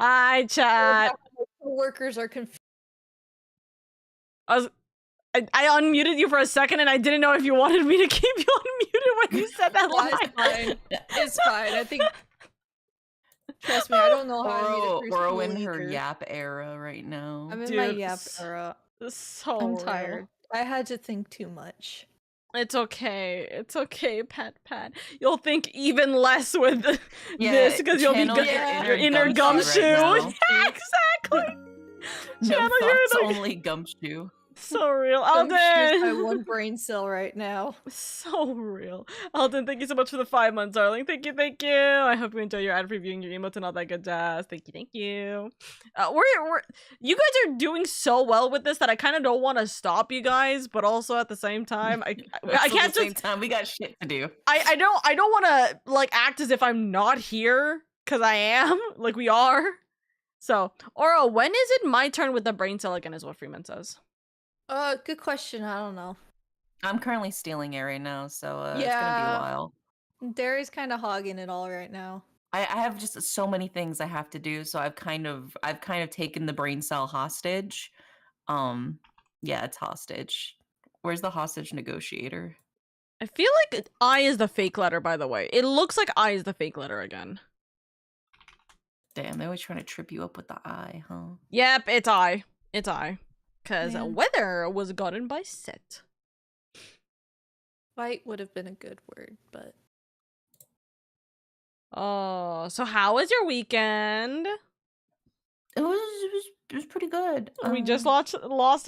Hi, chat. My coworkers are confused. I unmuted you for a second, and I didn't know if you wanted me to keep you unmuted when you said that line. It's fine. It's fine. I think. Trust me, I don't know how to We're in her yap era right now. I'm in my yap era. So I'm real. tired. I had to think too much. It's okay. It's okay, Pat. You'll think even less with this because you'll be your inner gumshoe. Right yeah, exactly. No thoughts, only gumshoe. So real. Alden! My one brain cell right now. So real. Alden, thank you so much for the 5 months, darling. Thank you, thank you. I hope you enjoy your ad previewing your emotes and all that good jazz. Thank you, thank you. You guys are doing so well with this that I kind of don't want to stop you guys, but also at the same time, I can't at the same time, we got shit to do. I don't want to like act as if I'm not here because I am. Like we are. So, Oro, when is it my turn with the brain cell again? Is what Freeman says. Good question. I don't know. I'm currently stealing it right now, so it's gonna be a while. Derry's kind of hogging it all right now. I have just so many things I have to do, so I've kind of taken the brain cell hostage. Yeah, it's hostage. Where's the hostage negotiator? I feel like I is the fake letter, by the way. It looks like I is the fake letter again. Damn, they're always trying to trip you up with the I, huh? Yep, it's I. It's I. Because weather was gotten by Set. Fight would have been a good word, but... Oh, so how was your weekend? It was pretty good. We just lost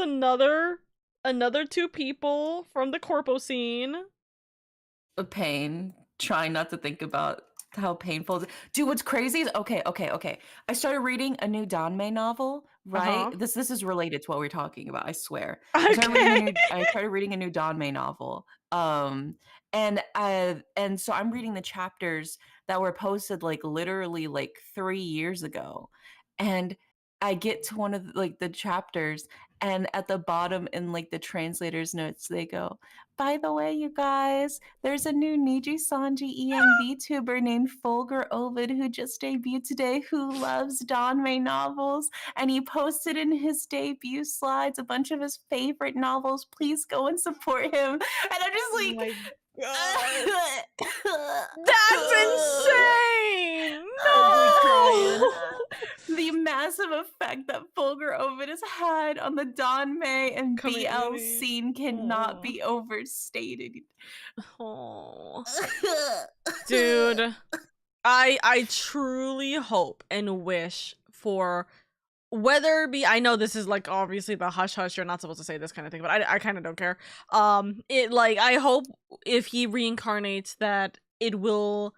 another 2 people from the corpo scene. A pain. Trying not to think about how painful it is. Dude, what's crazy is okay. I started reading a new Danmei novel, right? This is related to what we're talking about, I swear. I started reading a new Danmei novel. And so I'm reading the chapters that were posted like literally like 3 years ago. And I get to one of the chapters, and at the bottom in like the translator's notes, they go, by the way, you guys, there's a new Niji Sanji EM Vtuber named Folger Ovid who just debuted today who loves Danmei novels, and he posted in his debut slides a bunch of his favorite novels. Please go and support him. And I'm just like, that's insane! No! The massive effect that Folger Ovid has had on the Danmei and BL scene cannot be overstated. Oh. Dude, I truly hope and wish for whether it be, I know this is like obviously the hush hush, you're not supposed to say this kind of thing, but I kind of don't care. I hope if he reincarnates that he will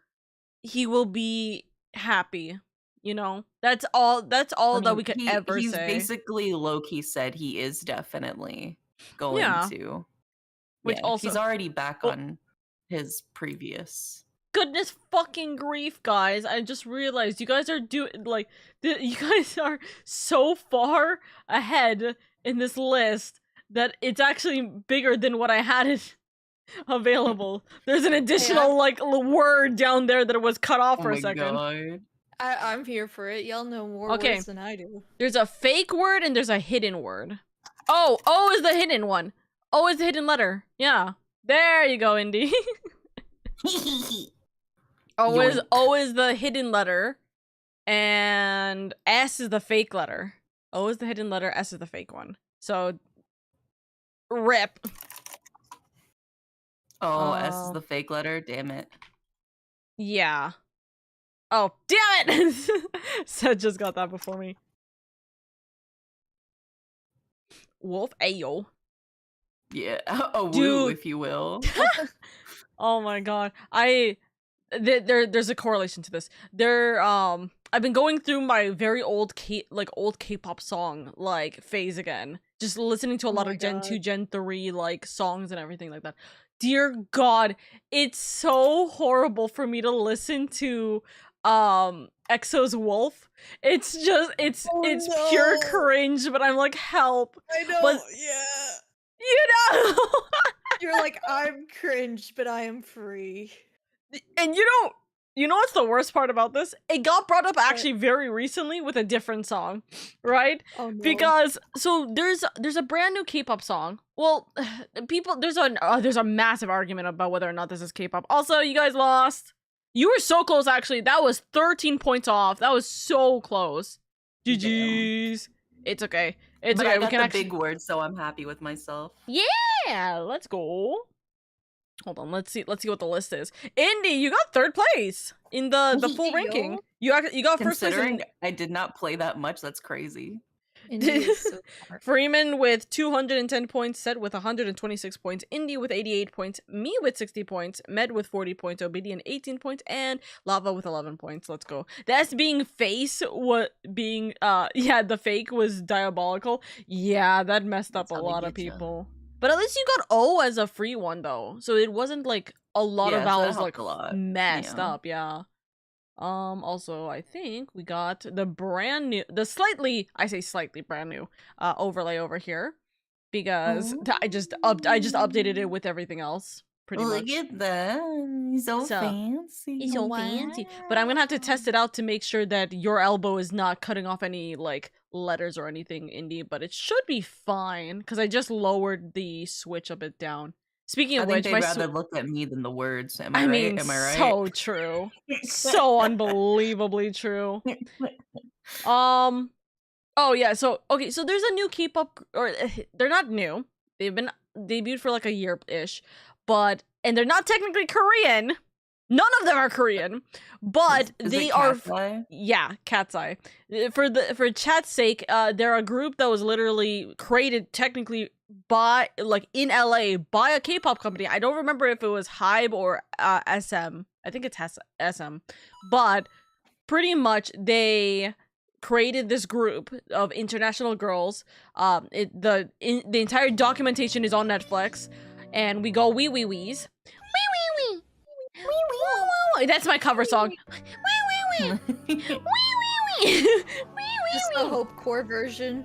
be happy. You know, that's all that we could ever he's say. Basically, Loki said he is definitely going to. Which also he's already back on his previous. Goodness fucking grief, guys! I just realized you guys are you guys are so far ahead in this list that it's actually bigger than what I had it available. There's an additional word down there that was cut off for a second. God. I'm here for it. Y'all know more words than I do. There's a fake word and there's a hidden word. O is the hidden one. O is the hidden letter. Yeah. There you go, Indy. O is the hidden letter. And S is the fake letter. O is the hidden letter, S is the fake one. So rip. S is the fake letter, damn it. Yeah. Oh, damn it! Seth just got that before me. Wolf Ayo. Yeah, a woo, if you will. Oh my god. There's a correlation to this. I've been going through my very old K-pop song phase again. Just listening to a lot of Gen 2, Gen 3 songs and everything like that. Dear God, it's so horrible for me to listen to EXO's Wolf. It's just it's pure cringe, but I'm like, help. I know, but, yeah. You know, you're like, I'm cringe, but I am free. And you don't You know what's the worst part about this? It got brought up actually very recently with a different song, right? Oh no. Because so there's a brand new K-pop song. Well, people there's a massive argument about whether or not this is K-pop. Also, you guys lost. You were so close actually. That was 13 points off. That was so close. GG's. It's okay. It's But okay. I got We can the big word, so I'm happy with myself. Yeah, let's go. Hold on, let's see what the list is. Indy, you got 3rd place in the full ranking. You got first place. Considering I did not play that much, that's crazy. So Freeman with 210 points, Set with 126 points, Indy with 88 points, me with 60 points, Med with 40 points, Obedian 18 points, and Lava with 11 points. Let's go. That's being face what being the fake was diabolical. Yeah, that messed up a lot of people. But at least you got O as a free one though, so it wasn't like a lot of vowels like messed up. Yeah. Also, I think we got the brand new, I say slightly brand new, overlay over here, because I just updated it with everything else, pretty much. Look at that, he's so fancy. He's so fancy. But I'm gonna have to test it out to make sure that your elbow is not cutting off any, like, letters or anything, Indy, but it should be fine, because I just lowered the switch a bit down. Speaking of which, they'd rather look at me than the words. Am I right? mean, Am I right? so true. So unbelievably true. Oh yeah, so okay, so there's a new K-pop, or they're not new. They've been debuted for like a year-ish, and they're not technically Korean. None of them are Korean, but they are. Yeah, Cat's Eye. For chat's sake, they're a group that was literally created technically by, like, in LA by a K-pop company. I don't remember if it was Hybe or SM. I think it's SM, but pretty much they created this group of international girls. The entire documentation is on Netflix, and we go wee wee wees. Wee wee wee. Wee wee wee. That's my cover song. Wee wee wee. Wee wee wee. Wee wee. Just the Hope Core version.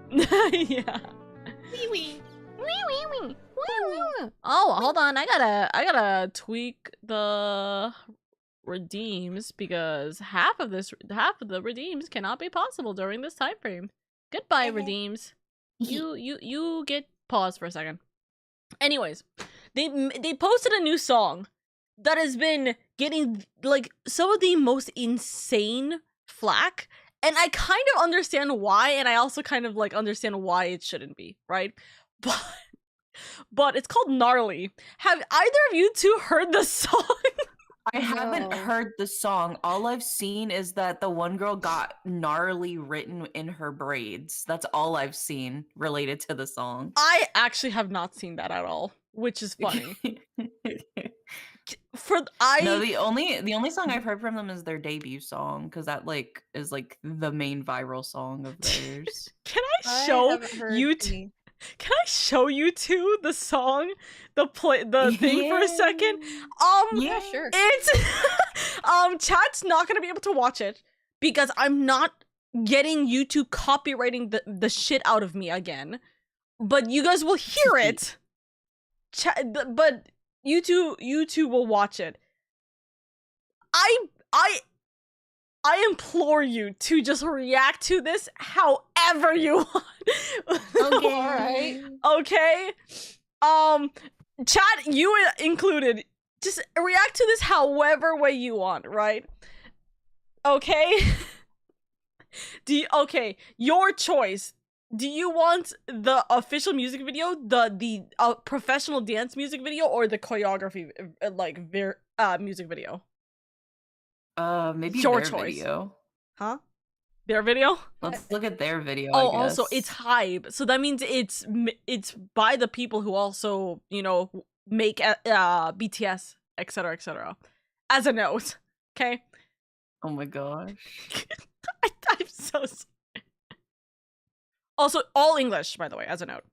Yeah. Wee wee. Wee wee wee. Oh, hold on. I gotta tweak the redeems, because half of the redeems cannot be possible during this time frame. Goodbye, redeems. You get pause for a second. Anyways, they posted a new song that has been getting, like, some of the most insane flack, and I kind of understand why, and I also kind of, like, understand why it shouldn't be, right? But it's called Gnarly. Have either of you two heard the song? I haven't heard the song. All I've seen is that the one girl got gnarly written in her braids. That's all I've seen related to the song. I actually have not seen that at all, which is funny. No, the only song I've heard from them is their debut song, because that, like, is, like, the main viral song of theirs. Can I show you two? Can I show you two the song, the thing for a second? Yeah, sure. It's chat's not gonna be able to watch it because I'm not getting YouTube copywriting the shit out of me again. But you guys will hear it. But you two will watch it. I implore you to just react to this however you want. Okay. Alright. Okay? Chat, you included, just react to this however way you want, right? Okay? Okay, your choice. Do you want the official music video, the professional dance music video, or the choreography, like, music video? Maybe your their choice. video. Huh? Their video? Let's look at their video. Oh, I guess. also, it's Hybe, so that means it's by the people who also, you know, make BTS, etc., etc. As a note, okay? Oh my gosh. I'm so sorry. Also, all English, by the way, as a note.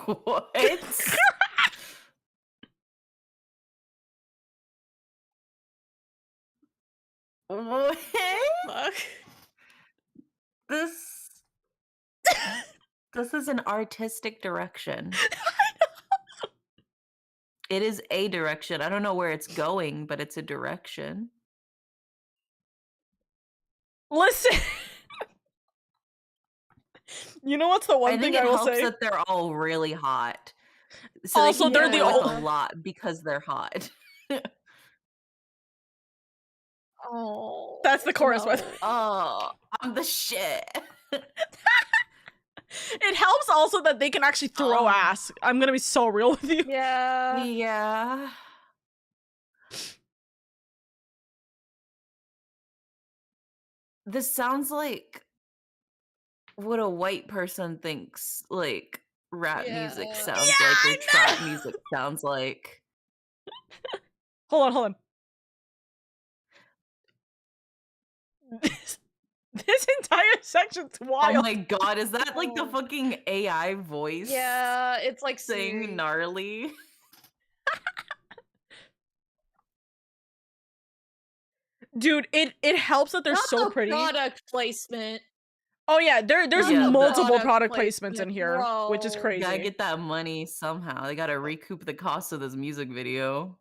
What? What? Fuck. This This is an artistic direction. It is a direction. I don't know where it's going, but it's a direction. Listen. You know what's the one I thing think it I will helps say? that they're all really hot. So Also, they they're can the get away with old. a lot because they're hot. Oh, That's the chorus, by the no. way. Oh, I'm the shit. It helps also that they can actually throw ass. I'm gonna be so real with you. Yeah. Yeah. This sounds like what a white person thinks like rap music Yeah. sounds like, or I trap know. music sounds like. Hold on. This entire section's Oh wild. my god, is that like the Oh. fucking AI voice Yeah, it's like thing Siri. gnarly? Dude, it helps that they're Not so the pretty. product placement. Oh yeah, there's Yeah, multiple Product product placements in placement, here, which is bro. crazy. Gotta get that money somehow. They gotta recoup the cost of this music video.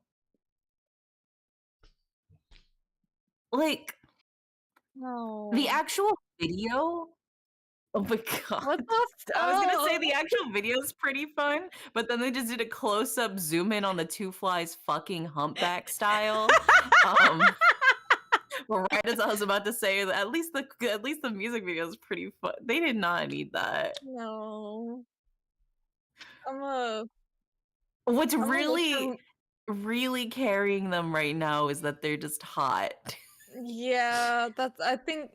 Like, the No. actual video. Oh my god. What the I was gonna say fuck? the actual video is pretty fun, but then they just did a close-up zoom in on the two flies fucking humpback style. Well, right as I was about to say that at least the music video is pretty fun. They did not need that. No. I'm What's gonna look really, for really carrying them right now is that they're just hot. yeah, I think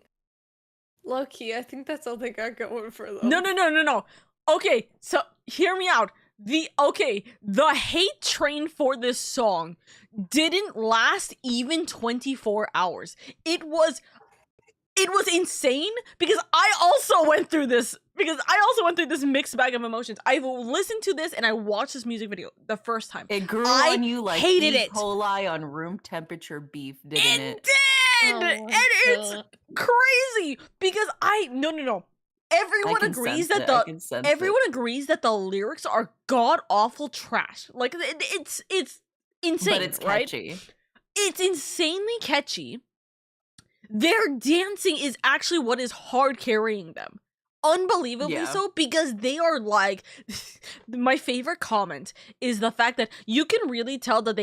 low-key, I think that's all they got going for them. No. Okay, so hear me out. The hate train for this song didn't last even 24 hours. It was insane because I also went through this mixed bag of emotions. I listened to this and I watched this music video the first time. It grew I on you like hated E. it. coli on room temperature beef, didn't It it? did! Oh my And it's God. crazy because no. Everyone agrees that the lyrics are god awful trash. Like it's insane, But it's right? catchy. It's insanely catchy. Their dancing is actually what is hard carrying them. Unbelievably Yeah. so, because they are like my favorite comment is the fact that you can really tell that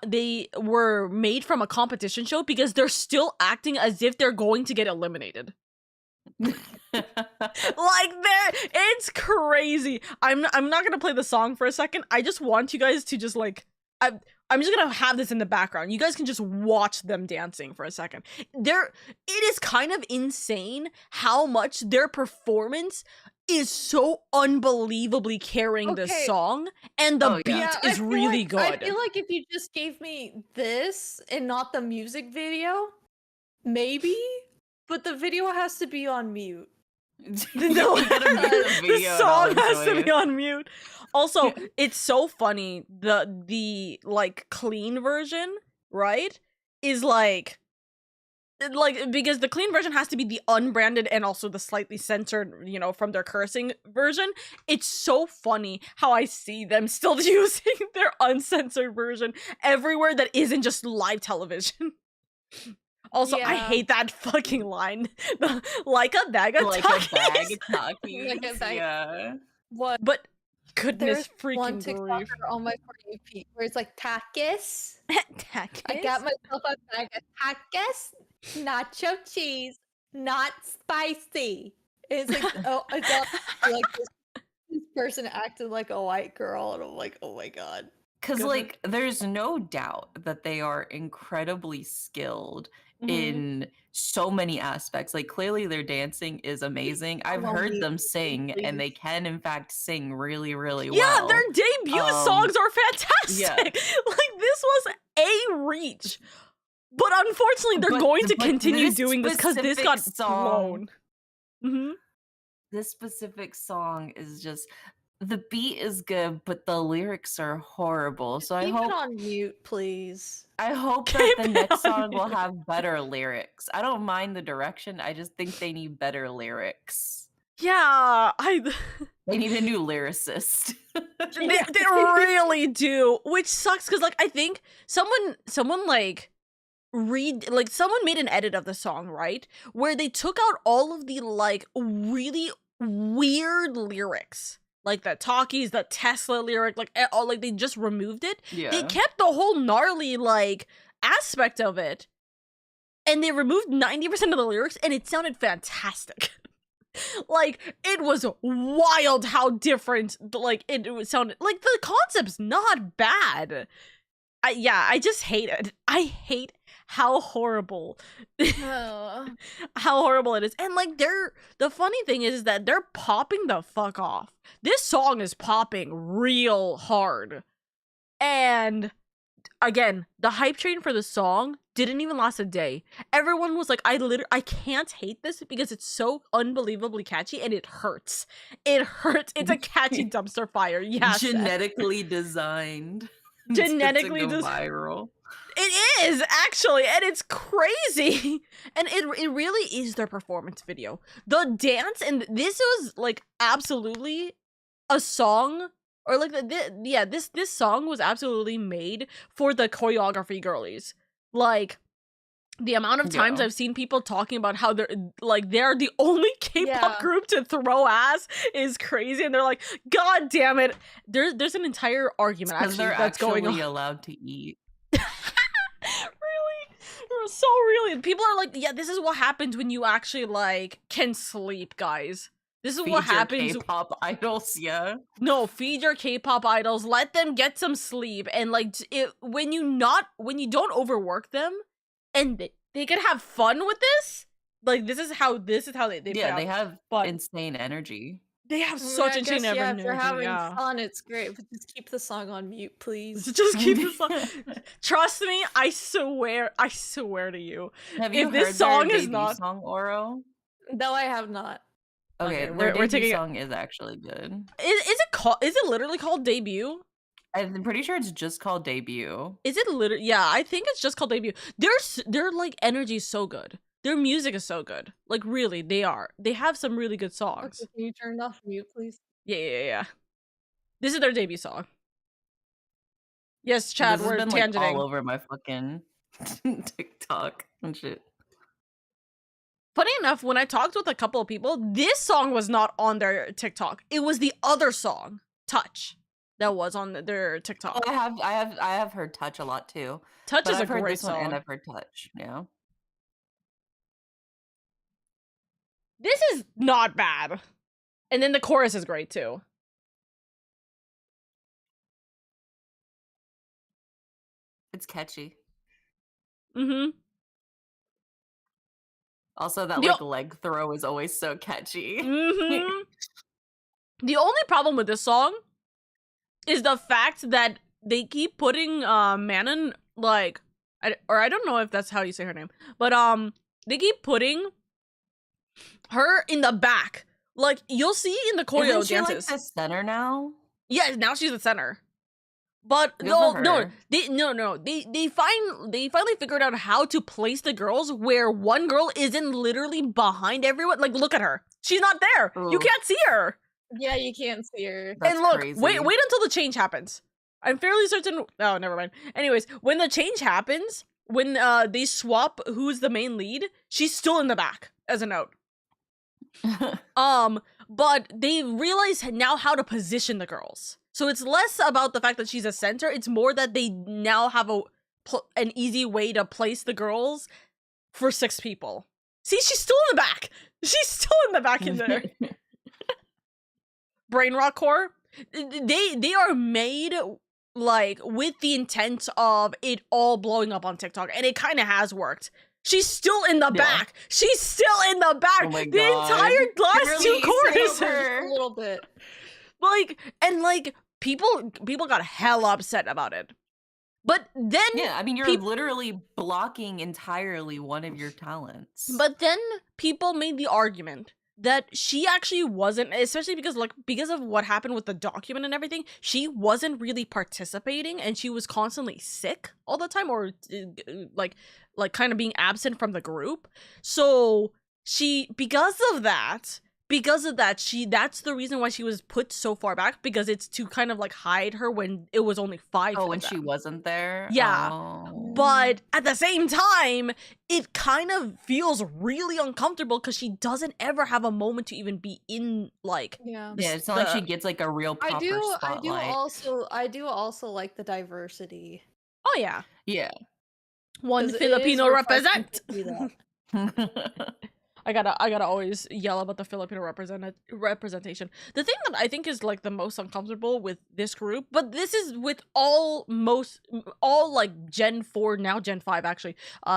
they were made from a competition show because they're still acting as if they're going to get eliminated. It's crazy. I'm not gonna play the song for a second. I just want you guys to just like I'm just gonna have this in the background. You guys can just watch them dancing for a second. It is kind of insane how much their performance is so unbelievably carrying this Okay. song, and the beat Yeah, I is feel really like, good. I feel like if you just gave me this and not the music video, maybe, but the video has to be on mute. No, You gotta mute the video the and I'll song has enjoy to it. be on mute. Also, it's so funny. The like clean version, right, is like because the clean version has to be the unbranded and also the slightly censored, from their cursing version. It's so funny how I see them still using their uncensored version everywhere that isn't just live television. Also, I Yeah. hate that fucking line. Like a bag of Like Takis. a bag of Takis. Like a bag- Yeah. What? But goodness There's one freaking grief. TikToker on my For You feed where it's like Takis. Takis? I got myself a bag of Takis, nacho cheese, not spicy. It's like it's all like this person acted like a white girl, and I'm like, oh my god. Because, Goodness. like, there's no doubt that they are incredibly skilled in so many aspects. Like, clearly their dancing is amazing. I've on heard mute, them sing, and they please. can, in fact, sing really, really Yeah, well. their debut songs are fantastic. yeah. Like, this was a reach. But unfortunately, they're going to continue doing this because this got blown. This specific song is just, the beat is good, but the lyrics are horrible. So Keep it on mute, please. I hope that Keep the it next on song will mute. have better lyrics. I don't mind the direction. I just think they need better lyrics. Yeah, They need a new lyricist. they really do, which sucks because like I think someone like someone made an edit of the song, right, where they took out all of the like really weird lyrics, like the talkies, the Tesla lyric, like all, like they just removed it. Yeah. They kept the whole gnarly like aspect of it, and they removed 90% of the lyrics, and it sounded fantastic. Like, it was wild how different, like, it sounded, like, the concept's not bad. I just hate it. I hate how horrible, Oh. how horrible it is. And, like, the funny thing is that they're popping the fuck off. This song is popping real hard. And, again, the hype train for the song didn't even last a day. Everyone was like, I can't hate this because it's so unbelievably catchy and it hurts. It hurts. It's a catchy dumpster fire. Yes. Genetically designed. Genetically to go viral. It is, actually, and it's crazy. And it really is their performance video. The dance, and this was, like, absolutely a song, or, like, this song was absolutely made for the choreography girlies. Like, the amount of times I've seen people talking about how they're the only K-pop group to throw ass is crazy, and they're like, God damn it! There's an entire argument that's going on. Allowed to eat. Really, so really, people are like, yeah, this is what happens when you actually like can sleep, guys. This is what happens. K-pop idols, yeah. No, feed your K-pop idols. Let them get some sleep, and like when you don't overwork them, and they can have fun with this. Like this is how they they have insane energy. They have such insane energy. Yeah, if you're having fun, it's great. But just keep the song on mute, please. Just keep the song. Trust me, I swear to you. Have you if heard this song their is not song Oro? No, I have not. Okay, we're taking song is actually good. Is it literally called Debut? I'm pretty sure it's just called Debut. Is it literally? Yeah, I think it's just called Debut. Their like energy is so good. Their music is so good. Like really, they are. They have some really good songs. Okay, can you turn it off mute, please? Yeah. This is their debut song. Yes, Chad, we're tangenting. Like, all over my fucking TikTok and shit. Funny enough, when I talked with a couple of people, this song was not on their TikTok. It was the other song, Touch, that was on their TikTok. Oh, I have heard Touch a lot too. Touch is a great song. And I've heard Touch, yeah. This is not bad. And then the chorus is great too. It's catchy. Mm-hmm. Also, that like leg throw is always so catchy. Mm-hmm. The only problem with this song is the fact that they keep putting Manon, like, I don't know if that's how you say her name, but they keep putting her in the back. Like, you'll see in the choreo Isn't she dances. Like the center now? Yeah, now she's the center. But they finally figured out how to place the girls where one girl isn't literally behind everyone. Like, look at her. She's not there. Ooh. You can't see her. Yeah, you can't see her. That's and look, crazy. wait until the change happens. I'm fairly certain. Oh, never mind. Anyways, when the change happens, when they swap who's the main lead, she's still in the back as a note. But they realize now how to position the girls. So it's less about the fact that she's a center. It's more that they now have an easy way to place the girls for 6 people. See, she's still in the back. She's still in the back in there. Brain Rock Core, they are made like with the intent of it all blowing up on TikTok, and it kind of has worked. She's still in the back. She's still in the back. Oh my God. The entire last 2 choruses. A little bit. People got hella upset about it. But then I mean, you're literally blocking entirely one of your talents. But then people made the argument that she actually wasn't, especially because of what happened with the document and everything, she wasn't really participating, and she was constantly sick all the time, or like kind of being absent from the group. So because of that, because of that, that's the reason why she was put so far back, because it's to kind of like hide her when it was only 5 Oh, of when them. she wasn't there? Yeah. Oh. But at the same time, it kind of feels really uncomfortable because she doesn't ever have a moment to even be in like Yeah. Yeah, it's not like she gets like a real proper I do spotlight. also like the diversity. Oh yeah. Yeah. One 'Cause it is Filipino refreshing represent. to see that. I gotta always yell about the Filipino representation. The thing that I think is like the most uncomfortable with this group, but this is with all like Gen 4, now Gen 5 actually,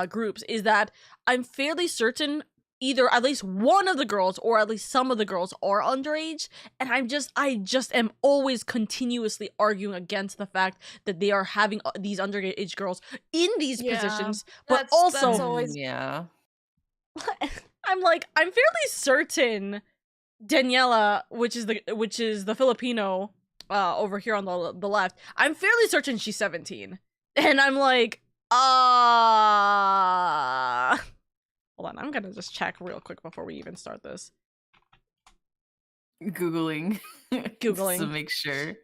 groups, is that I'm fairly certain either at least one of the girls or at least some of the girls are underage, and I just am always continuously arguing against the fact that they are having these underage girls in these positions, but that's also always yeah. I'm fairly certain Daniela, which is the Filipino over here on the left, I'm fairly certain she's 17. And I'm like, hold on, I'm gonna just check real quick before we even start this. Googling. to make sure.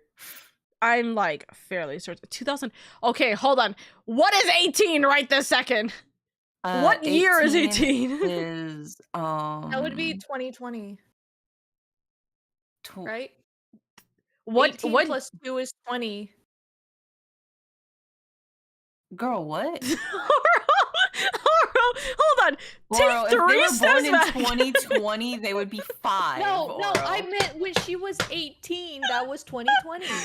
I'm like fairly certain. 2000. Okay, hold on. What is 18 right this second? What year is 18? Is that would be 2020, right? What 18 plus 2 is 20. Girl, what? Hold on. Oro, Take 3 if they were born steps back. in 2020, they would be 5. No, Oro. I meant when she was 18. That was 2020. No, I'm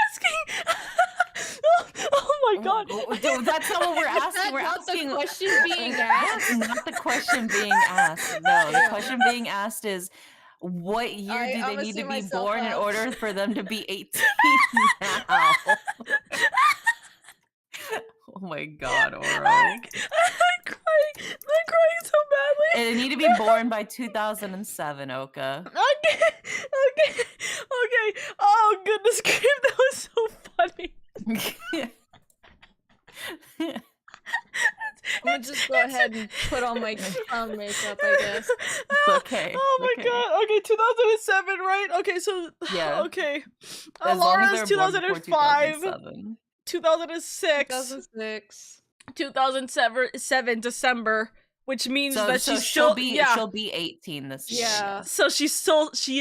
asking. Oh my god. Dude, that's not what we're asking. We're asking the question being asked. That's not the question being asked. No, the question being asked is, what year do they need to be born in order for them to be 18 now? Oh my god, Oro. I'm crying so badly. And they need to be born by 2007, Oka. Okay. Oh goodness, that was so funny. I'm gonna just go ahead and put on my clown makeup, I guess. Okay. Oh my god. Okay, 2007, right? Okay, so yeah. Okay. As long as Laura's 2005. 2006. 2007 December, which means that she'll be 18 this year. Yeah. So she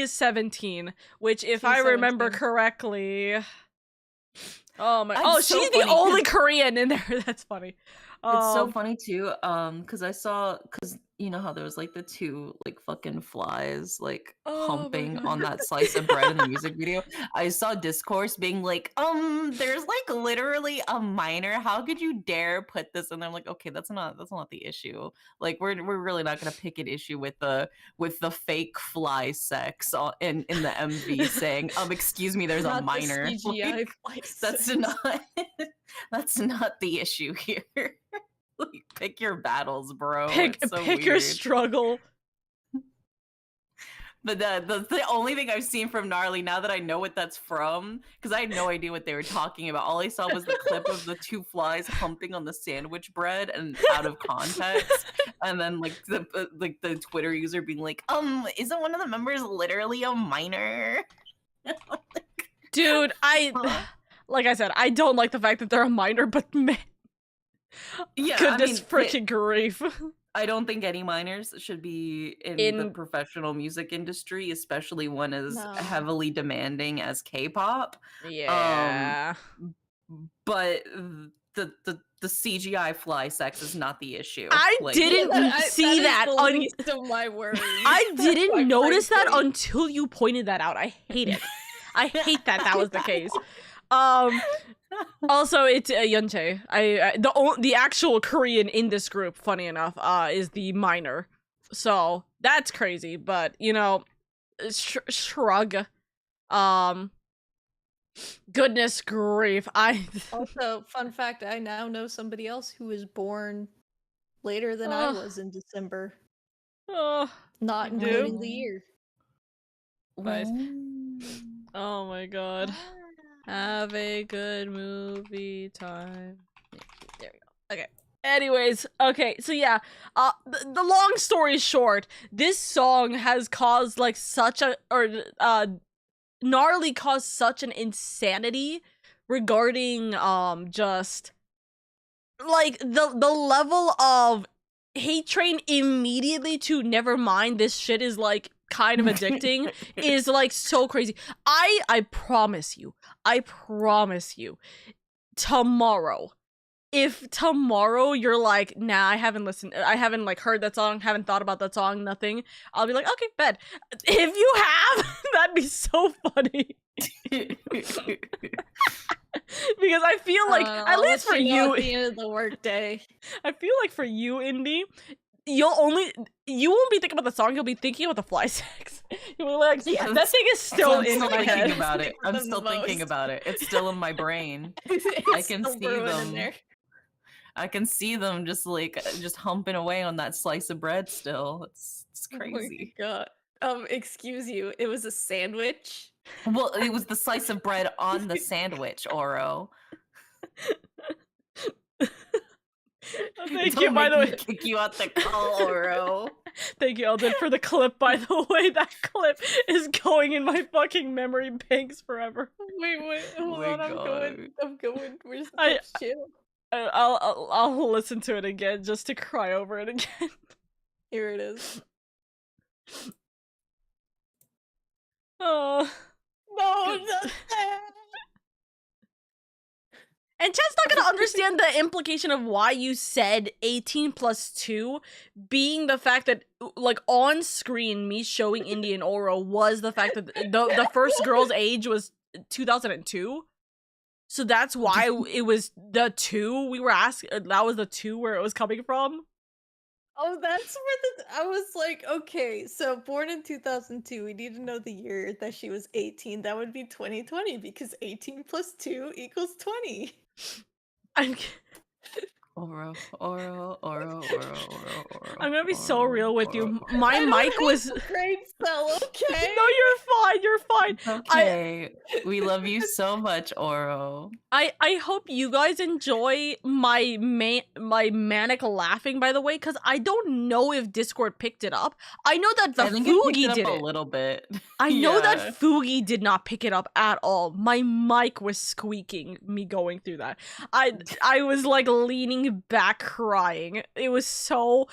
is 17, which if I remember correctly. Oh my! That's so she's funny, the only Korean in there. That's funny. It's so funny too, because you know how there was like the 2 like fucking flies like humping on that slice of bread in the music video. I saw discourse being like, there's like literally a minor. How could you dare put this? And I'm like, okay, that's not the issue. Like we're really not gonna pick an issue with the fake fly sex in the MV saying, excuse me, there's a minor. CGI like, that's not the issue here. Like, pick your battles, bro. Pick your struggle. But the only thing I've seen from Gnarly, now that I know what that's from, because I had no idea what they were talking about. All I saw was the clip of the 2 flies humping on the sandwich bread and out of context. And then like the Twitter user being like, isn't one of the members literally a minor? Dude, like I said, I don't like the fact that they're a minor, but man. Yeah, goodness freaking grief. I don't think any minors should be in the professional music industry, especially one as heavily demanding as K-pop. Yeah. But the CGI fly sex is not the issue. I didn't see that. Least of my worries. I didn't notice that until you pointed that out. I hate it. I hate that was the case. Also, it's Yunche. The actual Korean in this group, funny enough, is the minor. So that's crazy, but you know, shrug. Goodness grief. Also, fun fact: I now know somebody else who was born later than I was in December. Not including the year. Nice. Oh my god. Have a good movie time. There we go. Okay. Anyways, okay, so yeah, the long story short, this song has caused like such a gnarly caused such an insanity regarding just like the level of hate train immediately to never mind this shit is like kind of addicting is like so crazy. I promise you tomorrow, if tomorrow you're like, nah, I haven't like heard that song, haven't thought about that song, nothing, I'll be like, okay, bet. If you have, that'd be so funny. Because I feel like, at least for you, at the end of the workday, I feel like for you, Indy, you won't be thinking about the song, you'll be thinking about the fly sex. You'll be like, Yeah, that thing is still in my head. About it. I'm The still thinking most. about it. It's still in my brain. I can still see brewing in them. there. I can see them just humping away on that slice of bread still. It's crazy. Oh my god. Excuse you, it was a sandwich? Well, it was the slice of bread on the sandwich, Oro. Thank you, by the way. Kick you out the call, Oro. Thank you, Eldon, for the clip, by the way. That clip is going in my fucking memory banks forever. Wait, hold on, I'm going. Where's the touch channel? I'll listen to it again just to cry over it again. Here it is. Oh. No, not that. And Chad's not gonna understand the implication of why you said 18 plus 2 being the fact that, like, on screen, me showing Indy and Oro was the fact that the first girl's age was 2002. So that's why it was the 2 we were asking. That was the 2 where it was coming from. Oh, that's where I was like, okay, so born in 2002, we need to know the year that she was 18. That would be 2020 because 18 plus 2 equals 20. Oro. I'm gonna be so real with you. My mic was great cell, okay? No, you're fine. Okay. We love you so much, Oro. I hope you guys enjoy my manic laughing, by the way, because I don't know if Discord picked it up. I know that the Fugi did it a little bit. I know that Fugi did not pick it up at all. My mic was squeaking me going through that. I was like leaning back crying. It was so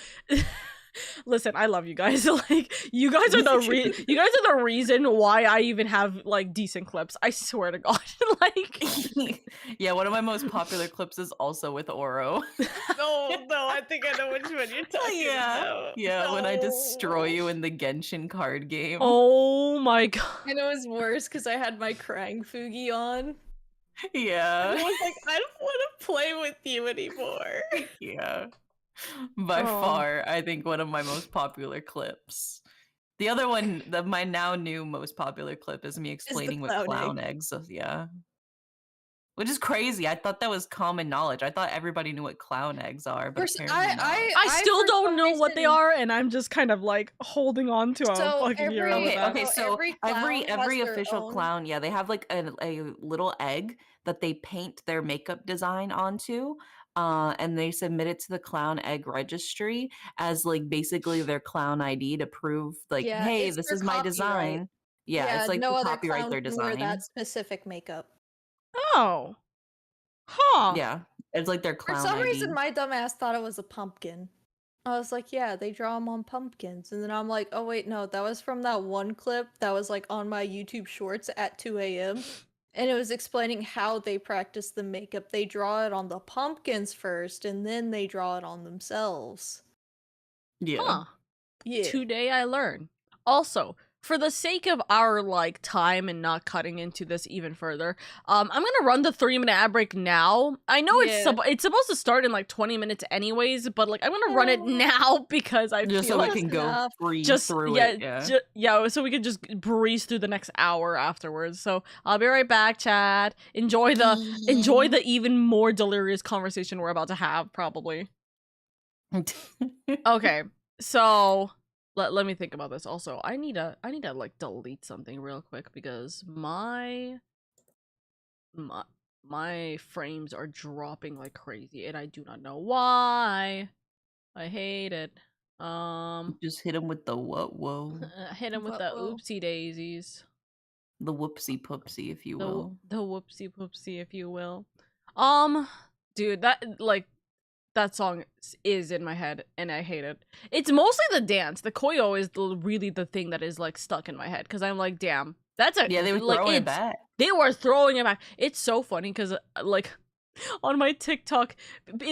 Listen, I love you guys. Like, you guys are the reason why I even have like decent clips. I swear to God. Like, yeah, one of my most popular clips is also with Oro. No, I think I know which one you're talking about. Yeah, no. When I destroy you in the Genshin card game. Oh my god. And it was worse because I had my crying Fugi on. Yeah. And I was like, I don't want to play with you anymore. Yeah. By far, I think one of my most popular clips. The other one, my now new most popular clip is me explaining what clown eggs. Yeah. Which is crazy. I thought that was common knowledge. I thought everybody knew what clown eggs are, but apparently not. I still don't know what they are, and I'm just kind of like holding on to a fucking hero with that. Okay, so every official clown, yeah, they have like a little egg that they paint their makeup design onto. And they submit it to the clown egg registry as like basically their clown ID to prove like, hey, this is my design. Yeah, it's like no to other copyright their design. Wear that specific makeup. Oh. Huh. Yeah. It's like their clown ID. For some reason, my dumbass thought it was a pumpkin. I was like, yeah, they draw them on pumpkins. And then I'm like, oh wait, no, that was from that one clip that was like on my YouTube shorts at 2 a.m. And it was explaining how they practice the makeup. They draw it on the pumpkins first, and then they draw it on themselves. Yeah. Huh. Yeah. Today I learned. Also, for the sake of our like time and not cutting into this even further, I'm gonna run the 3-minute ad break now. I know it's supposed to start in like 20 minutes anyways, but like I'm gonna run it now because I just feel so like we can go through it. Yeah, so we can just breeze through the next hour afterwards. So I'll be right back, Chad. Enjoy the even more delirious conversation we're about to have, probably. Okay, so let me think about this. Also, I need to like delete something real quick because my my frames are dropping like crazy, and I do not know why. I hate it. Just hit him with the whoa. Hit him with the Whoa. oopsie daisies. The whoopsie poopsie, if you will. The whoopsie poopsie, if you will. Dude, that song is in my head, and I hate it. It's mostly the dance. The koyo is really the thing that is like stuck in my head, because I'm like, damn, that's a Yeah, they were like throwing it back. They were throwing it back. It's so funny because like on my TikTok,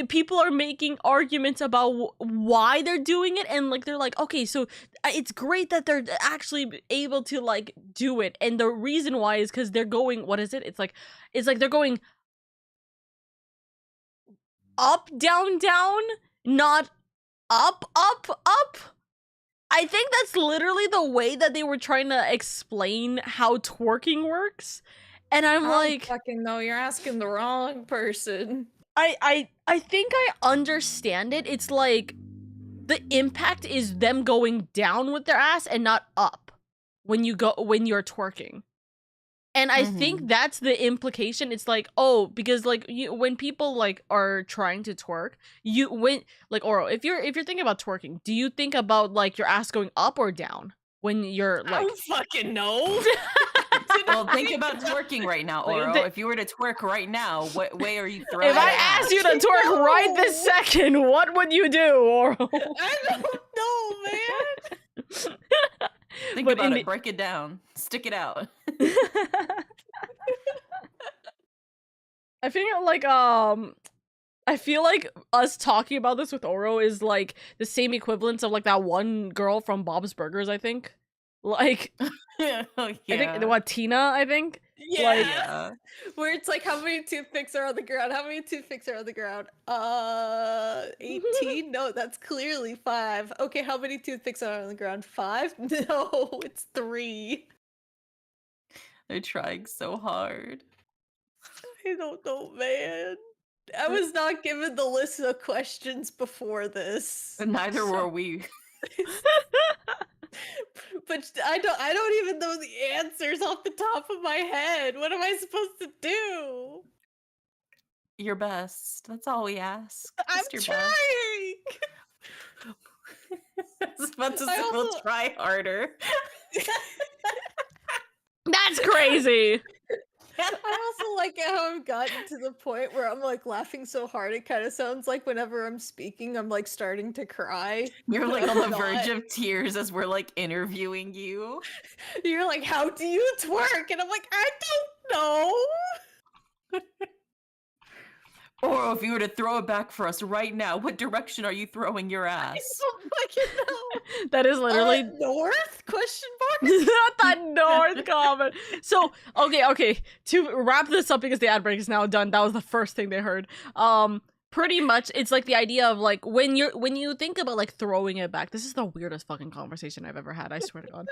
people are making arguments about why they're doing it, and like they're like, okay, so it's great that they're actually able to like do it, and the reason why is because they're going, what is it? It's like they're going up, down, down, not up, up, up. I think that's literally the way that they were trying to explain how twerking works. And I'm like, fucking no, you're asking the wrong person. I think I understand it. It's like the impact is them going down with their ass and not up when you're twerking. And I think that's the implication. It's like, oh, because like when people like are trying to twerk, Oro, if you're thinking about twerking, do you think about like your ass going up or down when you're like? I don't fucking know. Well, think about twerking right now, Oro. If you were to twerk right now, what way are you throwing? If I asked you to twerk right this second, what would you do, Oro? I don't know, man. Think about it. Break it down. Stick it out. I feel like us talking about this with Oro is like the same equivalence of like that one girl from Bob's Burgers, I think. Like, oh, yeah. I think what, Tina, I think. Yeah. Like, where it's like, how many toothpicks are on the ground? How many toothpicks are on the ground? 18? No, that's clearly 5. Okay, how many toothpicks are on the ground? 5? No, it's 3. They're trying so hard. I don't know, man. I was not given the list of questions before this. And neither were we. But I don't even know the answers off the top of my head. What am I supposed to do? Your best. That's all we ask. I'm trying. I was about to say, we'll try harder. That's crazy. I also like how I've gotten to the point where I'm like laughing so hard it kind of sounds like whenever I'm speaking I'm like starting to cry. You're like on the verge of tears as we're like interviewing you. You're like, how do you twerk? And I'm like, I don't know. Or if you were to throw it back for us right now, what direction are you throwing your ass? I don't fucking know. That is literally north? Question mark? Not that north comment. So okay. To wrap this up because the ad break is now done. That was the first thing they heard. Pretty much it's like the idea of like when you think about like throwing it back. This is the weirdest fucking conversation I've ever had, I swear to God.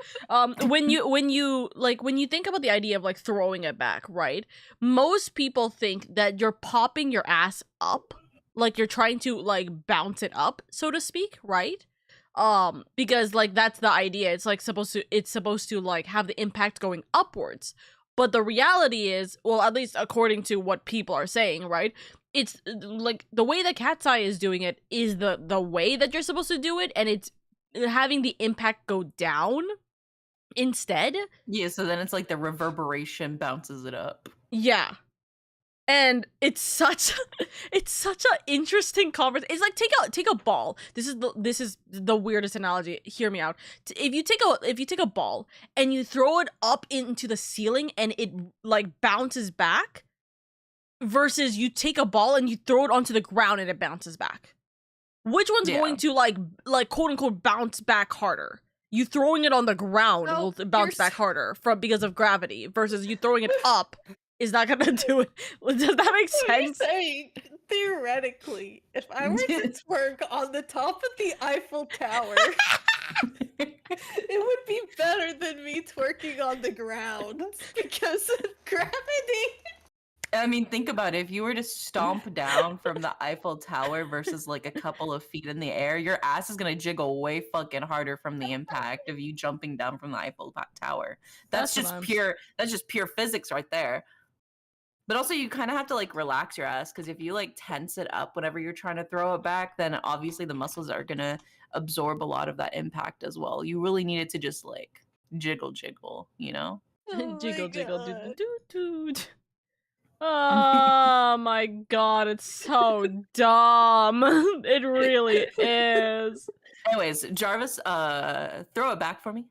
When you think about the idea of like throwing it back, right? Most people think that you're popping your ass up, like you're trying to like bounce it up, so to speak, right? Because like that's the idea. It's like supposed to like have the impact going upwards. But the reality is, well, at least according to what people are saying, right? It's like the way that Cat's Eye is doing it is the way that you're supposed to do it, and it's having the impact go down instead. Yeah, so then it's like the reverberation bounces it up. Yeah. And it's such an interesting conversation. It's like take a ball. This is the weirdest analogy. Hear me out. If you take a ball and you throw it up into the ceiling and it like bounces back, versus you take a ball and you throw it onto the ground and it bounces back, which one's going to like quote unquote bounce back harder? You throwing it on the ground will bounce back harder because of gravity, versus you throwing it up is not gonna do it. Does that make sense? You're saying, theoretically, if I were to twerk on the top of the Eiffel Tower, it would be better than me twerking on the ground because of gravity. I mean, think about it. If you were to stomp down from the Eiffel Tower versus like a couple of feet in the air, your ass is gonna jiggle way fucking harder from the impact of you jumping down from the Eiffel Tower. That's just pure physics right there. But also, you kind of have to like relax your ass because if you like tense it up whenever you're trying to throw it back, then obviously the muscles are gonna absorb a lot of that impact as well. You really need it to just like jiggle, you know? Oh Jiggle, my jiggle, doo God. doo doo doo. Oh my god, it's so dumb. It really is. Anyways, Jarvis, throw it back for me.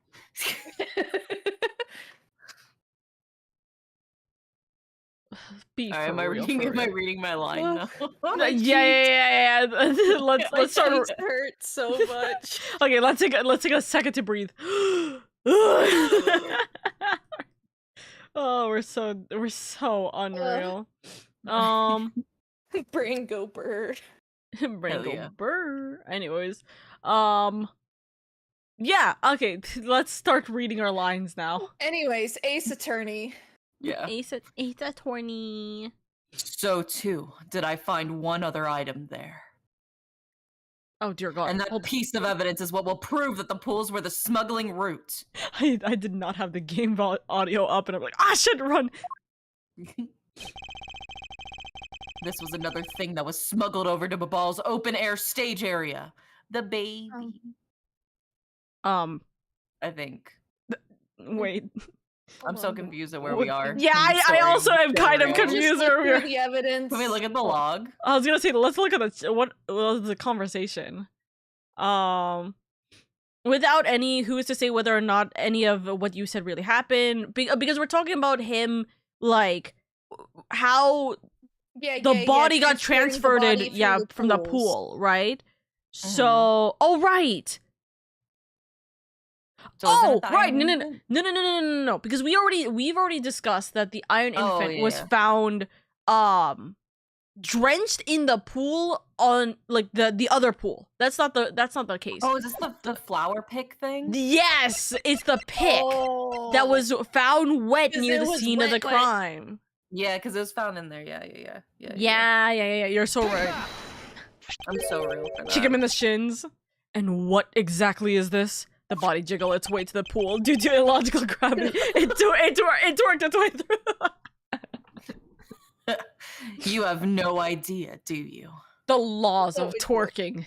Be All right, for am I real, reading? for Am I real. reading my line Oh. now? My Yeah. Let's My start. cheeks hurt so much. Okay, let's take a second to breathe. Oh, we're so unreal. Brain go bird. Brain Hell go yeah. brr. Anyways, yeah. Okay, let's start reading our lines now. Anyways, Ace Attorney. Yeah. Ace attorney. So too did I find one other item there. Oh dear God! And that piece of evidence is what will prove that the pools were the smuggling route. I did not have the game audio up, and I'm like, I should run. This was another thing that was smuggled over to Babal's open air stage area. The baby. I think. Wait. I'm so confused at where we are. Yeah, I also am kind of Just confused look where we through are. the evidence. Can we look at the log? I was gonna say, let's look at what was the conversation. Without any, who is to say whether or not any of what you said really happened? Because we're talking about him, like how the body got transferred, from the pool, right? So, oh right. So Oh right, no, because we've already discussed that the Iron Infant was found drenched in the pool on like the other pool. That's not the case. Oh, is this the flower pick thing? Yes, it's the pick that was found wet near the scene of the crime. Yeah, because it was found in there. Yeah. You're so right. I'm so real for that. Kick him in the shins. And what exactly is this? The body jiggled its way to the pool due to illogical gravity. It worked its way through. You have no idea, do you? The laws of twerking.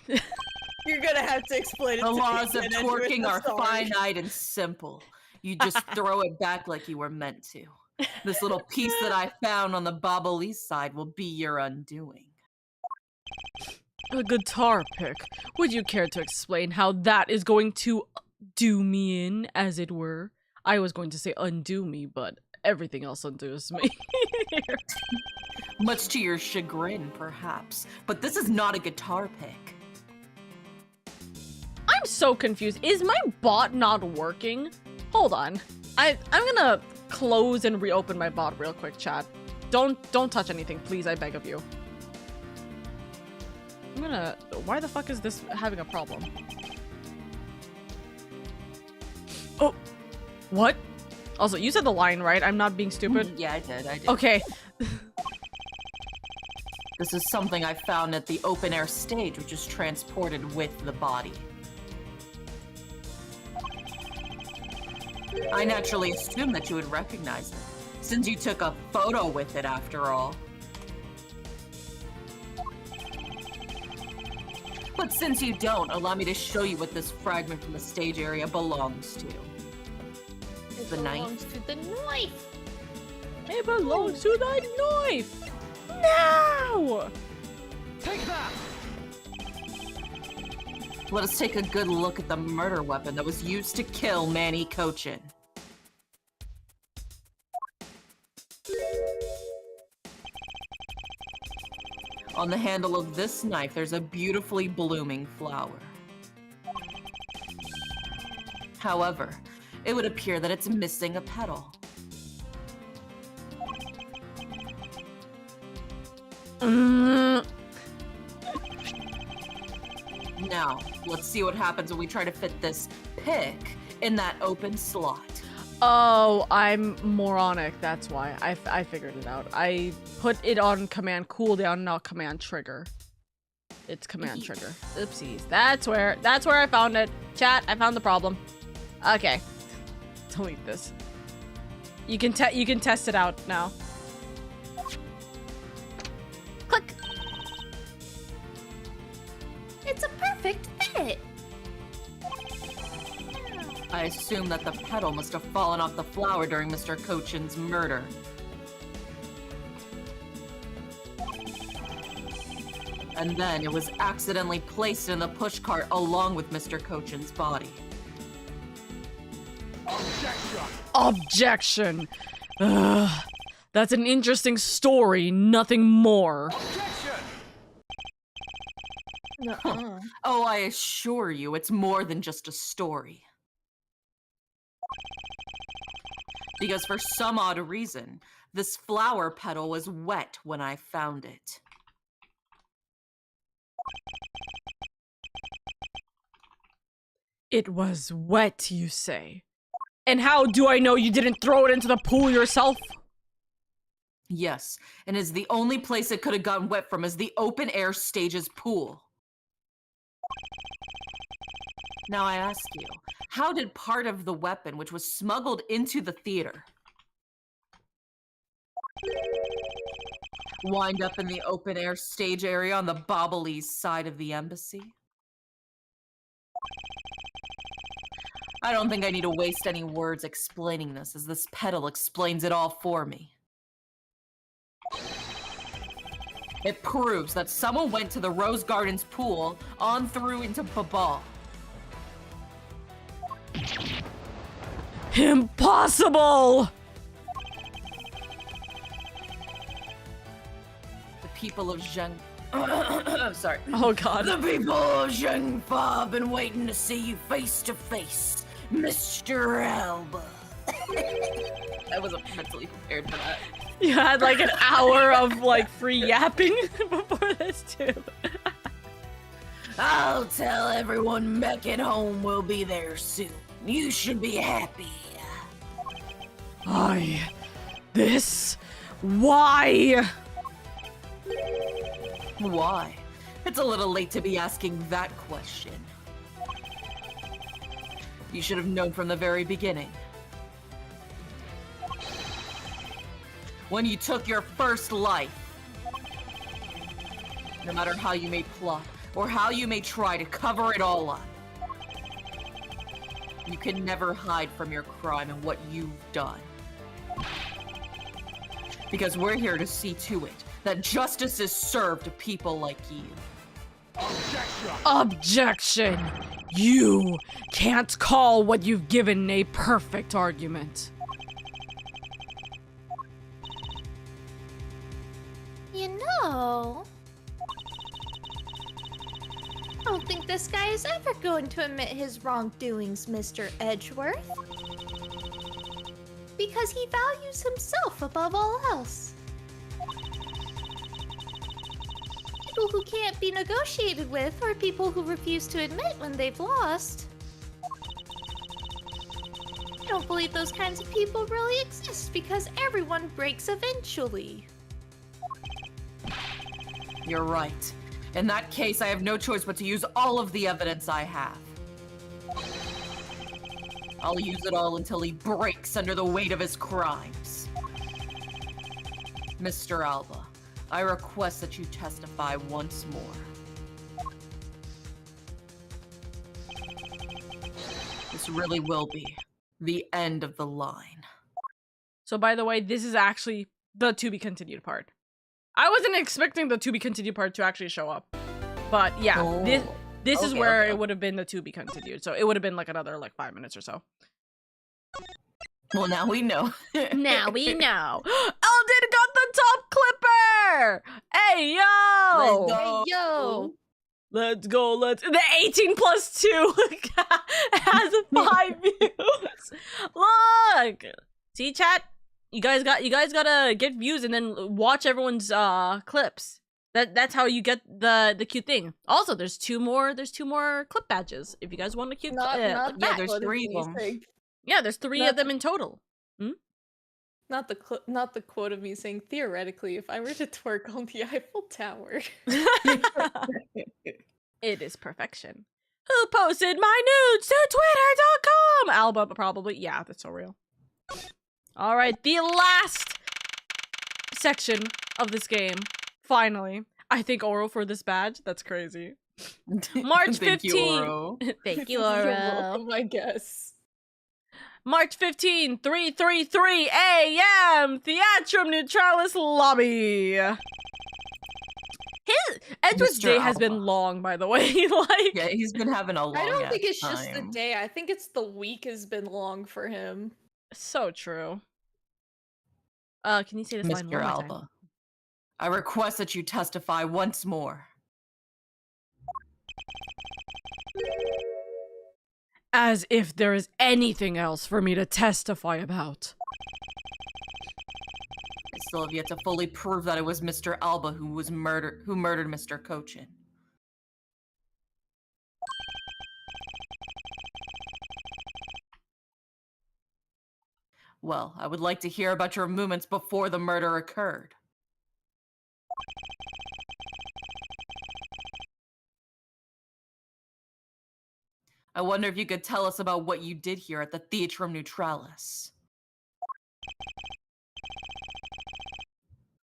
You're gonna have to explain it. The laws of twerking are finite and simple. You just throw it back like you were meant to. This little piece that I found on the Babalese side will be your undoing. A guitar pick. Would you care to explain how that is going to do me in, as it were? I was going to say undo me, but everything else undoes me. Much to your chagrin, perhaps. But this is not a guitar pick. I'm so confused. Is my bot not working? Hold on. I'm gonna close and reopen my bot real quick, chat. Don't touch anything, please, I beg of you. Why the fuck is this having a problem? Oh, what? Also, you said the line, right? I'm not being stupid? Yeah, I did. Okay. This is something I found at the open air stage, which is transported with the body. I naturally assumed that you would recognize it, since you took a photo with it after all. But since you don't, allow me to show you what this fragment from the stage area belongs to. The knife. To the knife. It belongs to the knife. Now. Take that. Let us take a good look at the murder weapon that was used to kill Manny Cochin. On the handle of this knife, there's a beautifully blooming flower. However, it would appear that it's missing a petal. Now, let's see what happens when we try to fit this pick in that open slot. Oh, I'm moronic. That's why. I figured it out. I put it on command cooldown, not command trigger. It's command trigger. Oopsies. That's where I found it. Chat, I found the problem. Okay. Delete this. You can test it out now. I assume that the petal must have fallen off the flower during Mr. Cochin's murder. And then it was accidentally placed in the pushcart along with Mr. Cochin's body. Objection! Ugh, that's an interesting story, nothing more. Oh, I assure you, it's more than just a story. Because for some odd reason, this flower petal was wet when I found it. It was wet, you say? And how do I know you didn't throw it into the pool yourself? Yes, and is the only place it could have gotten wet from is the open air stage's pool. Now I ask you, how did part of the weapon which was smuggled into the theater wind up in the open air stage area on the Bobbley's side of the embassy? I don't think I need to waste any words explaining this, as this petal explains it all for me. It proves that someone went to the Rose Gardens pool on through into Babal. Impossible! The people of Zheng... sorry. Oh god. The people of Zhengfa have been waiting to see you face to face, Mr. Alba. I wasn't mentally prepared for that. You had like an hour of like free yapping before this too. I'll tell everyone back at home we'll be there soon. You should be happy. This? Why? Why? It's a little late to be asking that question. You should have known from the very beginning. When you took your first life. No matter how you may plot, or how you may try to cover it all up, you can never hide from your crime and what you've done. Because we're here to see to it that justice is served to people like you. Objection! You can't call what you've given a perfect argument. You know, I don't think this guy is ever going to admit his wrongdoings, Mr. Edgeworth. Because he values himself above all else. People who can't be negotiated with are people who refuse to admit when they've lost. I don't believe those kinds of people really exist because everyone breaks eventually. You're right. In that case, I have no choice but to use all of the evidence I have. I'll use it all until he breaks under the weight of his crimes. Mr. Alba, I request that you testify once more. This really will be the end of the line. So by the way, this is actually the to be continued part. I wasn't expecting the to be continued part to actually show up. But yeah, this is where it would have been the to be continued. So it would have been like another like 5 minutes or so. Well, now we know. Now we know. Eldon got the top clipper! Hey, yo! Hey, yo! Let's go, the 18+2 has 5 views. Look! See, chat? You guys gotta get views and then watch everyone's clips. That's how you get the cute thing. Also, there's two more clip badges if you guys want a cute. Yeah, there's 3 of them. Yeah, there's 3 of them in total. Not the quote of me saying theoretically, if I were to twerk on the Eiffel Tower. It is perfection. Who posted my nudes to twitter.com? Alba, probably. Yeah, that's so real. All right, the last section of this game. Finally, I thank Oro for this badge. That's crazy. March 15th. Thank you, Oro. Thank you, You're Oro. welcome, I guess. March 15, 3:33 a.m. Theatrum Neutralis Lobby. Edward's Mr. day has been Alba. long, by the way. Like, Yeah, he's been having a long I don't think ass it's just the time. day. I think it's the week has been long for him. so true. Can you say this line Mr. one more Alba. time? I request that you testify once more. As if there is anything else for me to testify about. I still have yet to fully prove that it was Mr. Alba who murdered Mr. Cochin. Well, I would like to hear about your movements before the murder occurred. I wonder if you could tell us about what you did here at the Theatrum Neutralis.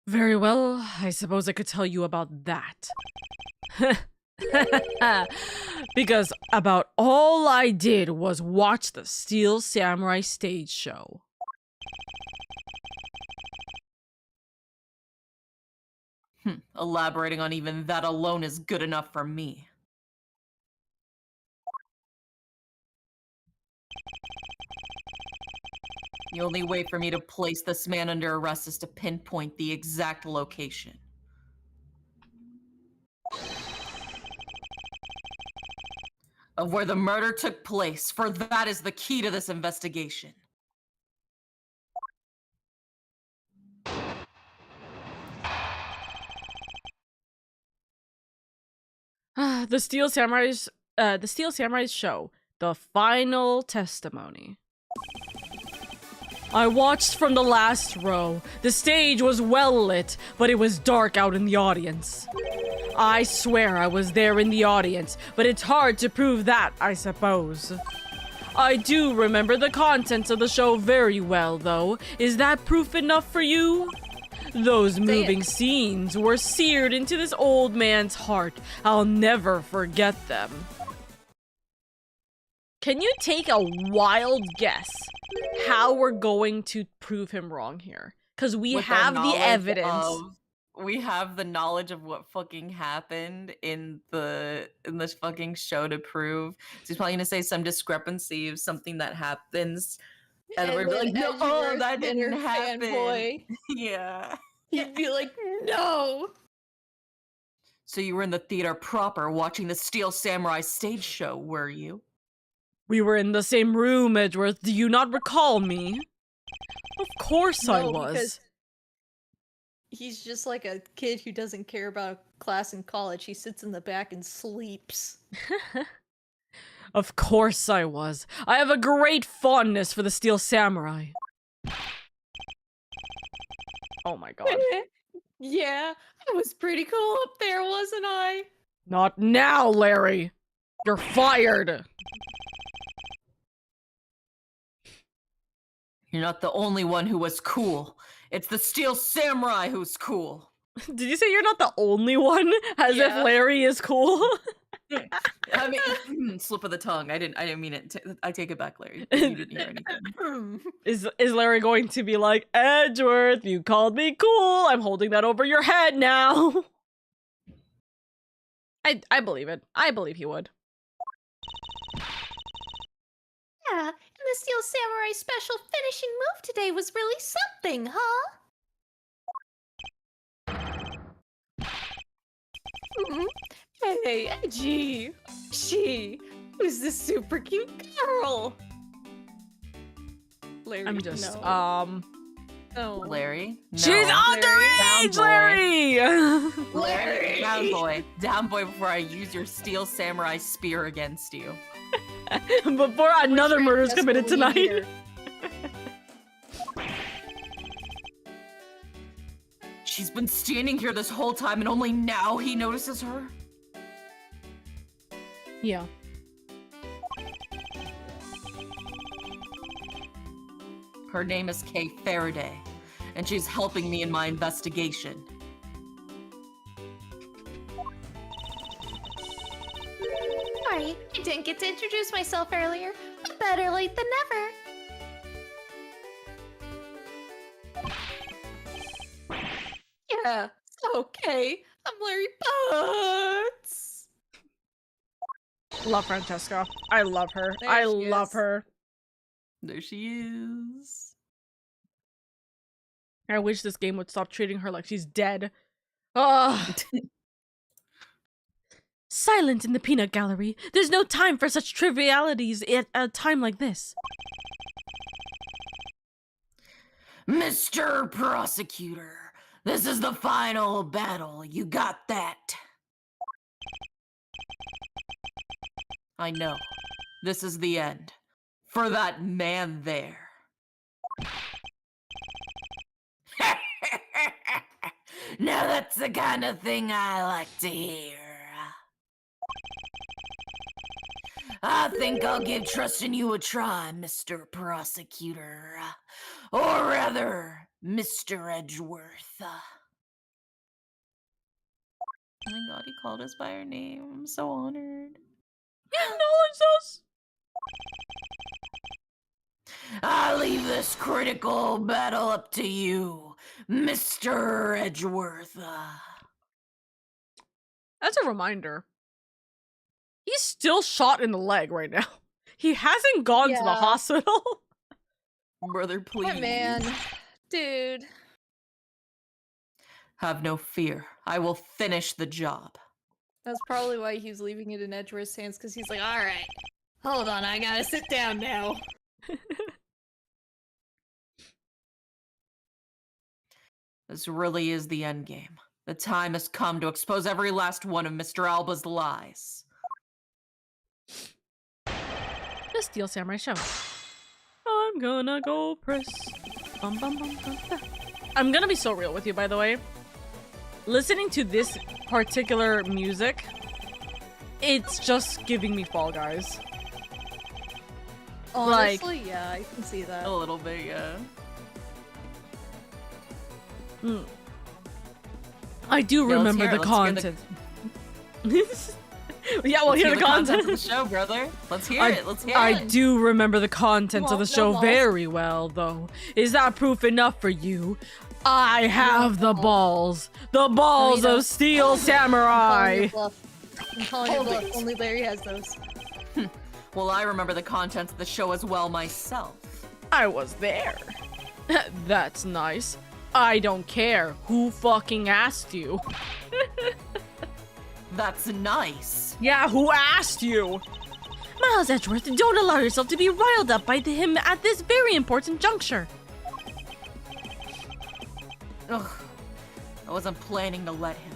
Very well, I suppose I could tell you about that. Because about all I did was watch the Steel Samurai stage show. Elaborating on even that alone is good enough for me. The only way for me to place this man under arrest is to pinpoint the exact location. Of where the murder took place, for that is the key to this investigation. The Steel Samurai's show, the final testimony. I watched from the last row. The stage was well lit, but it was dark out in the audience. I swear I was there in the audience, but it's hard to prove that, I suppose. I do remember the contents of the show very well, though. Is that proof enough for you? Those moving scenes were seared into this old man's heart. I'll never forget them. Can you take a wild guess how we're going to prove him wrong here? Because we have the evidence. We have the knowledge of what fucking happened in this fucking show to prove. So he's probably gonna say some discrepancy of something that happens. And we're like, no, that didn't happen. Yeah. He'd be like, no. So you were in the theater proper watching the Steel Samurai stage show, were you? We were in the same room, Edgeworth. Do you not recall me? Of course I was. Because he's just like a kid who doesn't care about class in college. He sits in the back and sleeps. Of course I was. I have a great fondness for the Steel Samurai. Oh my god. Yeah, I was pretty cool up there, wasn't I? Not now, Larry. You're fired. You're not the only one who was cool. It's the Steel Samurai who's cool. Did you say you're not the only one? As if Larry is cool? I mean, slip of the tongue. I didn't mean it. I take it back, Larry. You didn't hear anything. Is Larry going to be like, Edgeworth, you called me cool. I'm holding that over your head now. I believe it. I believe he would. Yeah, and the Steel Samurai special finishing move today was really something, huh? Hey, Edgy. She was the super cute girl. Larry, I'm just, no. Larry? No. She's underage, Larry! Larry! Down boy. Down boy before I use your Steel Samurai spear against you. Before another murder is committed tonight. She's been standing here this whole time and only now he notices her? Yeah. Her name is Kay Faraday, and she's helping me in my investigation. Sorry, I didn't get to introduce myself earlier, but better late than never. Yeah, okay. I'm Larry Butts. Love Francesca. I love her. There I she love is. her. There she is. I wish this game would stop treating her like she's dead. Ugh. Silent in the peanut gallery. There's no time for such trivialities at a time like this. Mr. Prosecutor, this is the final battle. You got that? I know. This is the end. For that man there. Now that's the kind of thing I like to hear. I think I'll give trusting you a try, Mr. Prosecutor. Or rather, Mr. Edgeworth. Oh my god, he called us by our name. I'm so honored. He acknowledged us! I leave this critical battle up to you, Mr. Edgeworth. As a reminder, he's still shot in the leg right now. He hasn't gone to the Yeah. hospital. Brother, please. Poor man. Dude. Have no fear. I will finish the job. That's probably why he was leaving it in Edgeworth's hands, because he's like, alright, hold on, I gotta sit down now. This really is the end game. The time has come to expose every last one of Mr. Alba's lies. The Steel Samurai Show. I'm gonna go press. Bum, bum, bum, bum, bum. I'm gonna be so real with you, by the way. Listening to this particular music, it's just giving me Fall Guys. Honestly, yeah, I can see that. A little bit, yeah. I do Yeah, remember the let's hear the- content. Yeah, we'll hear the content. of the show, brother. Let's hear it. Let's hear I it. do remember the content of the No show balls. very well, though. Is that proof enough for you? I have the balls. The balls No, you of Steel I'm Samurai. calling your bluff. Only Larry has those. Well, I remember the contents of the show as well myself. I was there. That's nice. I don't care. Who fucking asked you? That's nice. Yeah, who asked you? Miles Edgeworth, don't allow yourself to be riled up by him at this very important juncture. Ugh. I wasn't planning to let him.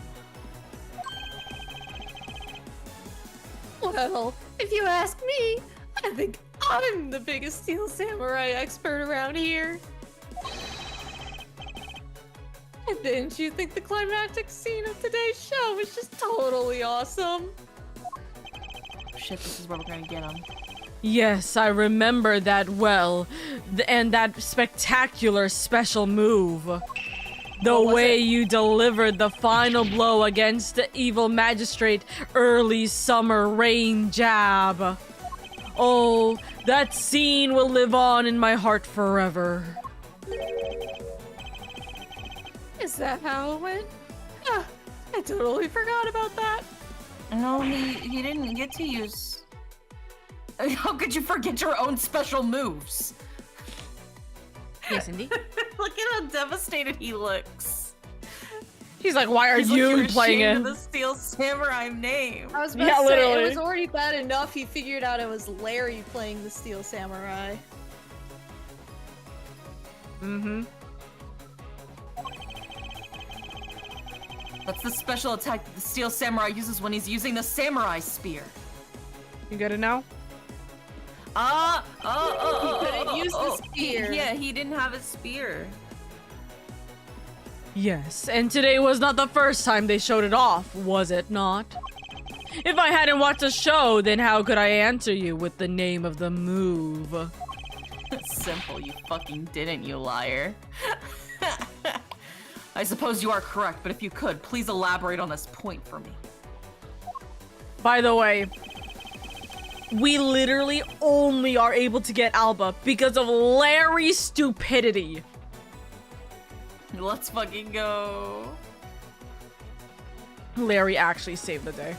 Well, if you ask me, I think I'm the biggest Steel Samurai expert around here. And didn't you think the climactic scene of today's show was just totally awesome? Shit, this is where we're gonna get him. Yes, I remember that well. And that spectacular special move. The What was way it? you delivered the final blow against the evil magistrate early summer rain jab. Oh, that scene will live on in my heart forever. Is that how it went? Ah, I totally forgot about that. No, he didn't get to use... How could you forget your own special moves? Yes, Cindy. Look at how devastated he looks. He's like, why are He's like, you "You're playing ashamed it? of the Steel Samurai name. I was about Yeah, to say, literally. it was already bad enough he figured out it was Larry playing the Steel Samurai. Mm-hmm. That's the special attack that the Steel Samurai uses when he's using the Samurai Spear. You get it now? He couldn't use the spear. Yeah, he didn't have a spear. Yes, and today was not the first time they showed it off, was it not? If I hadn't watched the show, then how could I answer you with the name of the move? Simple, you fucking didn't, you liar. I suppose you are correct, but if you could, please elaborate on this point for me. By the way, we literally only are able to get Alba because of Larry's stupidity. Let's fucking go. Larry actually saved the day.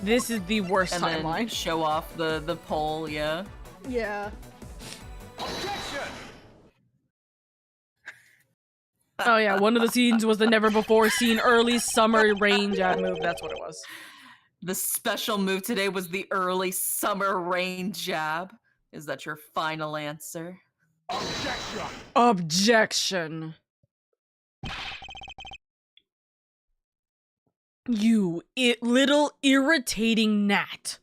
This is the worst And timeline. then show off the pole, yeah. Yeah. Objection! Oh yeah, one of the scenes was the never-before-seen early summer rain jab move. That's what it was. The special move today was the early summer rain jab. Is that your final answer? Objection! Objection. You little irritating gnat.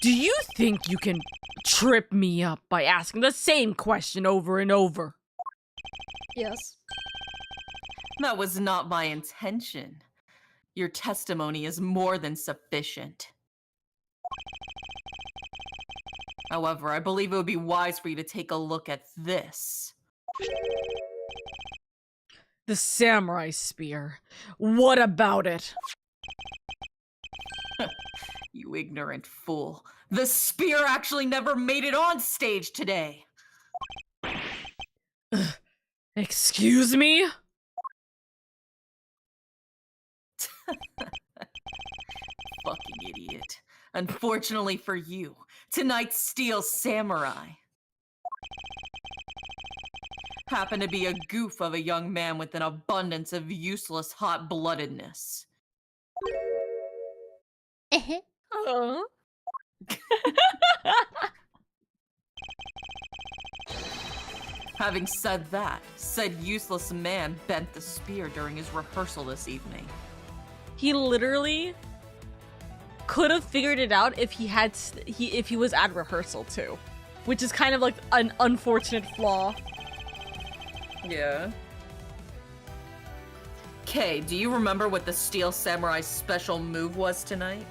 Do you think you can trip me up by asking the same question over and over? Yes. That was not my intention. Your testimony is more than sufficient. However, I believe it would be wise for you to take a look at this. The samurai spear. What about it? You ignorant fool. The spear actually never made it on stage today. Excuse me? Fucking idiot. Unfortunately for you, tonight's Steel Samurai happened to be a goof of a young man with an abundance of useless hot-bloodedness. Having said that, said useless man bent the spear during his rehearsal this evening. He literally could have figured it out if he was at rehearsal too, which is kind of like an unfortunate flaw. Yeah. Kay, do you remember what the Steel Samurai's special move was tonight?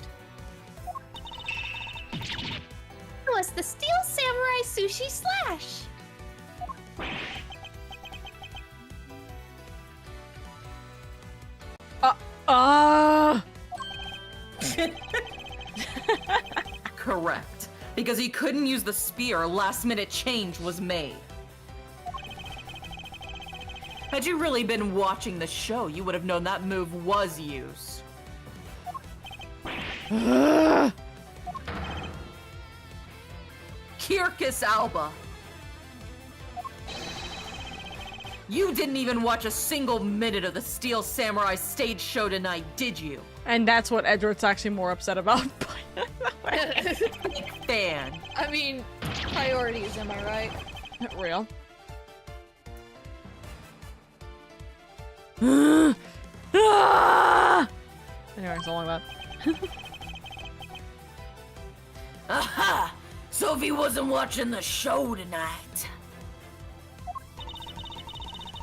It was the Steel Samurai Sushi Slash. Correct. Because he couldn't use the spear, a last-minute change was made. Had you really been watching the show, you would have known that move was used. Kirkus Alba. You didn't even watch a single minute of the Steel Samurai stage show tonight, did you? And that's what Edward's actually more upset about. Big fan. I mean, priorities, am I right? Real. Anyway, so long that. Aha! So if he wasn't watching the show tonight.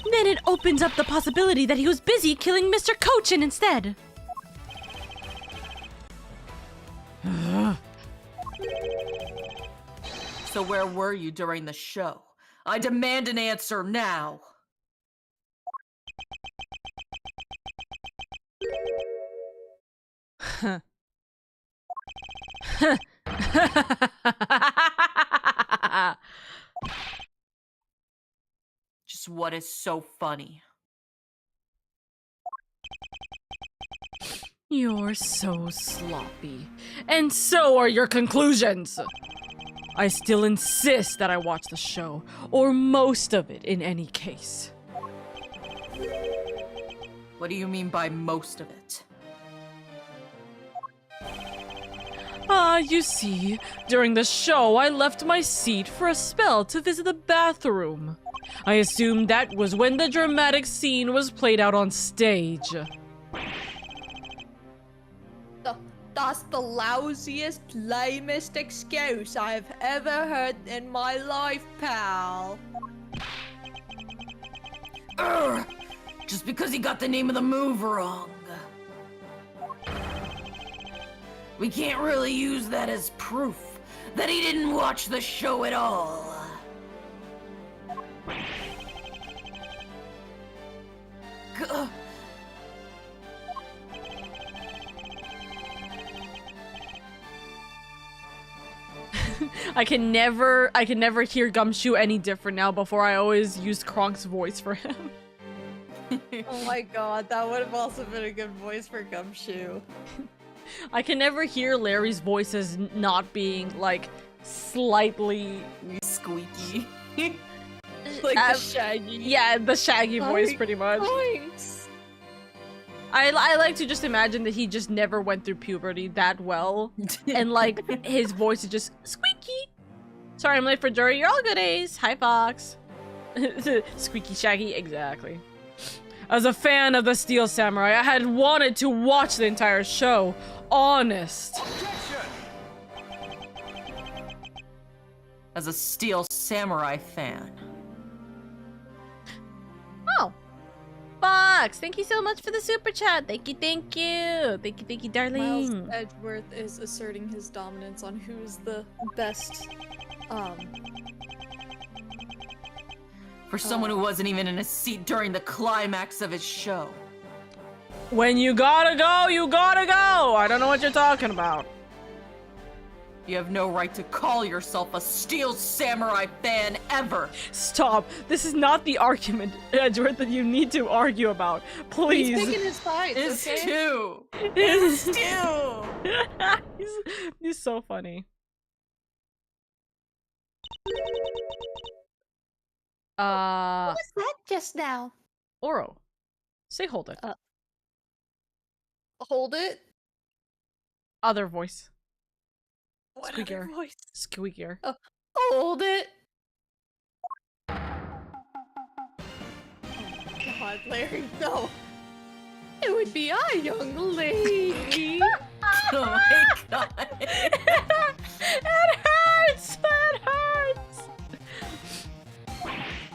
Then it opens up the possibility that he was busy killing Mr. Cochin instead. So where were you during the show? I demand an answer now. Just what is so funny? You're so sloppy. And so are your conclusions. I still insist that I watch the show, or most of it in any case. What do you mean by most of it? You see, during the show, I left my seat for a spell to visit the bathroom. I assumed that was when the dramatic scene was played out on stage. That's the lousiest, lamest excuse I've ever heard in my life, pal. Urgh! Just because he got the name of the move wrong. We can't really use that as proof that he didn't watch the show at all. I can never hear Gumshoe any different now. Before I always used Kronk's voice for him. Oh my god, that would have also been a good voice for Gumshoe. I can never hear Larry's voice as not being, like, slightly... Squeaky. Like the Shaggy. Yeah, the Shaggy voice, pretty much. Thanks. I like to just imagine that he just never went through puberty that well, and, like, his voice is just squeaky. Sorry, I'm late for jury. You're all good, Ace. Hi, Fox. Squeaky Shaggy, exactly. As a fan of the Steel Samurai, I had wanted to watch the entire show. Honest. As a Steel Samurai fan. Oh. Fox, thank you so much for the super chat. Thank you, thank you. Thank you, thank you, darling. Miles Edgeworth is asserting his dominance on who's the best, For someone who wasn't even in a seat during the climax of his show. When you gotta go, you gotta go! I don't know what you're talking about. You have no right to call yourself a Steel Samurai fan ever! Stop. This is not the argument, Edgeworth, that you need to argue about. Please. He's picking his fights, It's okay? too! It's too! he's so funny. What was that just now? Oro. Say hold it. Hold it? Other voice. What Squeakier. other voice? Squeakier. Hold it! God, Larry, no. It would be our young lady. Oh my god. It hurts! It hurts!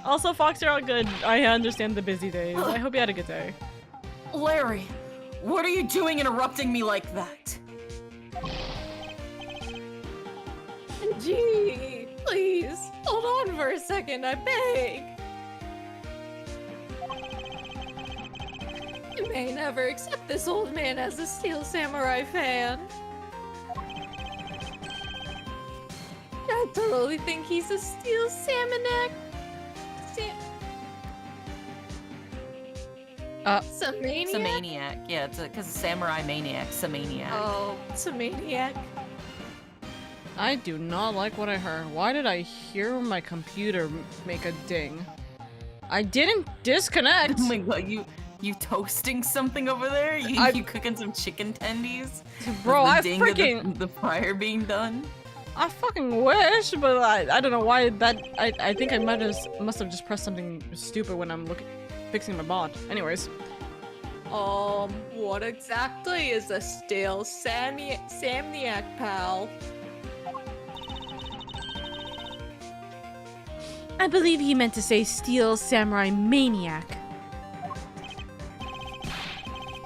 Also, Fox, you're all good. I understand the busy days. I hope you had a good day. Larry, what are you doing interrupting me like that? Gee, please, hold on for a second, I beg. You may never accept this old man as a Steel Samurai fan. I totally think he's a Steel Salmonac. Samaniac? Samaniac. Yeah, it's because Samurai Maniac. Samaniac. Oh, Samaniac. I do not like what I heard. Why did I hear my computer make a ding? I didn't disconnect. Oh my god, you toasting something over there? You cooking some chicken tendies? Bro, I Ding of freaking... the fire being done? I fucking wish, but I don't know why that... I think I must have just pressed something stupid when I'm fixing my bot. Anyways. What exactly is a Steel Samniac, pal? I believe he meant to say Steel Samurai Maniac.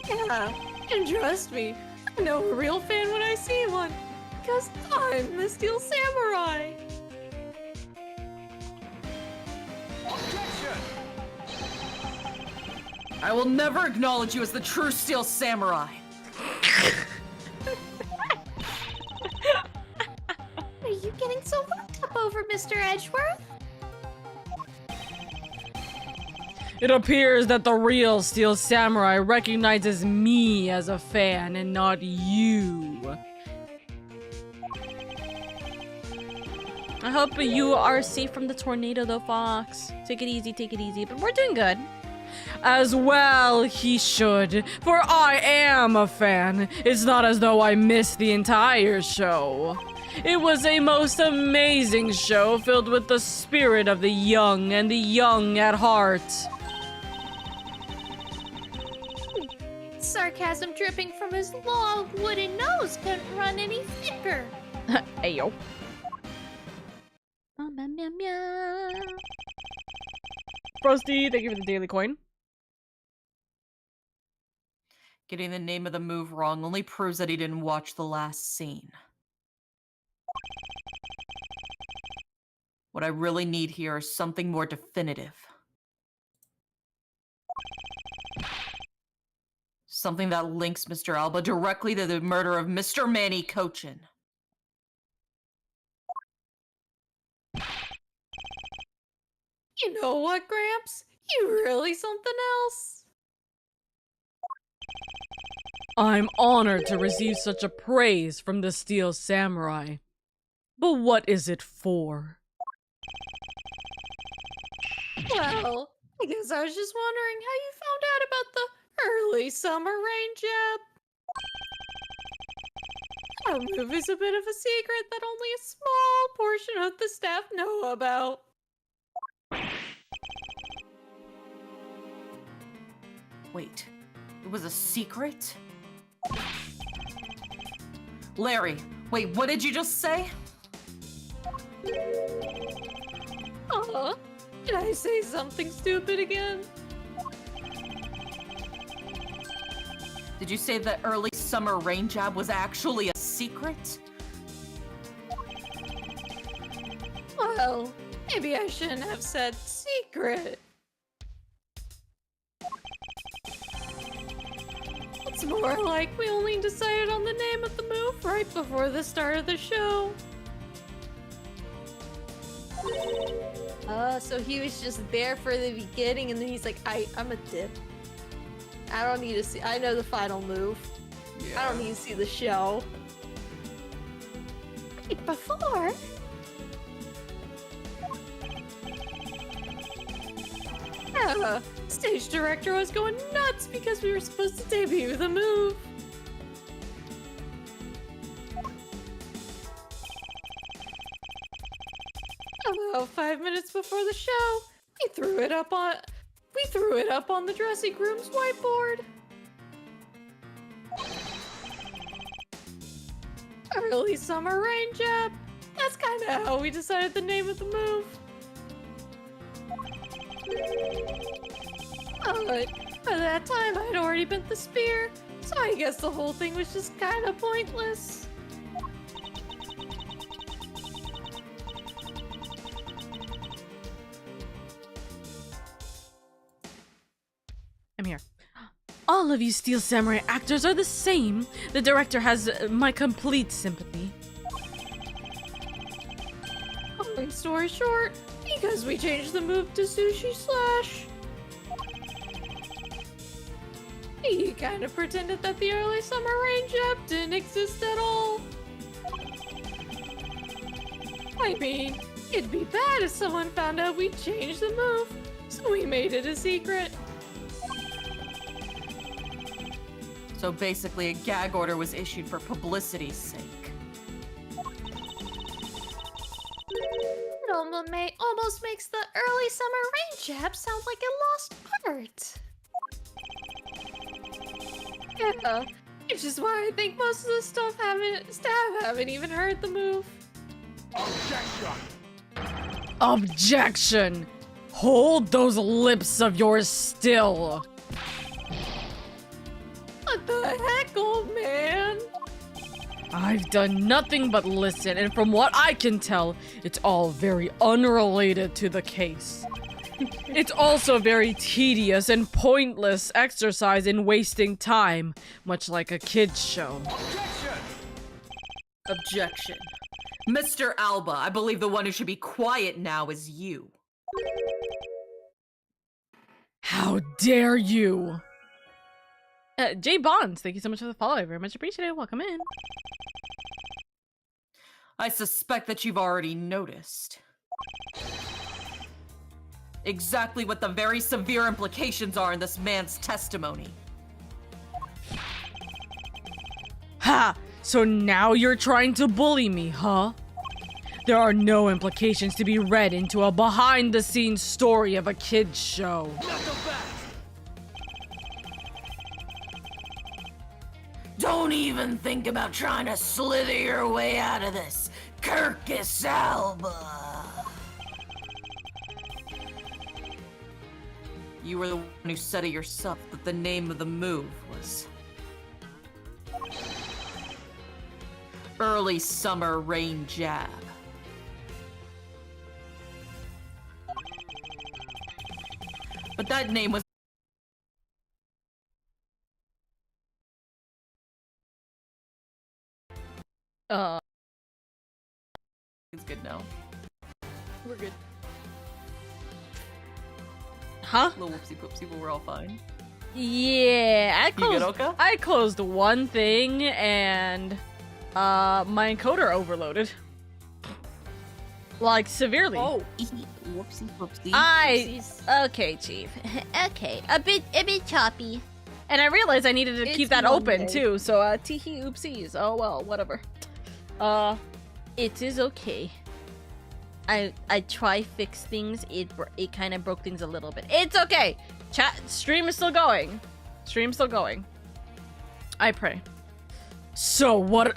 Yeah, and trust me, I know a real fan when I see one, because I'm the Steel Samurai. Objection! I will never acknowledge you as the true Steel Samurai. Are you getting so worked up over Mr. Edgeworth? It appears that the real Steel Samurai recognizes me as a fan and not you. I hope you are safe from the tornado though, Fox. Take it easy, but we're doing good. As well he should, for I am a fan. It's not as though I missed the entire show. It was a most amazing show filled with the spirit of the young and the young at heart. Sarcasm dripping from his long wooden nose couldn't run any thicker. Ayo. Frosty, thank you for the daily coin. Getting the name of the move wrong only proves that he didn't watch the last scene. What I really need here is something more definitive. Something that links Mr. Alba directly to the murder of Mr. Manny Cochin. You know what, Gramps? You really something else? I'm honored to receive such a praise from the Steel Samurai. But what is it for? Well, I guess I was just wondering how you found out about the early summer rain jab. Our move is a bit of a secret that only a small portion of the staff know about. Wait, it was a secret? Larry, wait, what did you just say? Did I say something stupid again? Did you say that early summer rain jab was actually a secret? Well, maybe I shouldn't have said secret. It's more like we only decided on the name of the move right before the start of the show. So he was just there for the beginning and then he's like, I'm a dip. I don't need to see, I know the final move. Yeah. I don't need to see the show. Right before? Stage director was going nuts because we were supposed to debut the move. About 5 minutes before the show, we threw it up on the dressing room's whiteboard. Early summer rain jab. That's kind of how we decided the name of the move. But by that time, I'd already bent the spear, so I guess the whole thing was just kind of pointless. I'm here. All of you Steel Samurai actors are the same. The director has my complete sympathy. Long story short, because we changed the move to Sushi Slash. He kind of pretended that the early summer rain jab didn't exist at all. I mean, it'd be bad if someone found out we changed the move, so we made it a secret. So basically, a gag order was issued for publicity's sake. It almost makes the early summer rain jab sound like a lost art. Yeah, which is why I think most of the staff haven't even heard the move. Objection! Objection! Hold those lips of yours still! What the heck, old man? I've done nothing but listen, and from what I can tell, it's all very unrelated to the case. It's also very tedious and pointless exercise in wasting time, much like a kid's show. Objection! Objection. Mr. Alba, I believe the one who should be quiet now is you. How dare you! Jay Bonds, thank you so much for the follow. I very much appreciate it. Welcome in. I suspect that you've already noticed exactly what the very severe implications are in this man's testimony. Ha! So now you're trying to bully me, huh? There are no implications to be read into a behind-the-scenes story of a kid's show. Not so fast! Don't even think about trying to slither your way out of this, Kirkus Alba. You were the one who said it yourself that the name of the move was Early Summer Rain Jab. But that name was it's good now. We're good. Huh? Little whoopsie poopsie, but we're all fine. Yeah, You good, Oka? I closed one thing and my encoder overloaded. Like severely. Oh, Whoopsie poopsie. Okay, Chief. Okay, a bit choppy. And I realized I needed to It's keep that open Monday. too, so teehee oopsies. Oh well, whatever. It is okay. I try fix things. It kind of broke things a little bit. It's okay. Stream is still going. Stream's still going. I pray. So what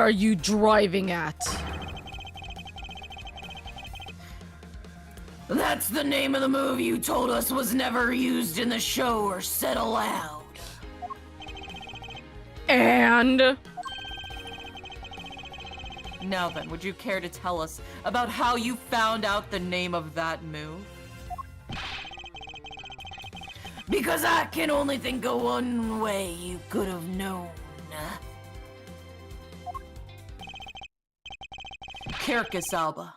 are you driving at? That's the name of the move you told us was never used in the show or said aloud. And Now then, would you care to tell us about how you found out the name of that move? Because I can only think of one way you could have known. Kirkus Alba.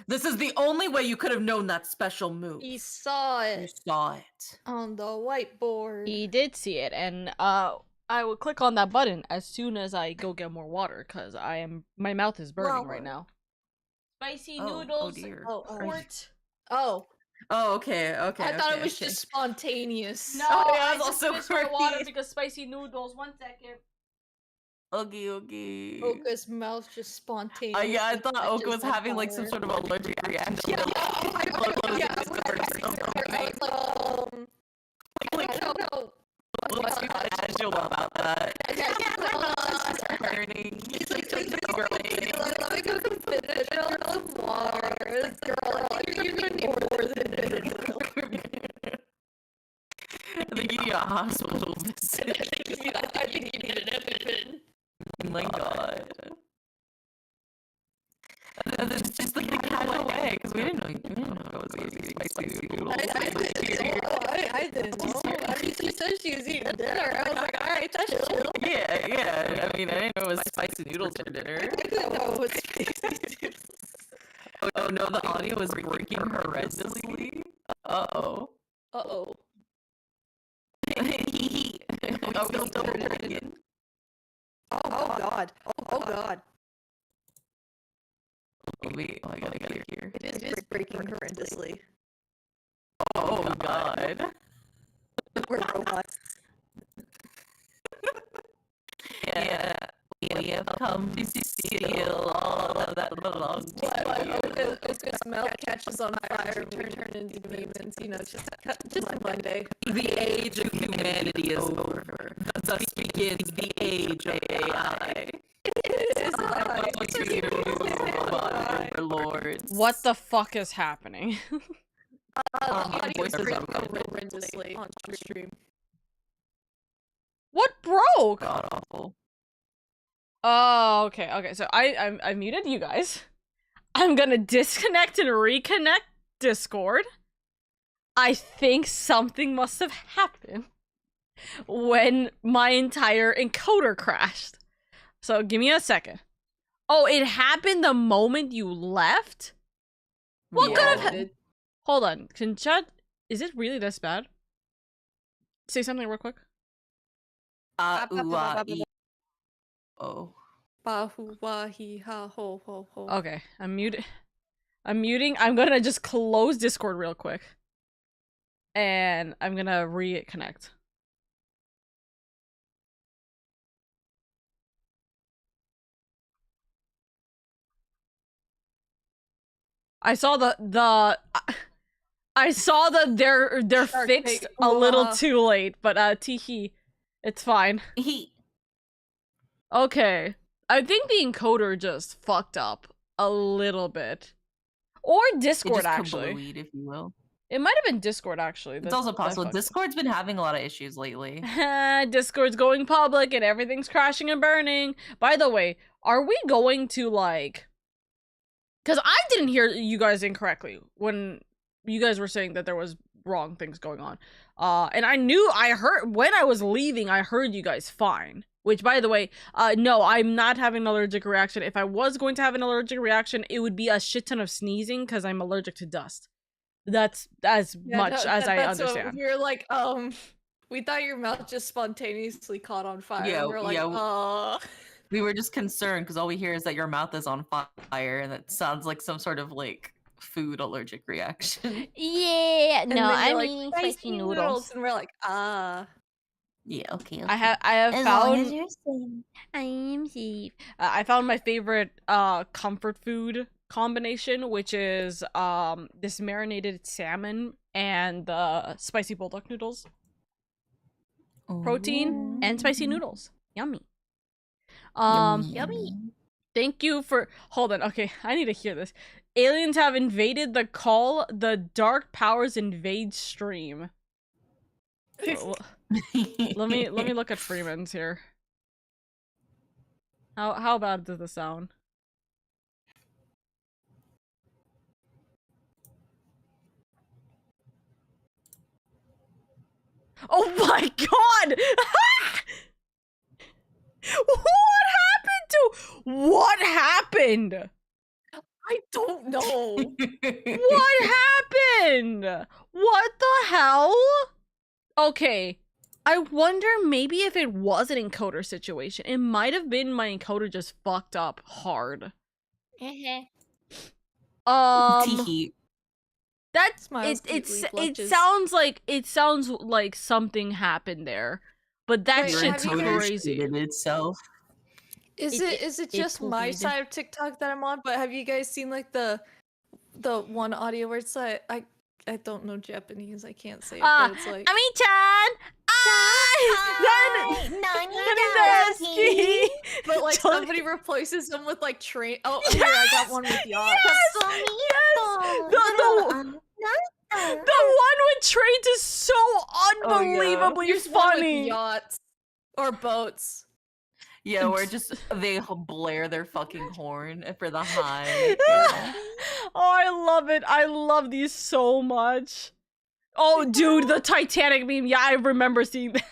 This is the only way you could have known that special move. he saw You it saw it. on the whiteboard. he did see it, and I will click on that button as soon as I go get more water, cause my mouth is burning right now. Spicy noodles. dear. Quart. Oh, Oh, okay. I thought it was just spontaneous. No, Oh, yeah, I I was just also finished my water worried. because spicy noodles. 1 second. Okay. Oka's mouth just spontaneous. Yeah, I thought Oka was having like some sort of allergic reaction. Yeah, I was like, I don't know. What's casual about that? Burning. He's like, let me go finish some water. Girl, you need more than it. I think you need a hospital visit. I think you need an epipen. Oh my god. And it's just like the casual way, because we didn't know it was eating spicy noodles. I didn't know. I mean, she said she was eating dinner. I was like, alright, that's chill. Yeah. I mean, I didn't know it was spicy noodles for dinner. I didn't know it was spicy. Oh no, the audio was breaking horrendously. Uh-oh. Uh-oh. Oh, still breaking. Oh god. Oh god. Wait, I gotta get here. It is breaking horrendously. Oh god. We're robots. Yeah, we have come to steal all of that belongs to you. Oka's mouth catches on fire and we turn into demons. You know, it's just Monday. The age of humanity is over. Thus begins the age of AI. Overlords. What the fuck is happening? Voices are horrendously on stream. What broke? god awful. Oh, okay. So I muted you guys. I'm gonna disconnect and reconnect Discord. I think something must have happened when my entire encoder crashed. So give me a second. Oh, it happened the moment you left? What could have Hold on. Can chat is it really this bad? Say something real quick. Oh. Okay, I'm muting. I'm gonna just close Discord real quick. And I'm gonna reconnect. I saw I saw that they're fixed a little too late, but teehee, it's fine. Okay. I think the encoder just fucked up a little bit. Or Discord, actually. Kabloid, if you will. It might have been Discord, actually. It's also possible. Discord's been having a lot of issues lately. Discord's going public and everything's crashing and burning. By the way, are we going to, like... Because I didn't hear you guys incorrectly when you guys were saying that there was wrong things going on. And I heard, when I was leaving, I heard you guys fine. Which, by the way, no, I'm not having an allergic reaction. If I was going to have an allergic reaction, it would be a shit ton of sneezing because I'm allergic to dust. That's as much no, as I that's understand. What, we were like, we thought your mouth just spontaneously caught on fire. Yeah, and we were like, yeah. We were just concerned because all we hear is that your mouth is on fire, and it sounds like some sort of like food allergic reaction. Yeah, and no, then I'm you're like, eating spicy spicy noodles. and we're like, Yeah, okay. I have As found. long as you're safe, I am safe. I found my favorite comfort food combination, which is this marinated salmon and the spicy bulldog noodles. Protein and spicy noodles. Yummy. yummy. Thank you for hold on. Okay, I need to hear this. Aliens have invaded the call. The dark powers invade stream. Let me look at Freeman's here. How bad does this sound? Oh my god! What happened? I don't know. What happened? What the hell? Okay. I wonder maybe if it was an encoder situation. It might have been my encoder just fucked up hard. That's Smiles it sounds like something happened there. But that Wait, shit's have you guys- crazy. itself. Is it just my poopied. side of TikTok that I'm on? But have you guys seen like the one audio where it's like I don't know Japanese, I can't say it, but it's like Ami-chan! Nani but like somebody replaces them with like train. Oh, here I got one with yachts. The one with trains is so unbelievably Here's one with funny. yachts or boats. Yeah, where just they blare their fucking horn for the high. Yeah. Oh, I love it. I love these so much. Oh, dude, the Titanic meme. Yeah, I remember seeing that.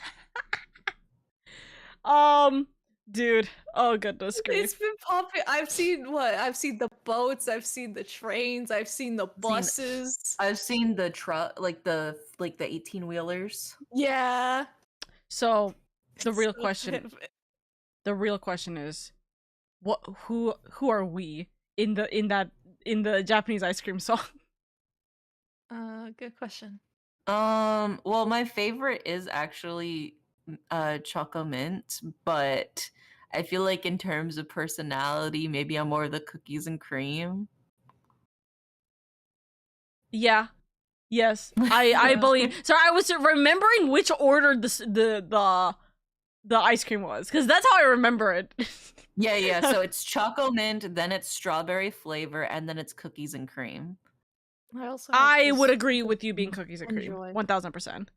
Dude. Oh, goodness grief. It's been popping. I've seen the boats. I've seen the trains. I've seen the buses. I've seen the truck, like the 18-wheelers. Yeah. So, the real question is, who are we in the Japanese ice cream song? Good question. Well, my favorite is actually Choco Mint, but I feel like in terms of personality, maybe I'm more of the cookies and cream. Yeah. Yes. I believe. So I was remembering which order the ice cream was, because that's how I remember it. Yeah. So it's Choco Mint, then it's strawberry flavor, and then it's cookies and cream. I would agree with you being cookies and cream. Enjoy. 1000%.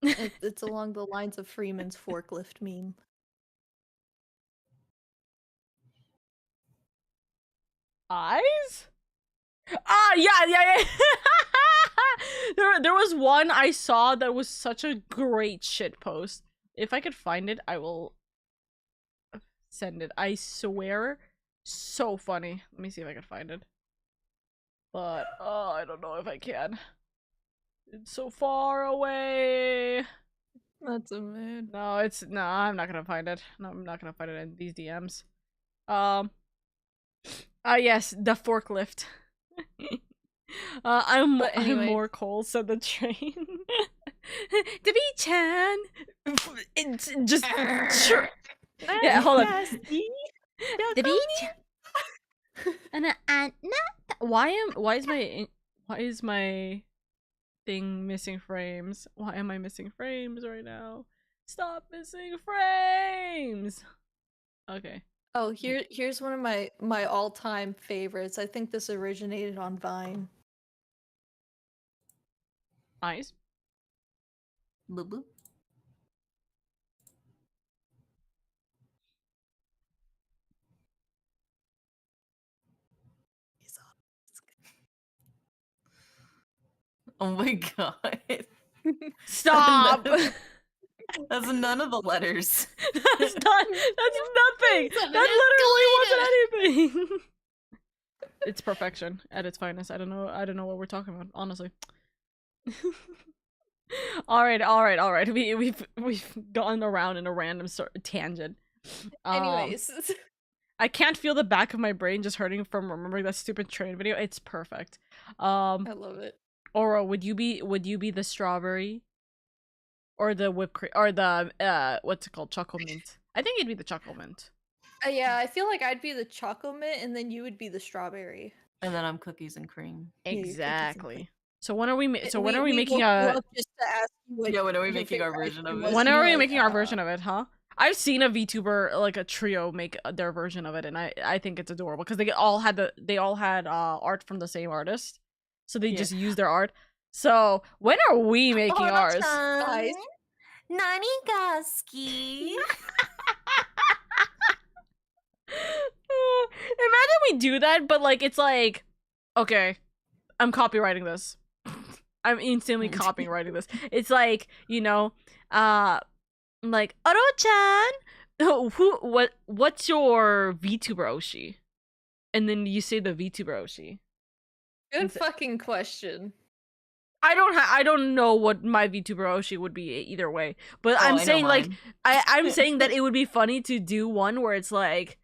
It's along the lines of Freeman's forklift meme. Eyes? Yeah. there was one I saw that was such a great shit post. If I could find it, I will send it. I swear, so funny. Let me see if I can find it. But I don't know if I can. It's so far away. That's a mood. No, I'm not gonna find it. No, I'm not gonna find it in these DMs. Yes, the forklift. I'm more cold, said the train. Debbie-chan! It's just... yeah, hold on. Debbie-chan! Why is my thing missing frames? Why am I missing frames right now? Stop missing frames! Okay. Oh, here's one of my all-time favorites. I think this originated on Vine. Eyes? Boop boop. Oh my god. Stop! That's none of the letters. That's nothing! That literally wasn't anything! It's perfection at its finest. I don't know what we're talking about, honestly. all right. We've gone around in a random tangent. Anyways. I can't feel the back of my brain just hurting from remembering that stupid train video. It's perfect. I love it. Aura, would you be the strawberry? Or the whipped cream, or the what's it called, chocolate mint? I think it'd be the chocolate mint. Yeah, I feel like I'd be the chocolate mint, and then you would be the strawberry. And then I'm cookies and cream. Exactly. So when are we? When are we we making woke a? you up just to ask you what Yeah, when are we your making our favorite version ice of cream it? When was, are we and making you're our like, version of it, huh? I've seen a VTuber, like a trio, make their version of it, and I think it's adorable because they all had art from the same artist, so they just use their art. So when are we making ours? Guys, Nanigaski. Imagine we do that, but like it's like, okay, I'm copywriting this. I'm instantly copywriting this. It's like, you know, like Oro-chan, what's your VTuber Oshi? And then you say the VTuber Oshi. good fucking question. I don't know what my VTuber Oshi would be either way, but I'm saying like I'm saying that it would be funny to do one where it's like,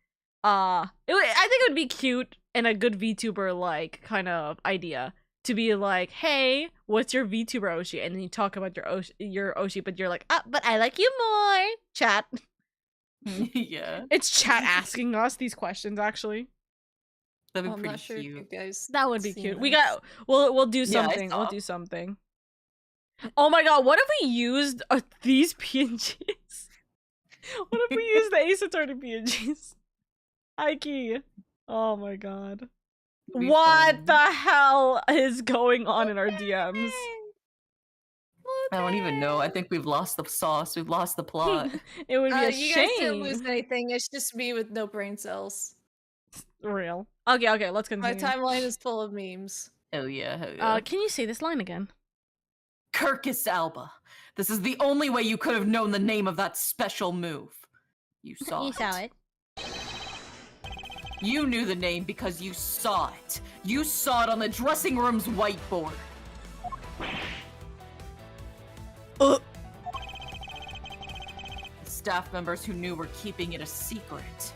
I think it would be cute and a good VTuber like kind of idea to be like, hey, what's your VTuber Oshi? And then you talk about your Oshi, but you're like, but I like you more. Chat. Yeah. It's chat asking us these questions actually. That'd be I'm pretty not sure if cute. you guys. That would be seen cute. this. We got we'll do Yeah, I something. We'll saw. do something. Oh my god, what if we used these PNGs? What if we used the Ace Attorney PNGs? Ike. Oh my god. Be What fun. the hell is going on in our DMs? I don't even know. I think we've lost the sauce. We've lost the plot. It would be a You guys didn't lose shame. anything. It's just me with no brain cells. Real. Okay, let's My continue. timeline is full of memes. Hell yeah. Can you say this line again? Kirkus Alba. This is the only way you could have known the name of that special move. You saw You it. saw it. You knew the name because you saw it. You saw it on the dressing room's whiteboard. Staff members who knew were keeping it a secret.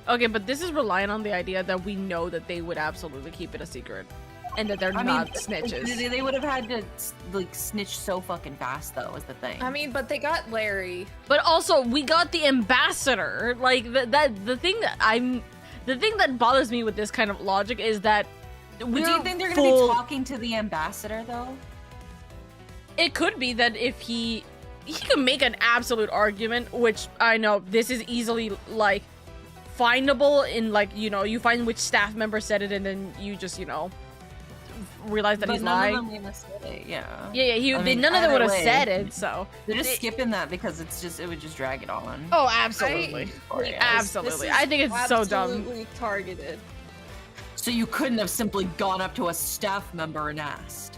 Okay, but this is relying on the idea that we know that they would absolutely keep it a secret. And that they're not snitches. They would have had to like snitch so fucking fast, though. Is the thing. I mean, but they got Larry. But also, we got the ambassador. Like the thing that bothers me with this kind of logic is that we're do you think they're gonna be talking to the ambassador though? It could be that if he could make an absolute argument, which I know this is easily like findable in like, you know, you find which staff member said it and then you just, you know, realize that he's lying. None of them say it, yeah. None of them would have said it, so they're just skipping that because it would just drag it on. Oh, absolutely. Absolutely. I think it's so dumb. Absolutely targeted. So you couldn't have simply gone up to a staff member and asked.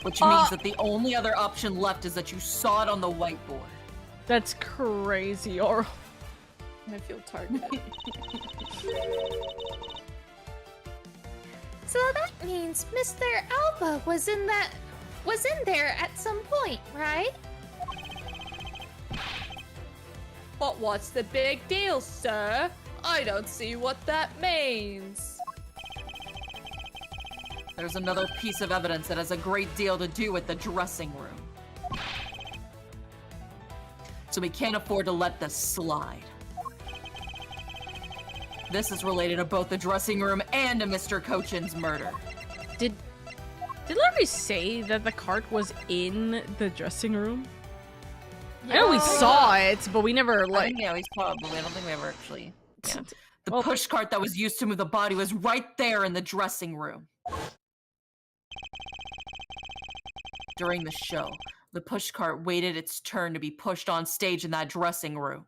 Which means that the only other option left is that you saw it on the whiteboard. That's crazy, Oral. I feel targeted. So that means Mr. Alba was in there at some point, right? But what's the big deal, sir? I don't see what that means. There's another piece of evidence that has a great deal to do with the dressing room. So we can't afford to let this slide. This is related to both the dressing room and to Mr. Cochin's murder. Did Larry say that the cart was in the dressing room? I know we saw it, but we never like. Yeah, we probably. I don't think we ever actually. Yeah. The push cart that was used to move the body was right there in the dressing room. During the show, the push cart waited its turn to be pushed on stage in that dressing room.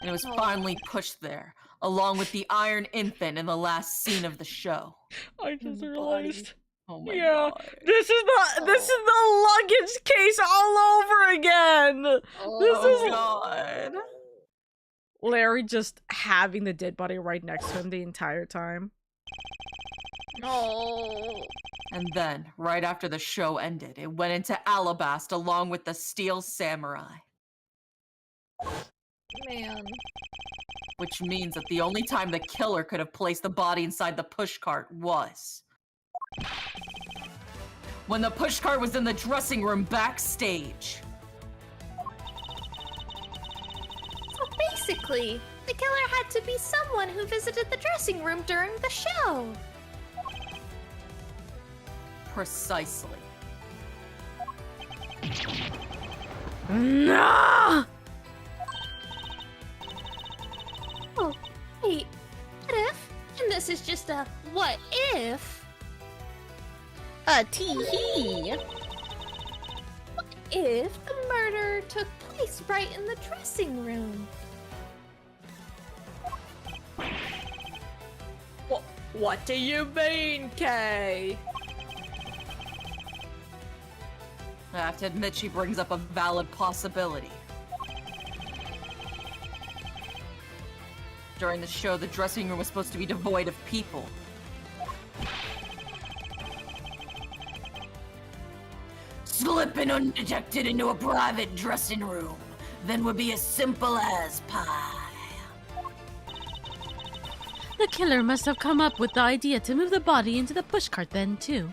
And it was finally pushed there, along with the Iron Infant in the last scene of the show. I just realized. Oh my god. This is the luggage case all over again. Oh god. Larry just having the dead body right next to him the entire time. No. And then, right after the show ended, it went into Alabasta along with the Steel Samurai. Man. Which means that the only time the killer could have placed the body inside the pushcart was when the pushcart was in the dressing room backstage. So basically, the killer had to be someone who visited the dressing room during the show. Precisely. No! Oh, wait. What if? And this is just a what if? A tee-hee. What if the murder took place right in the dressing room? What do you mean, Kay? I have to admit she brings up a valid possibility. During the show, the dressing room was supposed to be devoid of people. Slipping undetected into a private dressing room, then would be as simple as pie. The killer must have come up with the idea to move the body into the pushcart then, too.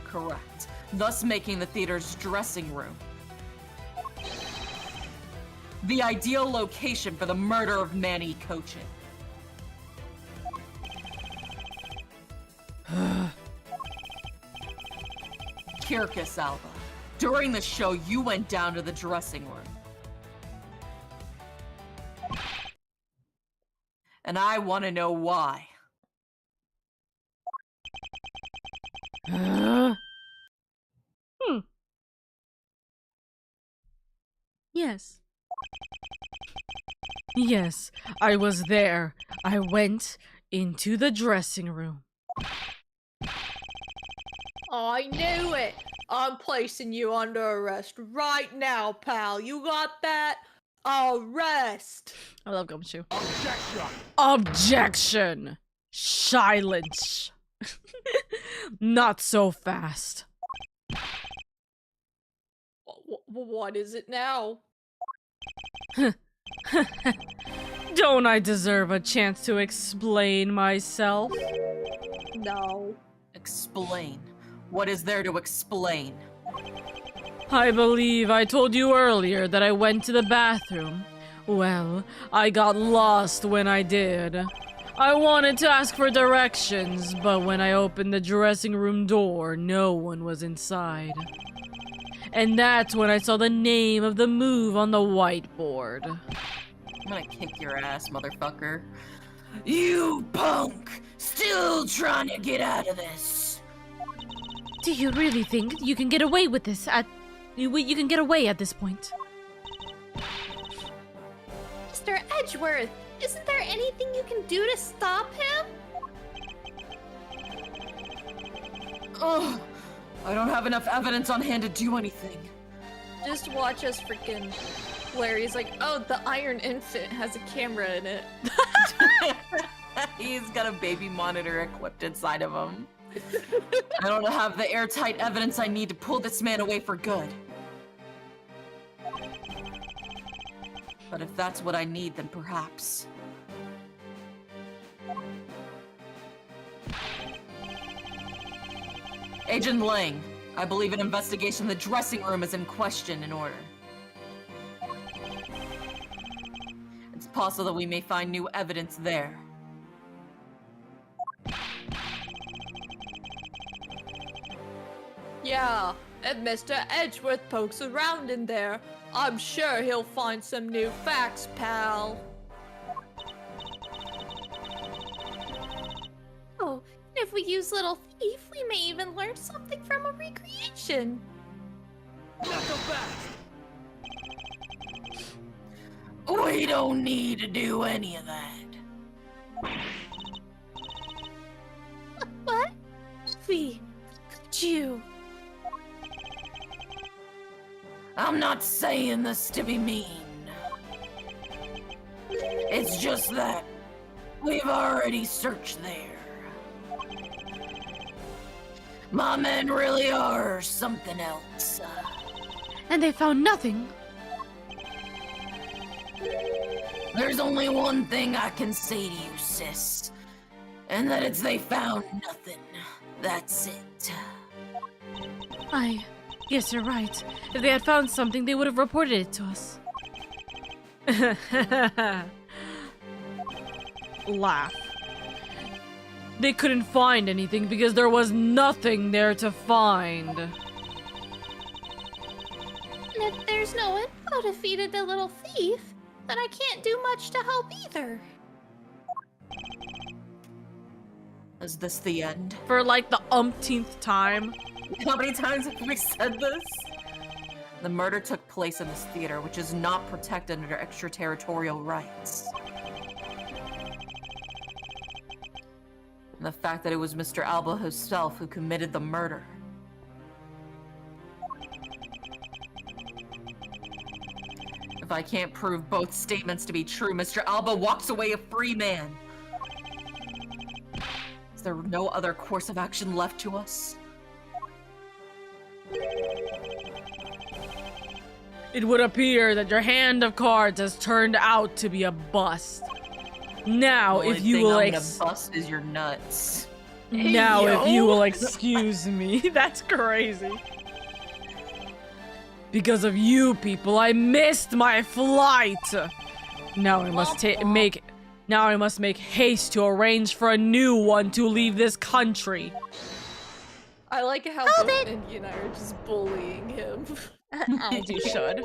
Correct. Thus making the theater's dressing room the ideal location for the murder of Manny Cochin. Kirkus Alba, during the show, you went down to the dressing room. And I want to know why. Yes. Yes, I was there. I went into the dressing room. I knew it. I'm placing you under arrest right now, pal. You got that? Arrest. I love Gumshoe. Objection! Objection! Silence. Not so fast. What is it now? Don't I deserve a chance to explain myself? No. Explain. What is there to explain? I believe I told you earlier that I went to the bathroom. Well, I got lost when I did. I wanted to ask for directions, but when I opened the dressing room door, no one was inside. And that's when I saw the name of the move on the whiteboard. I'm gonna kick your ass, motherfucker. You punk! Still trying to get out of this. Do you really think you can get away with this you can get away at this point? Mr. Edgeworth, isn't there anything you can do to stop him? Ugh. I don't have enough evidence on hand to do anything. Just watch us freaking. Larry's like, oh, the Iron Infant has a camera in it. He's got a baby monitor equipped inside of him. I don't have the airtight evidence I need to pull this man away for good. But if that's what I need, then perhaps. Agent Lang, I believe an investigation in the dressing room is in question in order. It's possible that we may find new evidence there. Yeah, if Mr. Edgeworth pokes around in there, I'm sure he'll find some new facts, pal. Oh, if we use Little Thief, we may even learn something from a recreation. Knuckle back! We don't need to do any of that. What? Evie, could you? I'm not saying this to be mean. It's just that we've already searched there. My men really are something else. And they found nothing. There's only one thing I can say to you, sis. And that it's they found nothing. That's it. I guess you're right. If they had found something, they would have reported it to us. Laugh. They couldn't find anything because there was nothing there to find. And if there's no info to feed the little thief, then I can't do much to help either. Is this the end? For like the umpteenth time. How many times have we said this? The murder took place in this theater, which is not protected under extraterritorial rights. And the fact that it was Mr. Alba himself who committed the murder. If I can't prove both statements to be true, Mr. Alba walks away a free man. Is there no other course of action left to us? It would appear that your hand of cards has turned out to be a bust. Now, The if only you thing will I'm gonna bust is your nuts. now, if you will excuse me, that's crazy. Because of you people, I missed my flight. Now I must make haste to arrange for a new one to leave this country. I like how both Indy and I are just bullying him. As you should.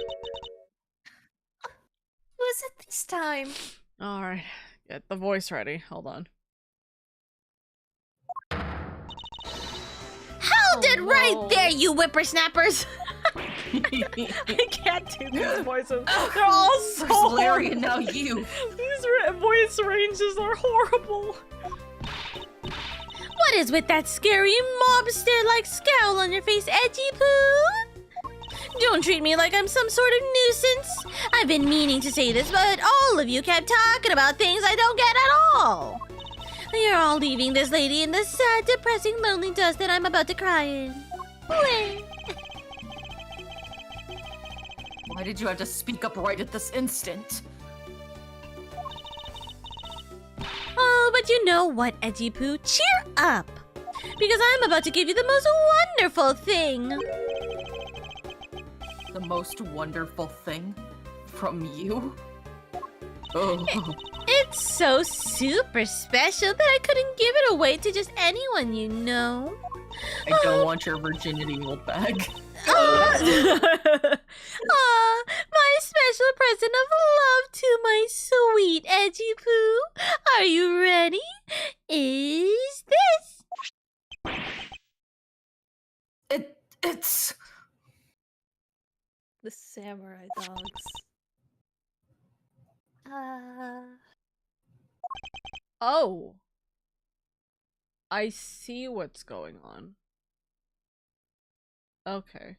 Who is it this time? All right, get the voice ready. Hold on. Hold it right there, you whippersnappers! I can't do these voices. They're all so First Larry, horrible. and now you. These voice ranges are horrible. What is with that scary mobster-like scowl on your face, Edgy Poo? Don't treat me like I'm some sort of nuisance. I've been meaning to say this, but all of you kept talking about things I don't get at all. You're all leaving this lady in the sad, depressing, lonely dust that I'm about to cry in. Wait. Why did you have to speak up right at this instant? Oh, but you know what, Edgy Poo? Cheer up! Because I'm about to give you the most wonderful thing. The most wonderful thing from you? Oh. It's so super special that I couldn't give it away to just anyone you know. I don't want your virginity old bag. My special present of love to my sweet Edgy Poo. Are you ready? Is this? It's... The samurai dogs. Oh. I see what's going on. Okay.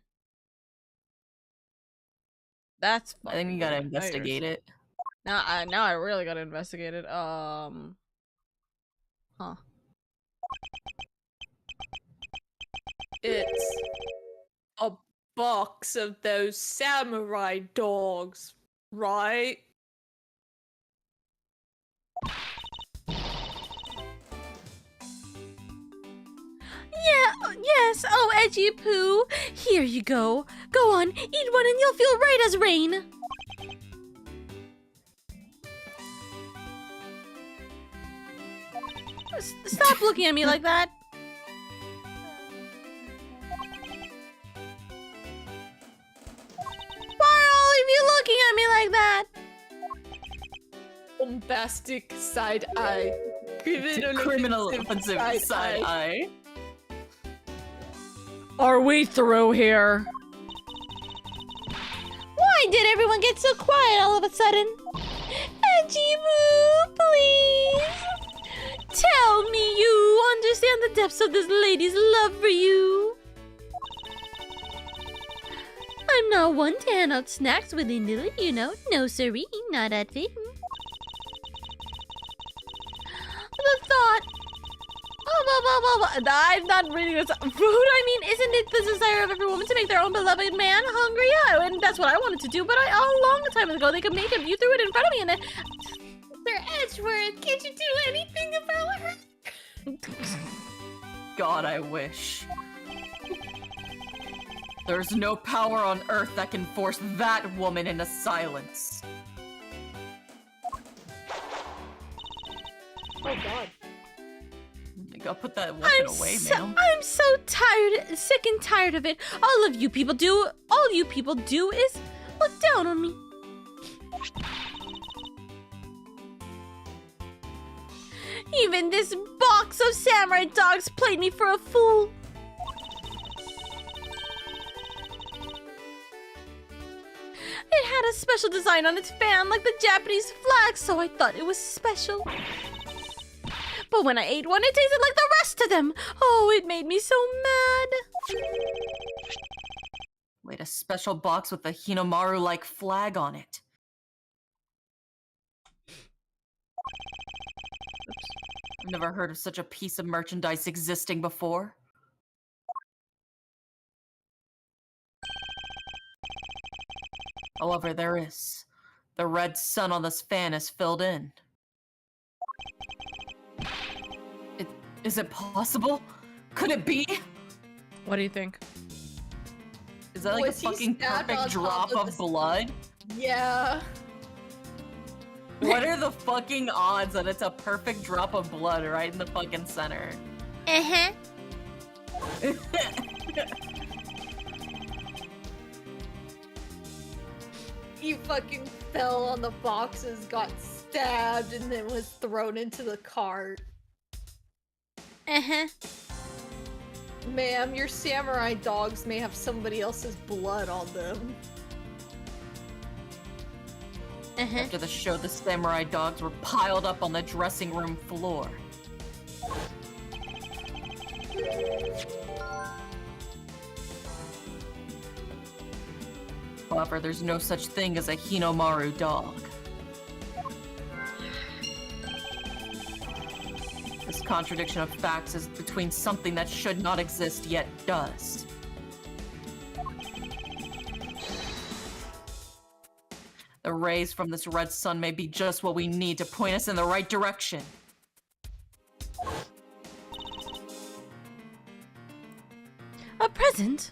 That's I think you gotta fucking weird. investigate it. Now I really gotta investigate it. Huh. It's a box of those samurai dogs, right? Yeah, yes. Oh, Edgy Poo. Here you go. Go on, eat one and you'll feel right as rain. Stop looking at me like that. Why are all of you looking at me like that? Bombastic side eye. Criminal offensive side eye. Are we through here? Why did everyone get so quiet all of a sudden? Edgy Poo, please. Tell me you understand the depths of this lady's love for you. I'm not one to hand out snacks willy-nilly, you know. No, siree, not a thing. I'm not reading this. Food, I mean, isn't it the desire of every woman to make their own beloved man hungry? Yeah, and that's what I wanted to do, but a long time ago they could make him. You threw it in front of me and then... They're Edgeworth. Can't you do anything about her? God, I wish. There's no power on Earth that can force that woman into silence. Oh God. You gotta put that weapon away, man. I'm so tired, sick and tired of it. All you people do is look down on me. Even this box of samurai dogs played me for a fool. It had a special design on its fan like the Japanese flag, so I thought it was special. But when I ate one, it tasted like the rest of them. Oh, it made me so mad. Wait, a special box with a Hinomaru-like flag on it. I've never heard of such a piece of merchandise existing before. However, there is. The red sun on this fan is filled in. Is it possible? Could it be? What do you think? Is that like a fucking perfect drop of blood? Yeah. What are the fucking odds that it's a perfect drop of blood right in the fucking center? Uh-huh. He fucking fell on the boxes, got stabbed, and then was thrown into the cart. Uh-huh. Ma'am, your samurai dogs may have somebody else's blood on them. Uh-huh. After the show, the samurai dogs were piled up on the dressing room floor. However, there's no such thing as a Hinomaru dog. This contradiction of facts is between something that should not exist yet does. The rays from this red sun may be just what we need to point us in the right direction. A present?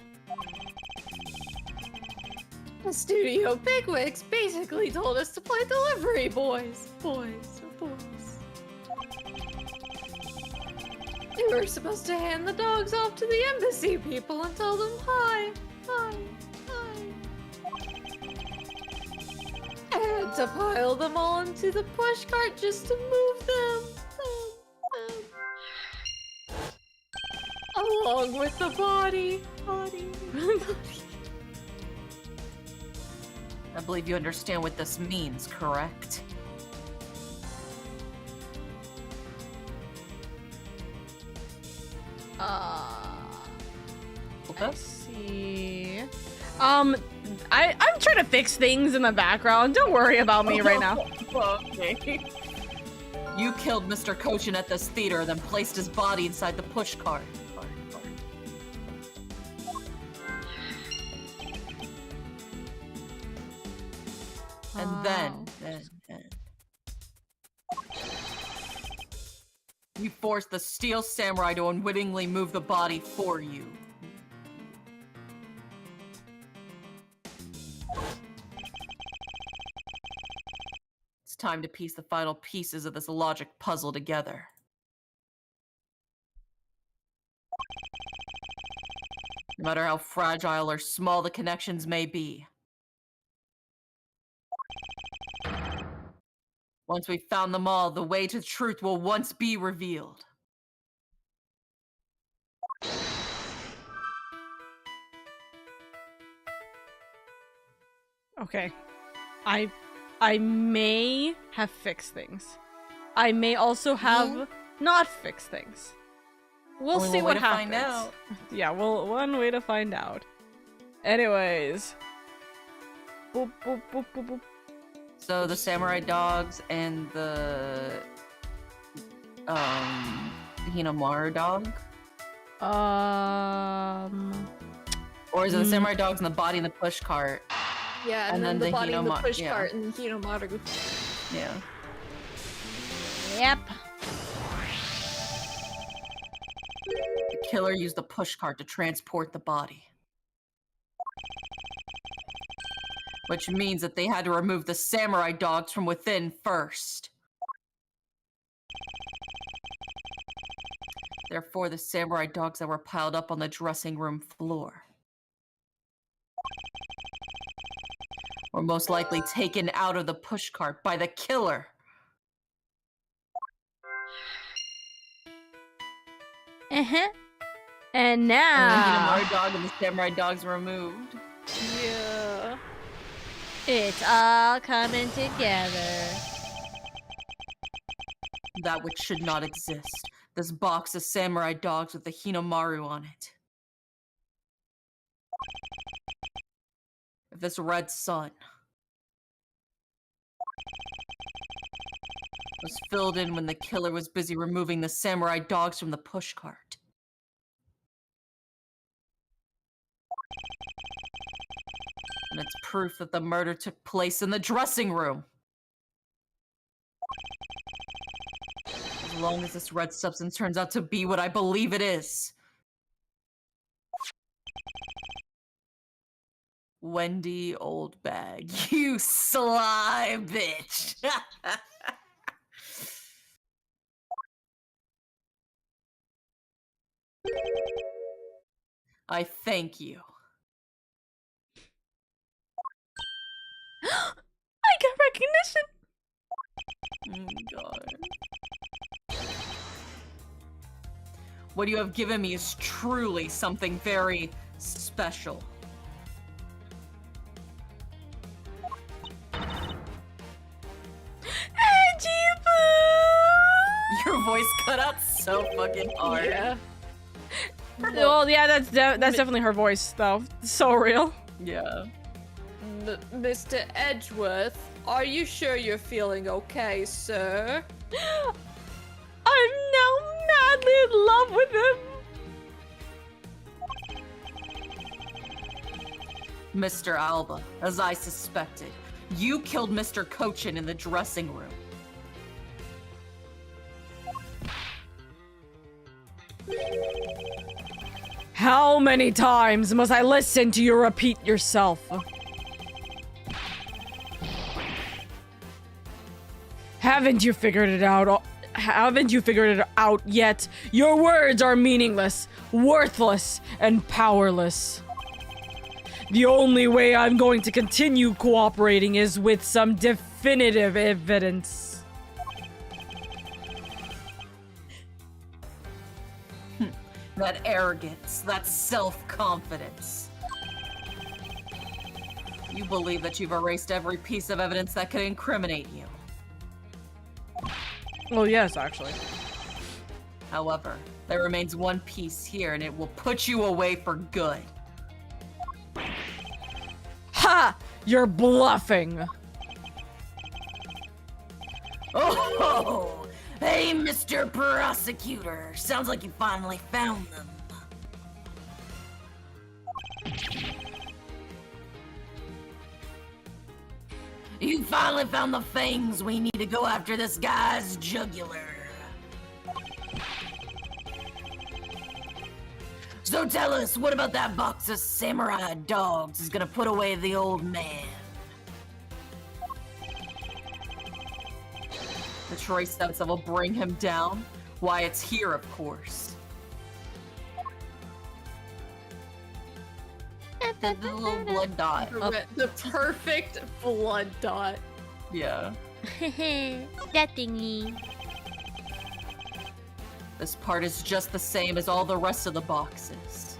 The studio bigwigs basically told us to play delivery boys. Boys. We were supposed to hand the dogs off to the embassy people and tell them hi. I had to pile them all into the pushcart just to move them. Along with the body. I believe you understand what this means, correct? Let's see. I'm trying to fix things in the background. Don't worry about me right now. Okay. You killed Mr. Kochin at this theater, then placed his body inside the pushcart. And then you forced the steel samurai to unwittingly move the body for you. It's time to piece the final pieces of this logic puzzle together. No matter how fragile or small the connections may be. Once we've found them all, the way to truth will once be revealed. Okay. I may have fixed things. I may also have not fixed things. We'll Only see one what way to happens. find out. Yeah, well, one way to find out. Anyways. Boop, boop, boop, boop, boop. So the samurai dogs and the Hinomaru dog? Or is it the samurai dogs in the body in the push cart? Yeah, and then the body in the push cart and Hinomaru. Yeah. Yep. The killer used the push cart to transport the body. Which means that they had to remove the samurai dogs from within first. Therefore, the samurai dogs that were piled up on the dressing room floor were most likely taken out of the pushcart by the killer. And The now Hinomaru dog and the samurai dogs were removed. Yeah. it's all coming together. That which should not exist. This box of samurai dogs with the Hinomaru on it. This red sun was filled in when the killer was busy removing the samurai dogs from the pushcart. And it's proof that the murder took place in the dressing room. As long as this red substance turns out to be what I believe it is. Wendy Old Bag, you sly bitch. I thank you. I get recognition. Oh, God. What you have given me is truly something very special. Your voice cut out so fucking hard. Yeah. Well, yeah, that's definitely her voice, though. So real. Yeah. Mr. Edgeworth, are you sure you're feeling okay, sir? I'm now madly in love with him. Mr. Alba, as I suspected, you killed Mr. Cochin in the dressing room. How many times must I listen to you repeat yourself? Haven't you figured it out? Haven't you figured it out yet? Your words are meaningless, worthless, and powerless. The only way I'm going to continue cooperating is with some definitive evidence. That arrogance, that self-confidence. You believe that you've erased every piece of evidence that could incriminate you. Well, yes, actually. However, there remains one piece here and it will put you away for good. Ha! You're bluffing! Oh! Hey, Mr. Prosecutor! Sounds like you finally found them. You finally found the fangs we need to go after this guy's jugular. So tell us, what about that box of samurai dogs is gonna put away the old man? The choice steps that will bring him down? Why, it's here, of course. The little blood dot. The perfect blood dot. Yeah. That thingy. This part is just the same as all the rest of the boxes.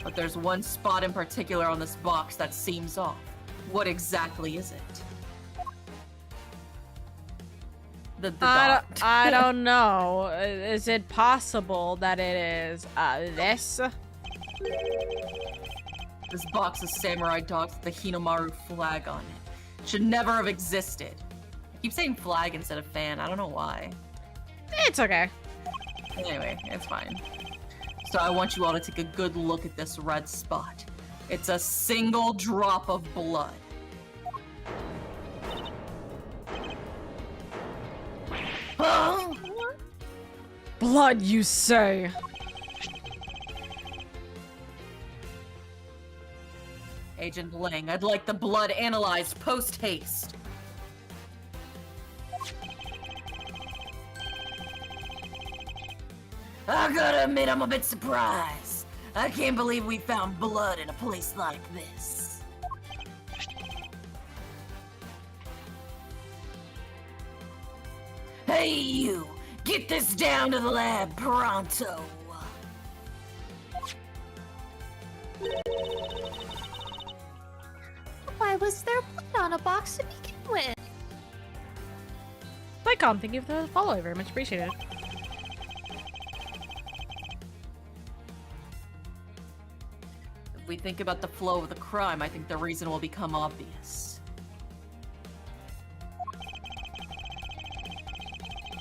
But there's one spot in particular on this box that seems off. What exactly is it? The dot. I don't know. Is it possible that it is this? This box of samurai dogs with the Hinomaru flag on it should never have existed. keep saying flag instead of fan. I don't know why. It's okay. Anyway, it's fine. So I want you all to take a good look at this red spot. It's a single drop of blood. Huh? Blood, you say? Agent Ling, I'd like the blood analyzed post-haste. I gotta admit, I'm a bit surprised. I can't believe we found blood in a place like this. Hey, you! Get this down to the lab pronto! Why was there blood on a box to begin with? Lycom, thank you for the follow. Very much appreciated. If we think about the flow of the crime, I think the reason will become obvious.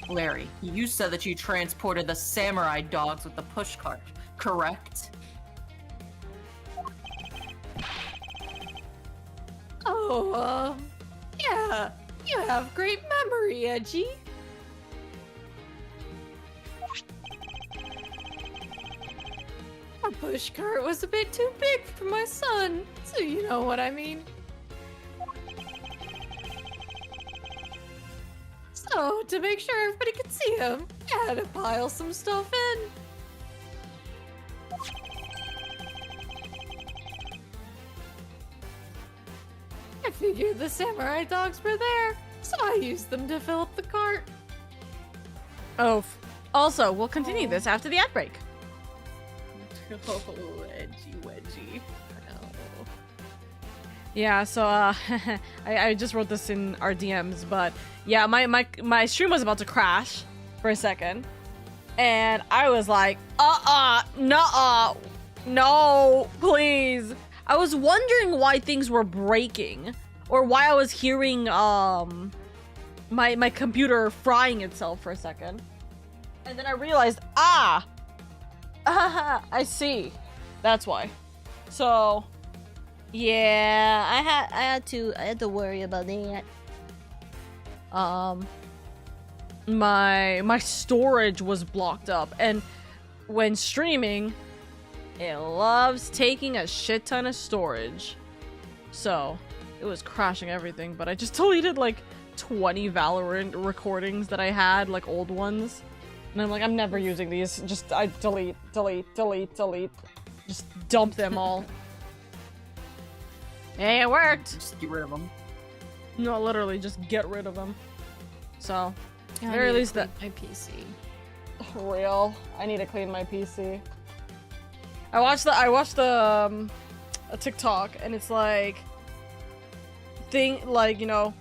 Larry, you said that you transported the samurai dogs with the pushcart, correct? Oh, yeah. You have great memory, Edgy. Our pushcart was a bit too big for my son, so you know what I mean. So, to make sure everybody could see him, I had to pile some stuff in. I figured the samurai dogs were there, so I used them to fill up the cart. Oh, also, we'll continue this after the ad break. Oh, edgy wedgy. Oh. Yeah, so I just wrote this in our DMs, but yeah, my stream was about to crash for a second, and I was like, nuh-uh, no, please. I was wondering why things were breaking, or why I was hearing my computer frying itself for a second, and then I realized, I see, that's why. So yeah, I had to worry about that. My storage was blocked up, and when streaming, it loves taking a shit ton of storage. So it was crashing everything, but I just deleted like 20 Valorant recordings that I had, like old ones. And I'm like, I'm never using these. Just I delete. Just dump them all. Hey, it worked. Just get rid of them. No, literally, just get rid of them. So, I at very need to least that. clean my PC. Real. I need to clean my PC. I watched the a TikTok, and it's like I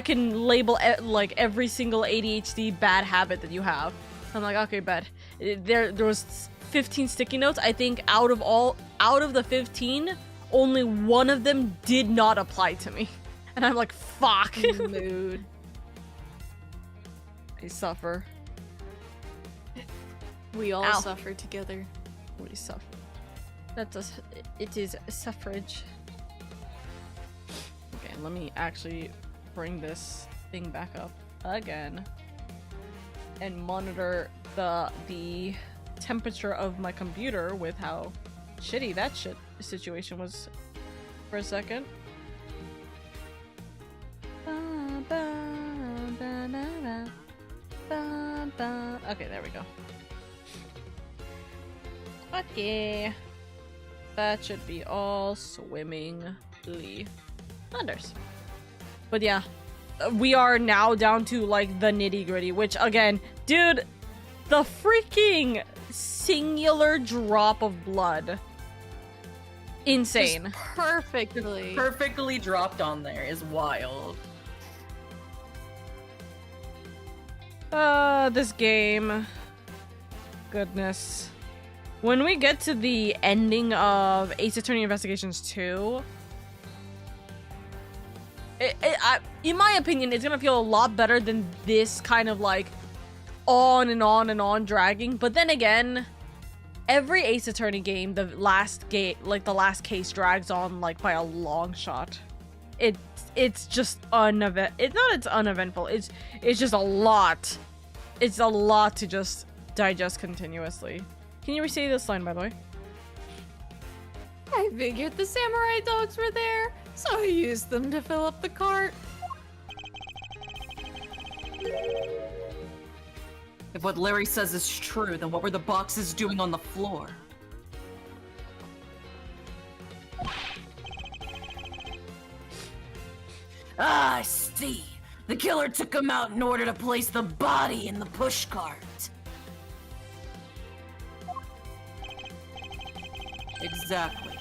can label like every single ADHD bad habit that you have. I'm like, okay, bad. There was 15 sticky notes. I think out of the 15, only one of them did not apply to me, and I'm like, fuck. Mood. I suffer. We all Ow. suffer together. We suffer. It is suffrage. Okay, let me actually bring this thing back up again and monitor the temperature of my computer with how shitty that situation was for a second. Okay, there we go. Okay. That should be all swimmingly unders. But yeah, we are now down to like the nitty gritty, which again, dude, the freaking singular drop of blood. Insane. Just perfectly Dropped on there is wild. This game. Goodness. When we get to the ending of Ace Attorney Investigations 2, in my opinion, it's gonna feel a lot better than this kind of like on and on and on dragging. But then again, every Ace Attorney game, the last case drags on like by a long shot. It's just it's uneventful. It's just a lot. It's a lot to just digest continuously. Can you re-say this line, by the way? I figured the samurai dogs were there, so I used them to fill up the cart. If what Larry says is true, then what were the boxes doing on the floor? Ah, I see. The killer took them out in order to place the body in the pushcart. Exactly.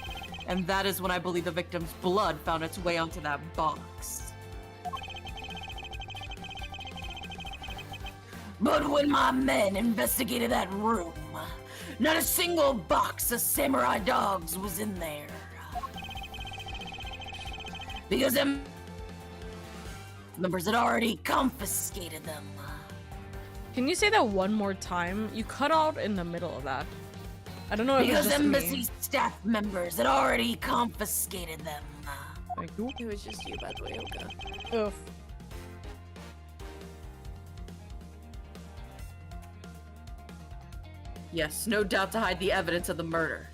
And that is when I believe the victim's blood found its way onto that box. But when my men investigated that room, not a single box of samurai dogs was in there. Because them members had already confiscated them. Can you say that one more time? You cut out in the middle of that. I don't know if because it's just embassy me. staff members had already confiscated them. Thank you. It was just you, by the way, Oka. Oof. Yes, no doubt to hide the evidence of the murder.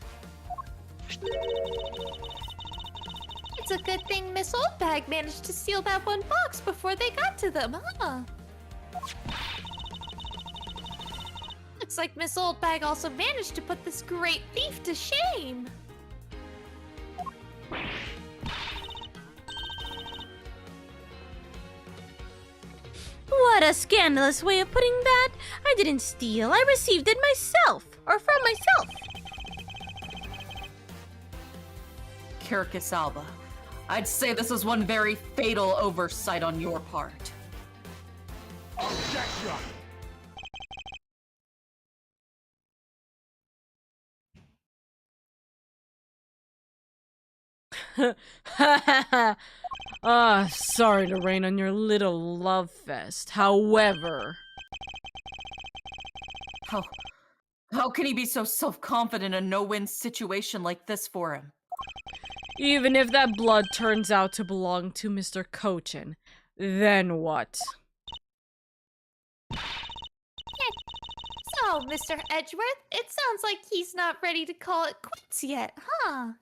It's a good thing Miss Oldbag managed to steal that one box before they got to them, huh? Looks like Miss Oldbag also managed to put this great thief to shame. What a scandalous way of putting that. I didn't steal. I received it myself. Or from myself. Kirkus Alba, I'd say this is one very fatal oversight on your part. Objection! Sorry to rain on your little love fest. However, How can he be so self-confident in a no-win situation like this for him? even if that blood turns out to belong to Mr. Cochin, then what? So, Mr. Edgeworth, it sounds like he's not ready to call it quits yet, huh?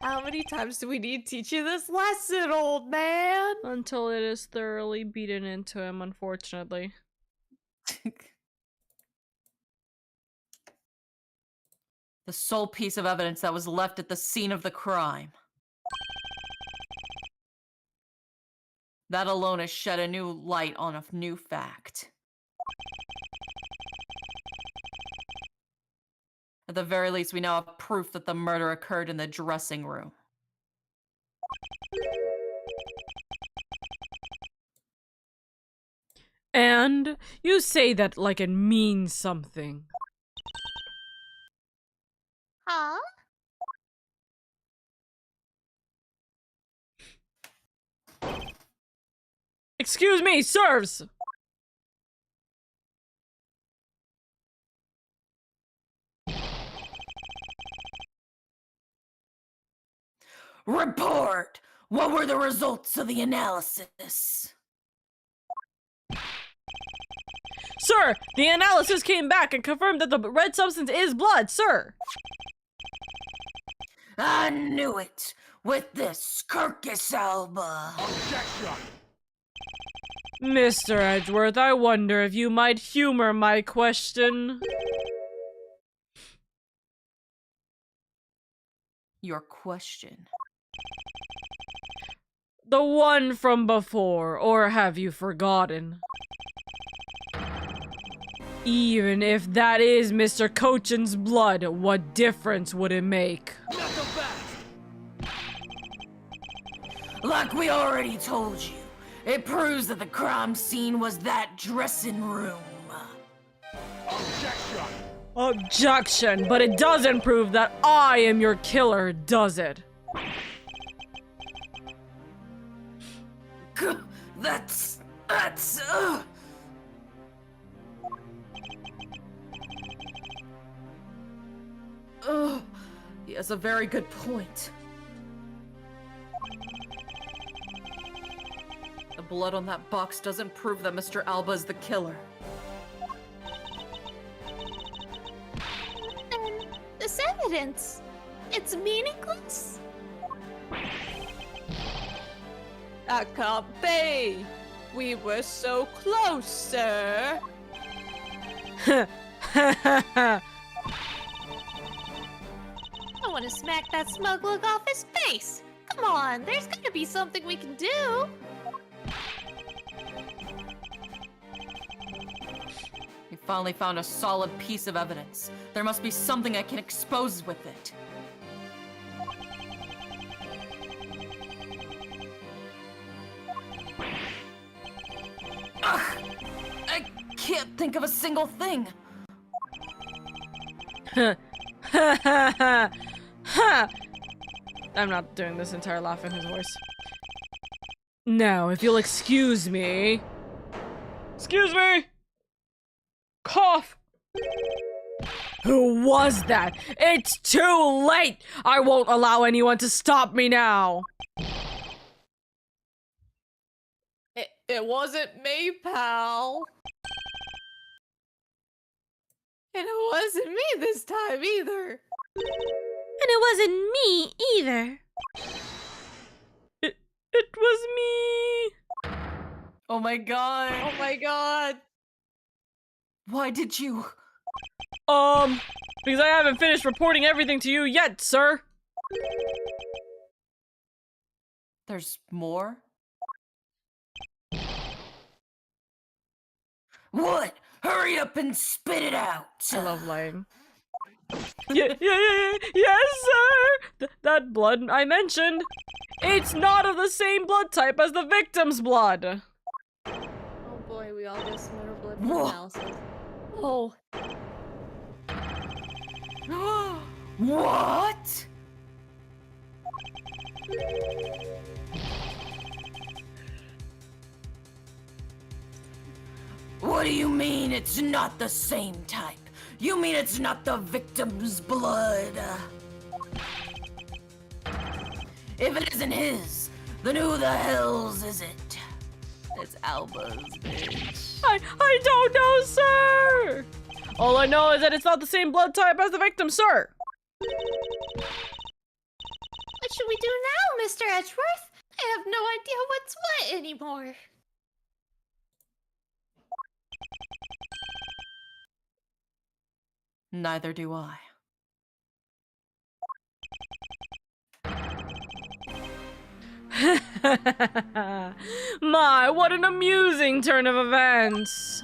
How many times do we need to teach you this lesson, old man? Until it is thoroughly beaten into him, unfortunately. The sole piece of evidence that was left at the scene of the crime. That alone has shed a new light on a new fact. At the very least, we now have proof that the murder occurred in the dressing room. And you say that like it means something. Huh? Excuse me, serves! Report! What were the results of the analysis? Sir, the analysis came back and confirmed that the red substance is blood, sir! I knew it! With this Kirkus Alba! Objection! Mr. Edgeworth, I wonder if you might humor my question. Your question? The one from before, or have you forgotten? Even if that is Mr. Cochin's blood, what difference would it make? Not so fast! Like we already told you, it proves that the crime scene was that dressing room. Objection! Objection, but it doesn't prove that I am your killer, does it? That's. He has a very good point. The blood on that box doesn't prove that Mr. Alba is the killer. And this evidence, it's meaningless? That can't be. We were so close, sir. I want to smack that smug look off his face. Come on, there's gotta be something we can do. We finally found a solid piece of evidence. There must be something I can expose with it. Ugh! I can't think of a single thing. I'm not doing this entire laugh in his voice. Now, if you'll excuse me. Excuse me! Cough! Who was that? It's too late! I won't allow anyone to stop me now! It wasn't me, pal. And it wasn't me this time either. And it wasn't me either. It was me! Oh my god. Oh my god. Why did you? Because I haven't finished reporting everything to you yet, sir. There's more? What? Hurry up and spit it out! I love lying. Yes, sir! That blood I mentioned, it's not of the same blood type as the victim's blood! Oh boy, we all get similar blood Whoa. analysis. Oh. What? What do you mean it's not the same type? You mean it's not the victim's blood? If it isn't his, then who the hell's is it? It's Alba's, bitch. I don't know, sir! All I know is that it's not the same blood type as the victim, sir! What should we do now, Mr. Edgeworth? I have no idea what's what anymore. Neither do I. My, what an amusing turn of events!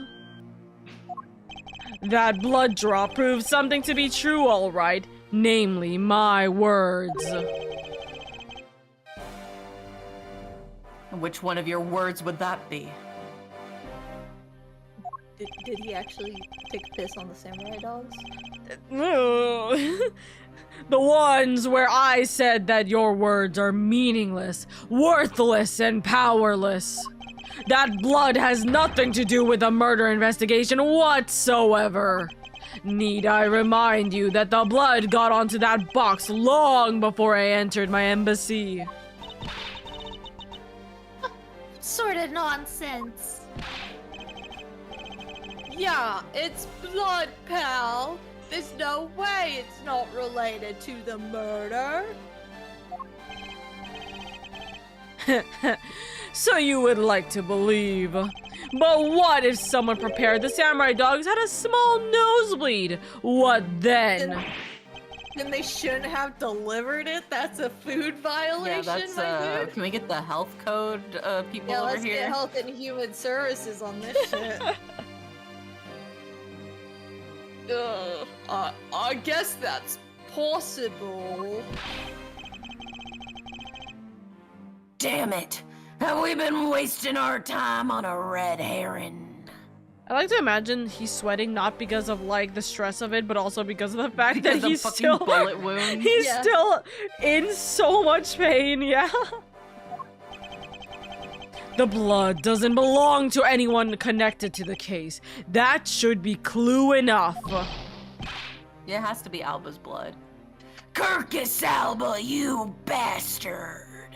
That blood drop proves something to be true, all right. Namely, my words. Which one of your words would that be? Did he actually take a piss on the samurai dogs? The ones where I said that your words are meaningless, worthless, and powerless. That blood has nothing to do with the murder investigation whatsoever. Need I remind you that the blood got onto that box long before I entered my embassy? Sort of nonsense. Yeah, it's blood, pal. There's no way it's not related to the murder. So you would like to believe. But what if someone prepared the samurai dogs had a small nosebleed? What then? Then they shouldn't have delivered it? That's a food violation, Yeah, that's, my dude? can we get the health code, people Yeah, over let's here? get Health and Human Services on this shit. I guess that's possible. Damn it! Have we been wasting our time on a red herring? I like to imagine he's sweating not because of like the stress of it, but also because of the fact that Because of he's fucking still bullet wounds. he's Yeah. still in so much pain. Yeah. The blood doesn't belong to anyone connected to the case. That should be clue enough. Yeah, it has to be Alba's blood. Kirkus Alba, you bastard!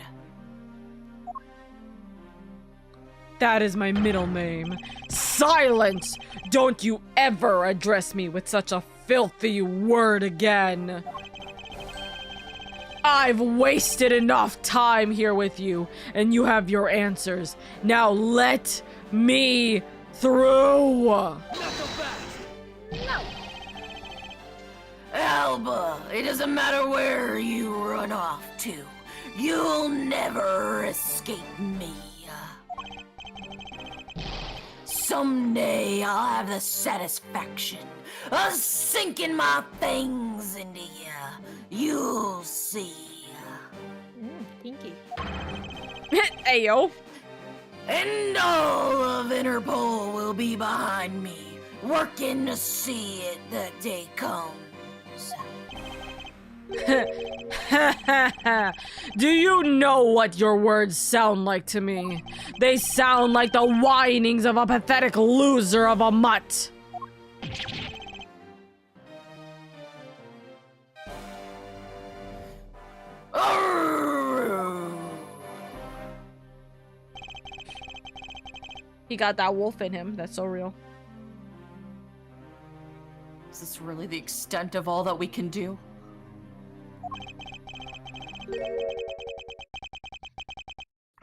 That is my middle name. Silence! Don't you ever address me with such a filthy word again. I've wasted enough time here with you, and you have your answers. Now let me through! Not so fast! Alba, it doesn't matter where you run off to. You'll never escape me. Someday I'll have the satisfaction of sinking my fangs into you. You'll see. Pinky. Ayo. And all of Interpol will be behind me, working to see it the day comes. Do you know what your words sound like to me? They sound like the whinings of a pathetic loser of a mutt. He got that wolf in him. That's so real. Is this really the extent of all that we can do?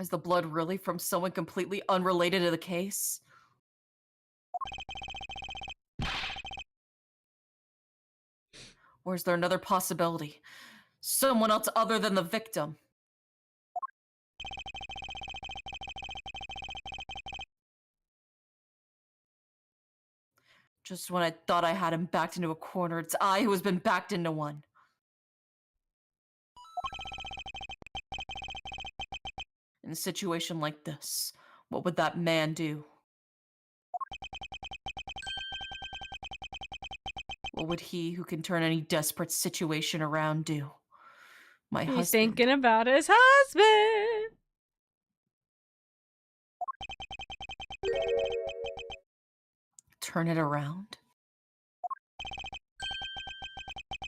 Is the blood really from someone completely unrelated to the case? Or is there another possibility? Someone else other than the victim? Just when I thought I had him backed into a corner, it's I who has been backed into one. In a situation like this, what would that man do? What would he who can turn any desperate situation around do? My husband. He's thinking about his husband. Turn it around?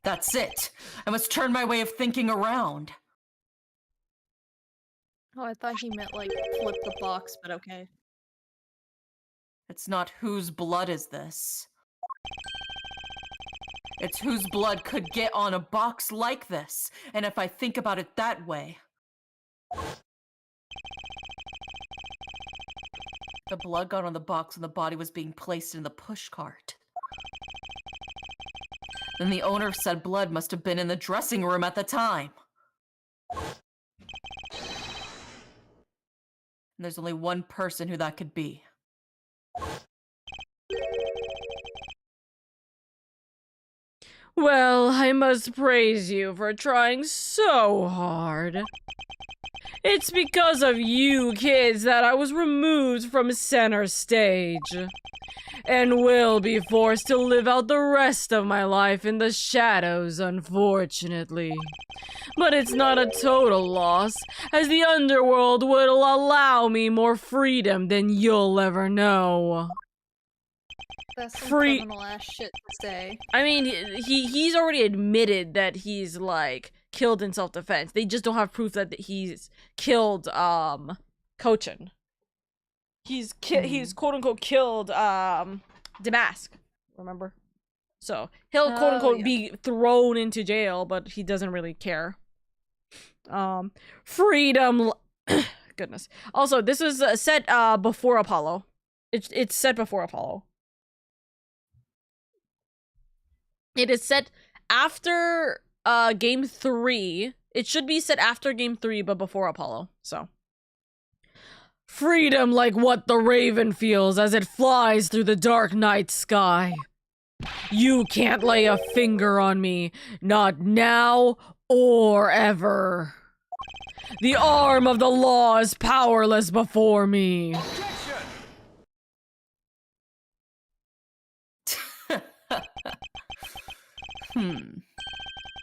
That's it! I must turn my way of thinking around! Oh, I thought he meant like flip the box, but okay. It's not whose blood is this. It's whose blood could get on a box like this, and if I think about it that way... The blood got on the box when the body was being placed in the pushcart. Then the owner of said blood must have been in the dressing room at the time. And there's only one person who that could be. Well, I must praise you for trying so hard. It's because of you kids that I was removed from center stage, and will be forced to live out the rest of my life in the shadows, unfortunately. But it's not a total loss, as the underworld will allow me more freedom than you'll ever know. That's some Free- criminal ass shit to say. I mean, he's already admitted that he's, like, killed in self-defense. They just don't have proof that he's killed, Cochin. He's quote-unquote killed, Damask, remember? So, he'll quote-unquote be thrown into jail, but he doesn't really care. Freedom... Goodness. Also, this is set, before Apollo. It's set before Apollo. It is set after game 3. It should be set after game 3, but before Apollo. So, freedom like what the raven feels as it flies through the dark night sky. You can't lay a finger on me, not now or ever. The arm of the law is powerless before me.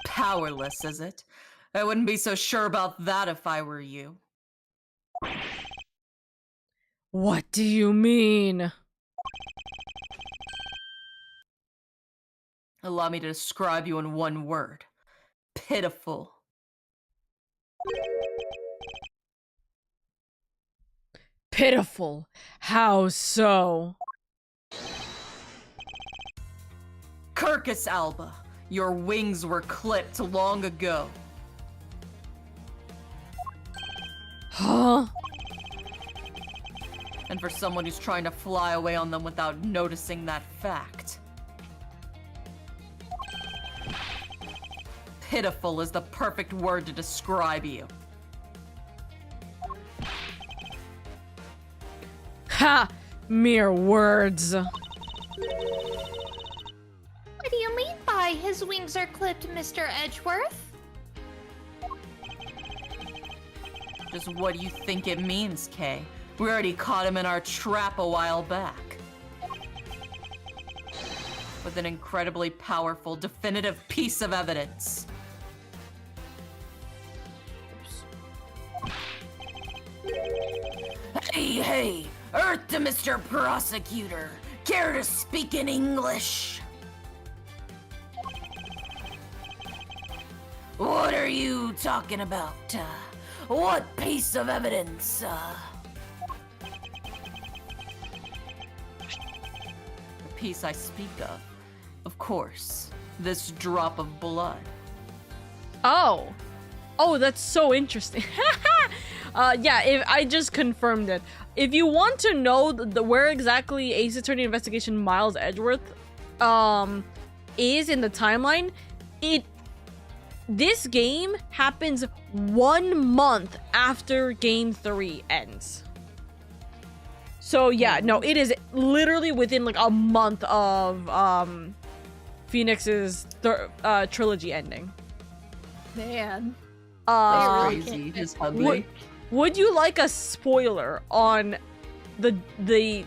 Powerless, is it? I wouldn't be so sure about that if I were you. What do you mean? Allow me to describe you in one word. Pitiful. Pitiful. How so? Kirkus Alba, your wings were clipped long ago. Huh? And for someone who's trying to fly away on them without noticing that fact. Pitiful is the perfect word to describe you. Ha! Mere words. What do you mean by his wings are clipped, Mr. Edgeworth? Just what do you think it means, Kay? We already caught him in our trap a while back. With an incredibly powerful, definitive piece of evidence. Hey, Earth to Mr. Prosecutor. Care to speak in English? What are you talking about? What piece of evidence? The piece I speak of course, this drop of blood. Oh. Oh, that's so interesting. Yeah, if I just confirmed it. If you want to know where exactly Ace Attorney Investigation Miles Edgeworth is in the timeline, this game happens 1 month after Game 3 ends. So yeah, no, it is literally within like a month of Phoenix's trilogy ending. Man. That's crazy. Just ugly. Would you like a spoiler on the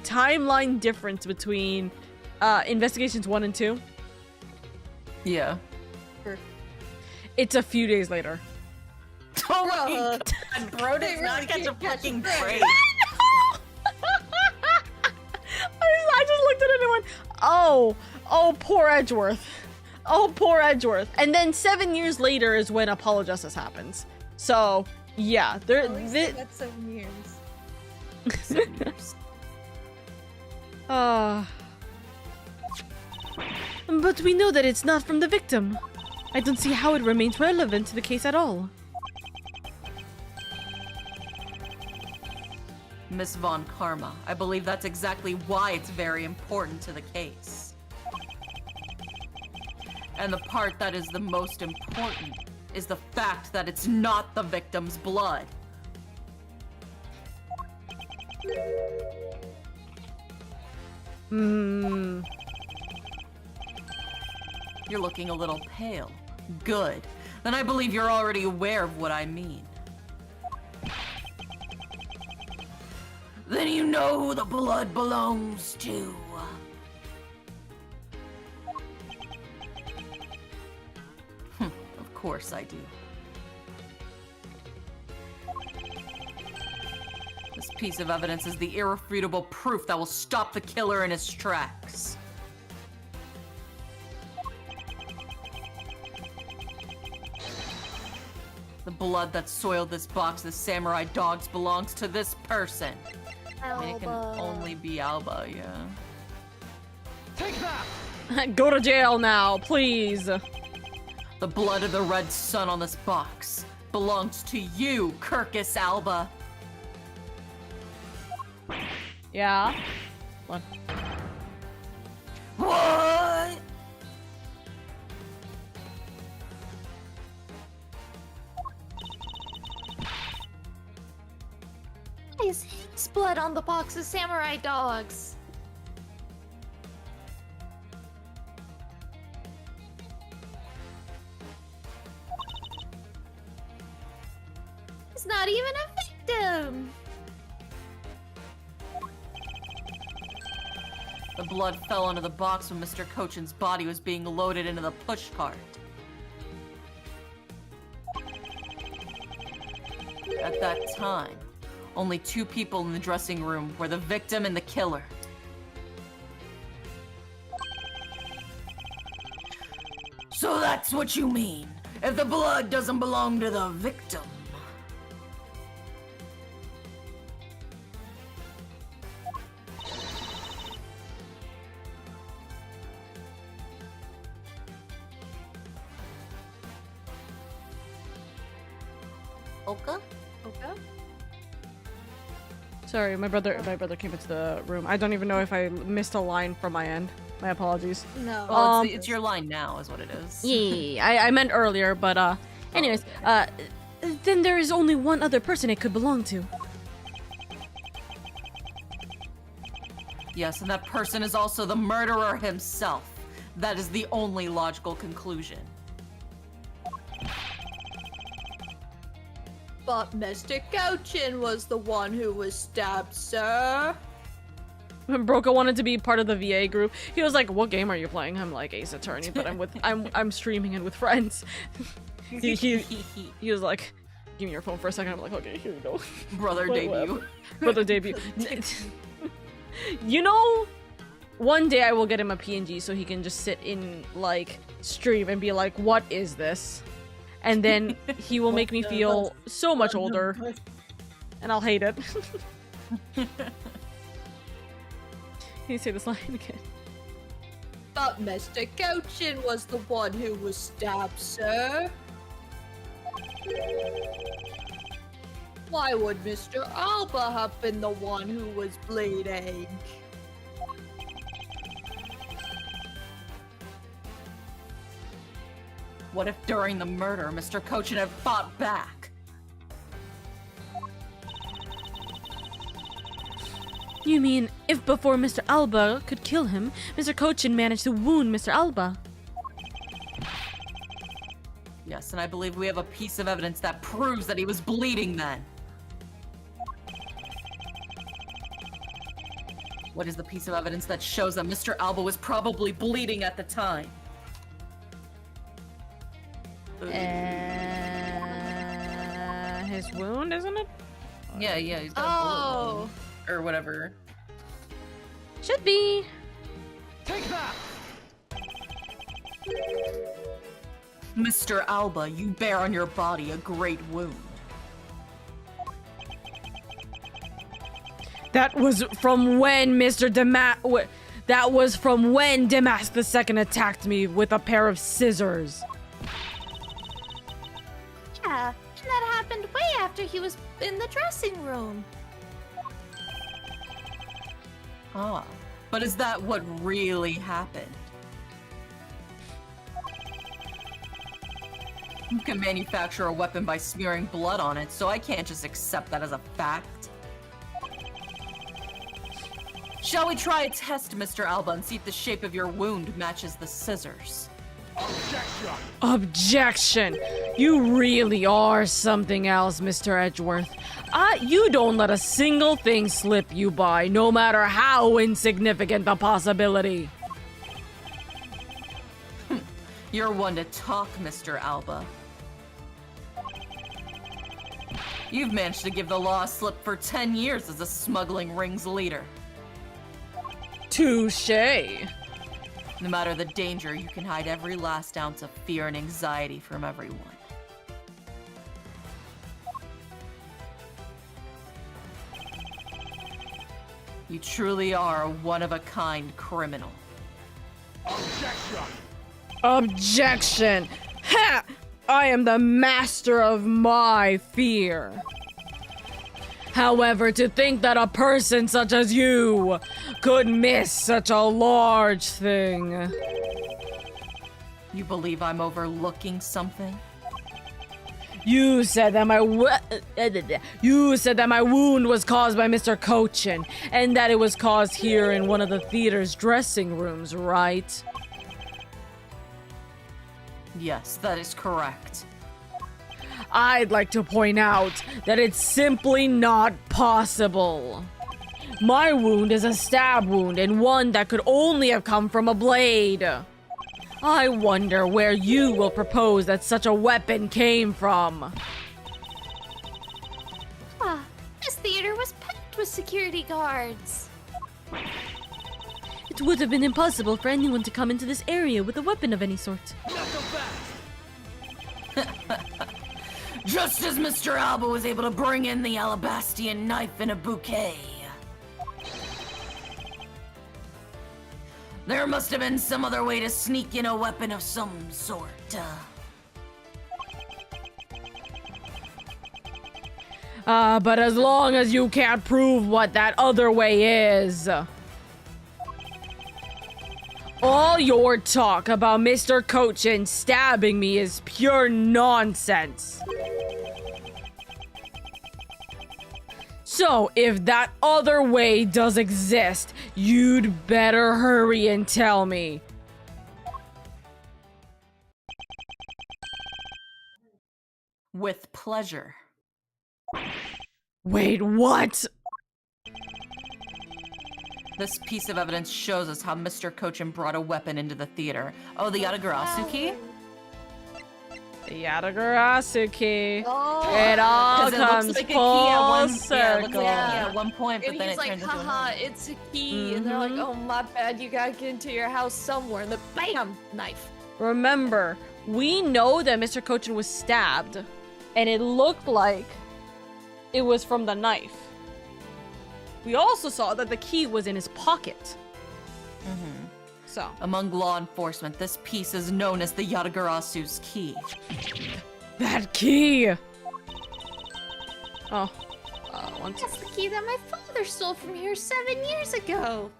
timeline difference between Investigations 1 and 2? Yeah. It's a few days later. Oh my god, bro does not catch a fucking break. I just looked at it and went, oh, poor Edgeworth. Oh, poor Edgeworth. And then 7 years later is when Apollo Justice happens. So, yeah. That's 7 years. 7 years. But we know that it's not from the victim. I don't see how it remains relevant to the case at all. Miss Von Karma, I believe that's exactly why it's very important to the case. And the part that is the most important is the fact that it's not the victim's blood. You're looking a little pale. Good. Then I believe you're already aware of what I mean. Then you know who the blood belongs to. Of course I do. This piece of evidence is the irrefutable proof that will stop the killer in his tracks. The blood that soiled this box of samurai dogs belongs to this person. I mean, it can only be Alba, yeah. Take that! Go to jail now, please. The blood of the red sun on this box belongs to you, Kirkus Alba. Yeah. What? What? Is his blood on the box of samurai dogs? He's not even a victim. The blood fell onto the box when Mr. Cochin's body was being loaded into the push cart. At that time, Only 2 people in the dressing room were the victim and the killer. So that's what you mean. If the blood doesn't belong to the victim. Oka? Oka? Sorry, my brother came into the room. I don't even know if I missed a line from my end. My apologies. No. Well, it's your line now, is what it is. Yeah, I meant earlier, but anyways, then there is only one other person it could belong to. Yes, and that person is also the murderer himself. That is the only logical conclusion. But Mr. Gouchin was the one who was stabbed, sir. When Broca wanted to be part of the VA group, he was like, "What game are you playing?" I'm like, "Ace Attorney," but I'm streaming it with friends. he was like, "Give me your phone for a second." I'm like, "Okay, here you go." Brother debut. Brother debut. You know, one day I will get him a PNG so he can just sit in like stream and be like, "What is this?" And then he will make me feel so much older, and I'll hate it. Can you say this line again? But Mr. Gouchin was the one who was stabbed, sir. Why would Mr. Alba have been the one who was bleeding? What if during the murder, Mr. Cochin had fought back? You mean, if before Mr. Alba could kill him, Mr. Cochin managed to wound Mr. Alba? Yes, and I believe we have a piece of evidence that proves that he was bleeding then. What is the piece of evidence that shows that Mr. Alba was probably bleeding at the time? His wound, isn't it? Yeah, he's got a bullet wound. Or whatever. Should be. Take that! Mr. Alba, you bear on your body a great wound. That was from when That was from when Damask II attacked me with a pair of scissors. Yeah, and that happened way after he was in the dressing room. Ah, but is that what really happened? You can manufacture a weapon by smearing blood on it, so I can't just accept that as a fact. Shall we try a test, Mr. Alba, and see if the shape of your wound matches the scissors? Objection! Objection! You really are something else, Mr. Edgeworth. You don't let a single thing slip you by, no matter how insignificant the possibility. You're one to talk, Mr. Alba. You've managed to give the law a slip for 10 years as a smuggling ring's leader. Touché. No matter the danger, you can hide every last ounce of fear and anxiety from everyone. You truly are a one-of-a-kind criminal. Objection! Objection! Ha! I am the master of my fear. However, to think that a person such as you could miss such a large thing. You believe I'm overlooking something? You said that my wound was caused by Mr. Cochin, and that it was caused here in one of the theater's dressing rooms, right? Yes, that is correct. I'd like to point out that it's simply not possible. My wound is a stab wound, and one that could only have come from a blade. I wonder where you will propose that such a weapon came from. Miss the theater was packed with security guards. It would have been impossible for anyone to come into this area with a weapon of any sort. Not so fast. Just as Mr. Alba was able to bring in the Alabastian knife in a bouquet. There must have been some other way to sneak in a weapon of some sort. But as long as you can't prove what that other way is. All your talk about Mr. Cochin stabbing me is pure nonsense. So, if that other way does exist, you'd better hurry and tell me. With pleasure. Wait, what? This piece of evidence shows us how Mr. Cochin brought a weapon into the theater. Oh, the Yatagarasu key? The Yatagarasu key. Oh, It all comes like full circle. circle. At one point, but and then he's it like, turned into haha, another. it's a key. And they're like, oh, my bad, you gotta get into your house somewhere. And then bam, knife. Remember, we know that Mr. Cochin was stabbed, and it looked like it was from the knife. We also saw that the key was in his pocket. So. Among law enforcement, this piece is known as the Yatagarasu's key. That key! Oh. That's the key that my father stole from here 7 years ago.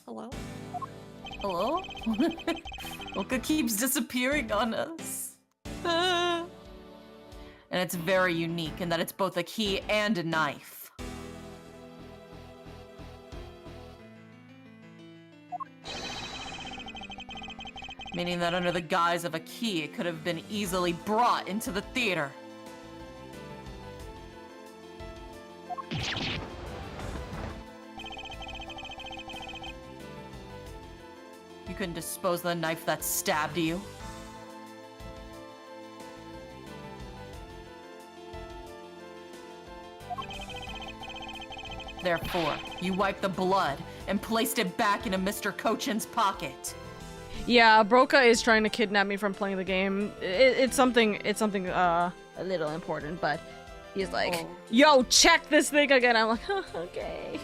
Hello? Hello? Oka keeps disappearing on us. And it's very unique in that it's both a key and a knife. Meaning that under the guise of a key, it could have been easily brought into the theater. You couldn't dispose of the knife that stabbed you. Therefore, you wiped the blood and placed it back into Mr. Cochin's pocket. Yeah, Broca is trying to kidnap me from playing the game. It's something a little important, but he's like, yo, check this thing again. I'm like, okay.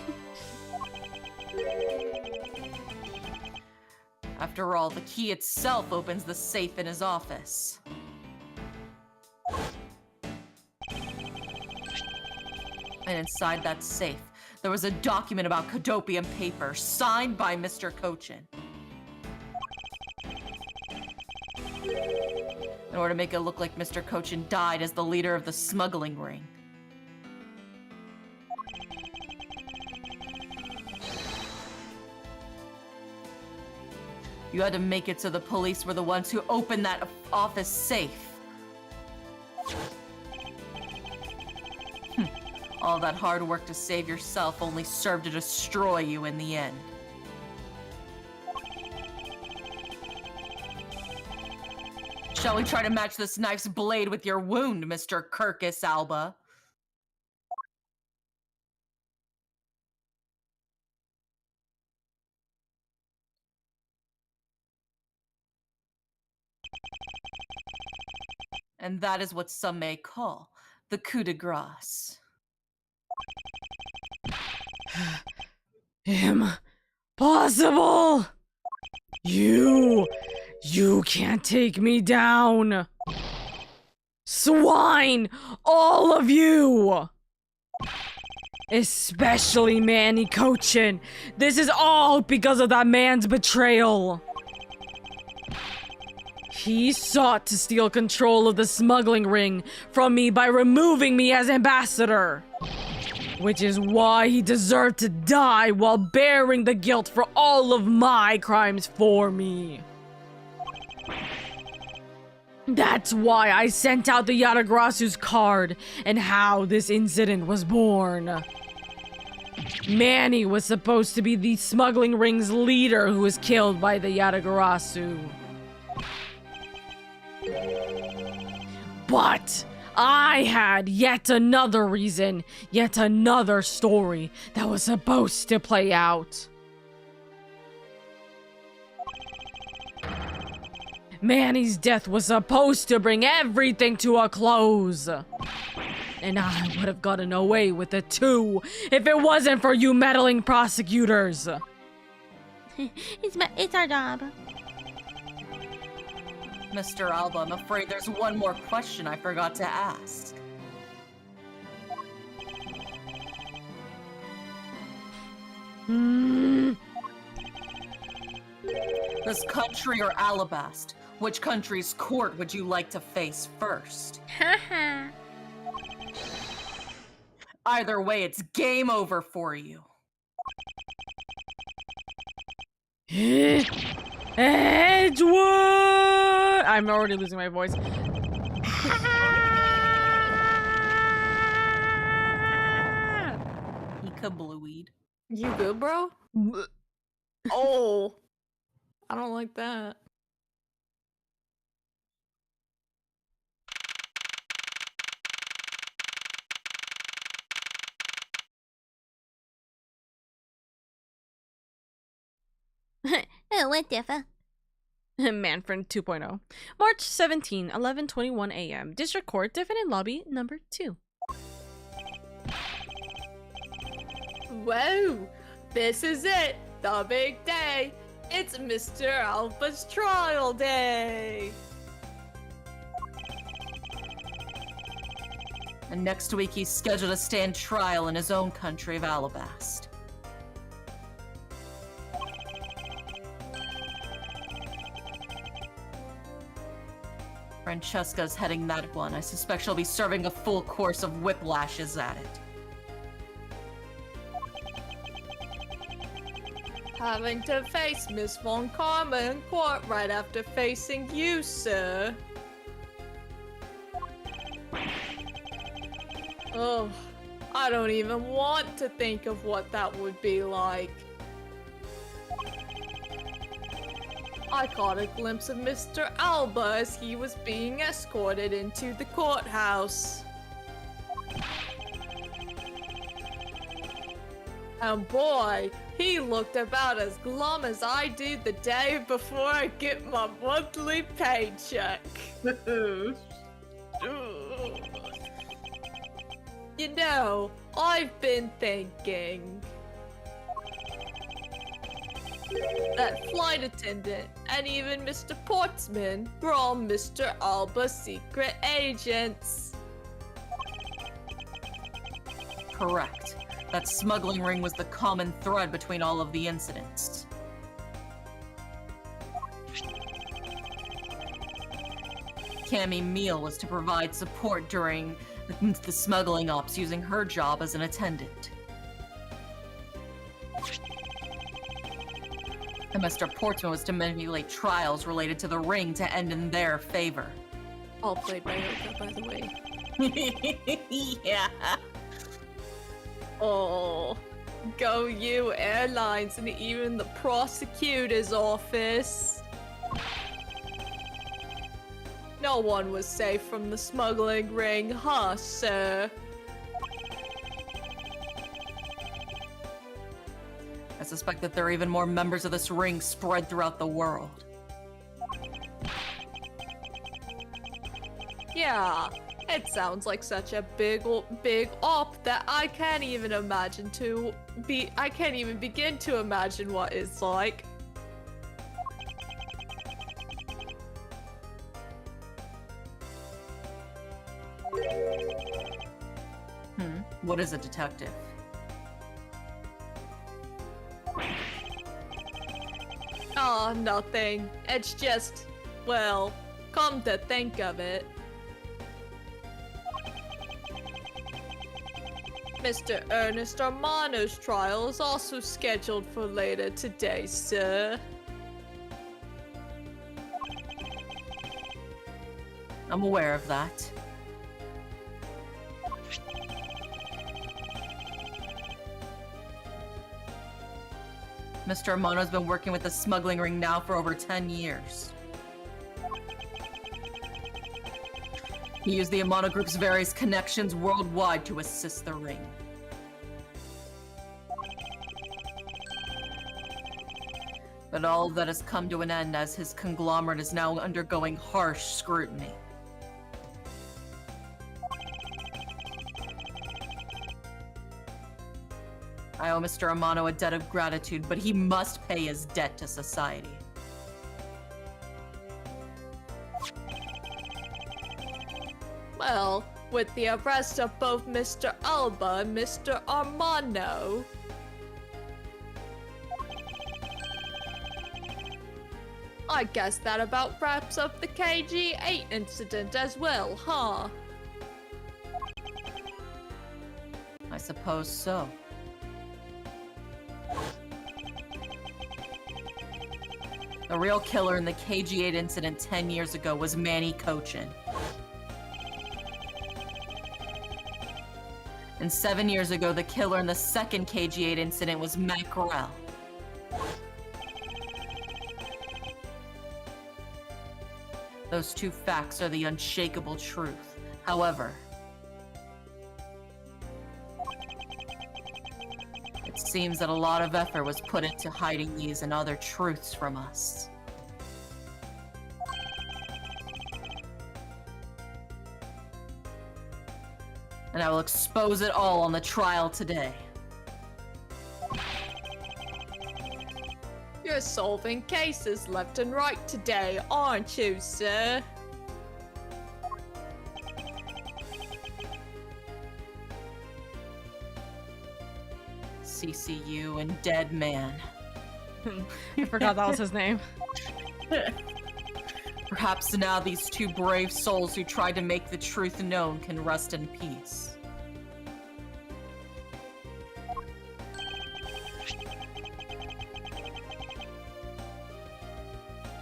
After all, the key itself opens the safe in his office. And inside that safe, there was a document about Cadopium paper signed by Mr. Cochin. In order to make it look like Mr. Cochin died as the leader of the smuggling ring. You had to make it so the police were the ones who opened that office safe. All that hard work to save yourself only served to destroy you in the end. Shall we try to match this knife's blade with your wound, Mr. Kirkus Alba? And that is what some may call the coup de grace. Impossible! You can't take me down! Swine! All of you! Especially Manny Cochin. This is all because of that man's betrayal. He sought to steal control of the smuggling ring from me by removing me as ambassador. Which is why he deserved to die while bearing the guilt for all of my crimes for me. That's why I sent out the Yatagrasu's card and how this incident was born. Manny was supposed to be the smuggling ring's leader who was killed by the Yatagarasu. But I had yet another reason, yet another story that was supposed to play out. Manny's death was supposed to bring everything to a close. And I would have gotten away with it too if it wasn't for you meddling prosecutors. It's our job. Mr. Alba, I'm afraid there's one more question I forgot to ask. This country or Alabast? Which country's court would you like to face first? Haha. Either way, it's game over for you. Edgewood! I'm already losing my voice. Peekablueed. You good, bro? Oh, I don't like that. Oh, whatever. Manfred 2.0. March 17, 11:21 a.m. District Court, Defendant Lobby number 2. Whoa, this is it, the big day. It's Mr. Alpha's trial day. And next week he's scheduled to stand trial in his own country of Alabast. Francesca's heading that one. I suspect she'll be serving a full course of whiplashes at it. Having to face Miss Von Karma in court right after facing you, sir. Oh, I don't even want to think of what that would be like. I caught a glimpse of Mr. Alba as he was being escorted into the courthouse. And boy, he looked about as glum as I do the day before I get my monthly paycheck. You know, I've been thinking that flight attendant and even Mr. Portsman were all Mr. Alba's secret agents. Correct. That smuggling ring was the common thread between all of the incidents. Cammy Meal was to provide support during the smuggling ops using her job as an attendant. And Mr. Portsman was to manipulate trials related to the ring to end in their favor. All played by Oka, by the way. Yeah. Oh, go you airlines and even the prosecutor's office. No one was safe from the smuggling ring, huh, sir? I suspect that there are even more members of this ring spread throughout the world. Yeah, it sounds like such a big op that I can't even begin to imagine what it's like. What is a detective? Oh, nothing. It's just, well, come to think of it. Mr. Ernest Armano's trial is also scheduled for later today, sir. I'm aware of that. Mr. Amano's been working with the smuggling ring now for over 10 years. He used the Amano Group's various connections worldwide to assist the ring. But all of that has come to an end as his conglomerate is now undergoing harsh scrutiny. I owe Mr. Amano a debt of gratitude, but he must pay his debt to society. Well, with the arrest of both Mr. Alba and Mr. Armano, I guess that about wraps up the KG8 incident as well, huh? I suppose so. The real killer in the KG8 incident 10 years ago was Manny Cochin. And 7 years ago, the killer in the second KG8 incident was Matt Corral. Those two facts are the unshakable truth. However, it seems that a lot of effort was put into hiding these and other truths from us. And I will expose it all on the trial today. You're solving cases left and right today, aren't you, sir? CCU and Dead Man. I forgot that was his name. Perhaps now these two brave souls who tried to make the truth known can rest in peace.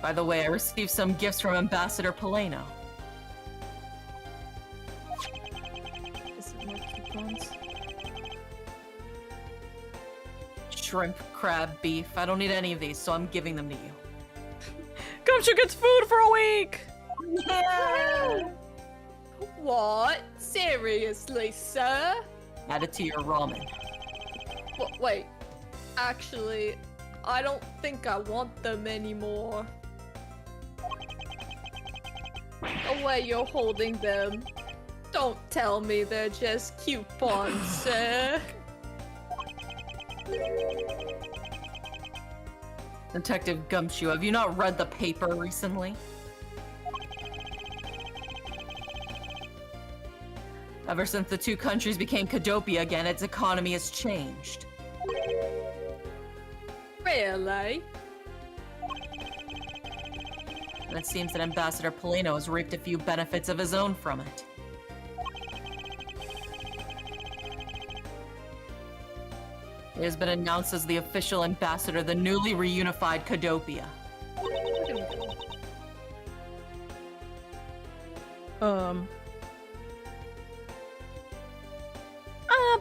By the way, I received some gifts from Ambassador Poleno. Is it more coupons? Shrimp, crab, beef. I don't need any of these, so I'm giving them to you. Gumshoe gets food for a week! Yeah! What? Seriously, sir? Add it to your ramen. Wait. Actually, I don't think I want them anymore. The way you're holding them. Don't tell me they're just coupons, sir. Detective Gumshoe, have you not read the paper recently? Ever since the two countries became Cadopia again, its economy has changed. Really? And it seems that Ambassador Poleno has reaped a few benefits of his own from it. He has been announced as the official ambassador of the newly reunified Cadopia.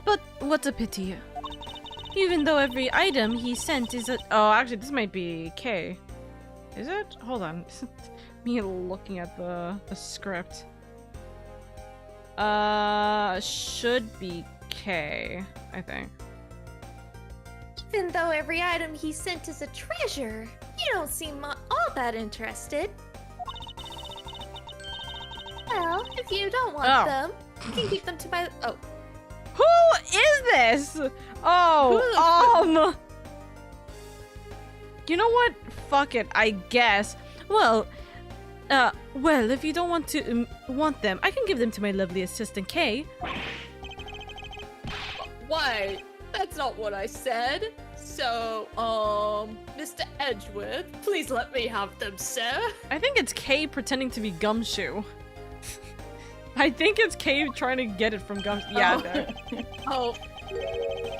But what a pity. Even though every item he sent is a— Oh, actually, this might be K. Is it? Hold on. Me looking at the script. Should be K, I think. Even though every item he sent is a treasure, you don't seem all that interested. Well, if you don't want them, you can keep them to my— Oh. Who is this? Oh, you know what? Fuck it, I guess. Well, if you don't want them, I can give them to my lovely assistant Kay. Wait, that's not what I said. So, Mr. Edgeworth, please let me have them, sir. I think it's K pretending to be Gumshoe. I think it's K trying to get it from Gumshoe. Yeah. Oh,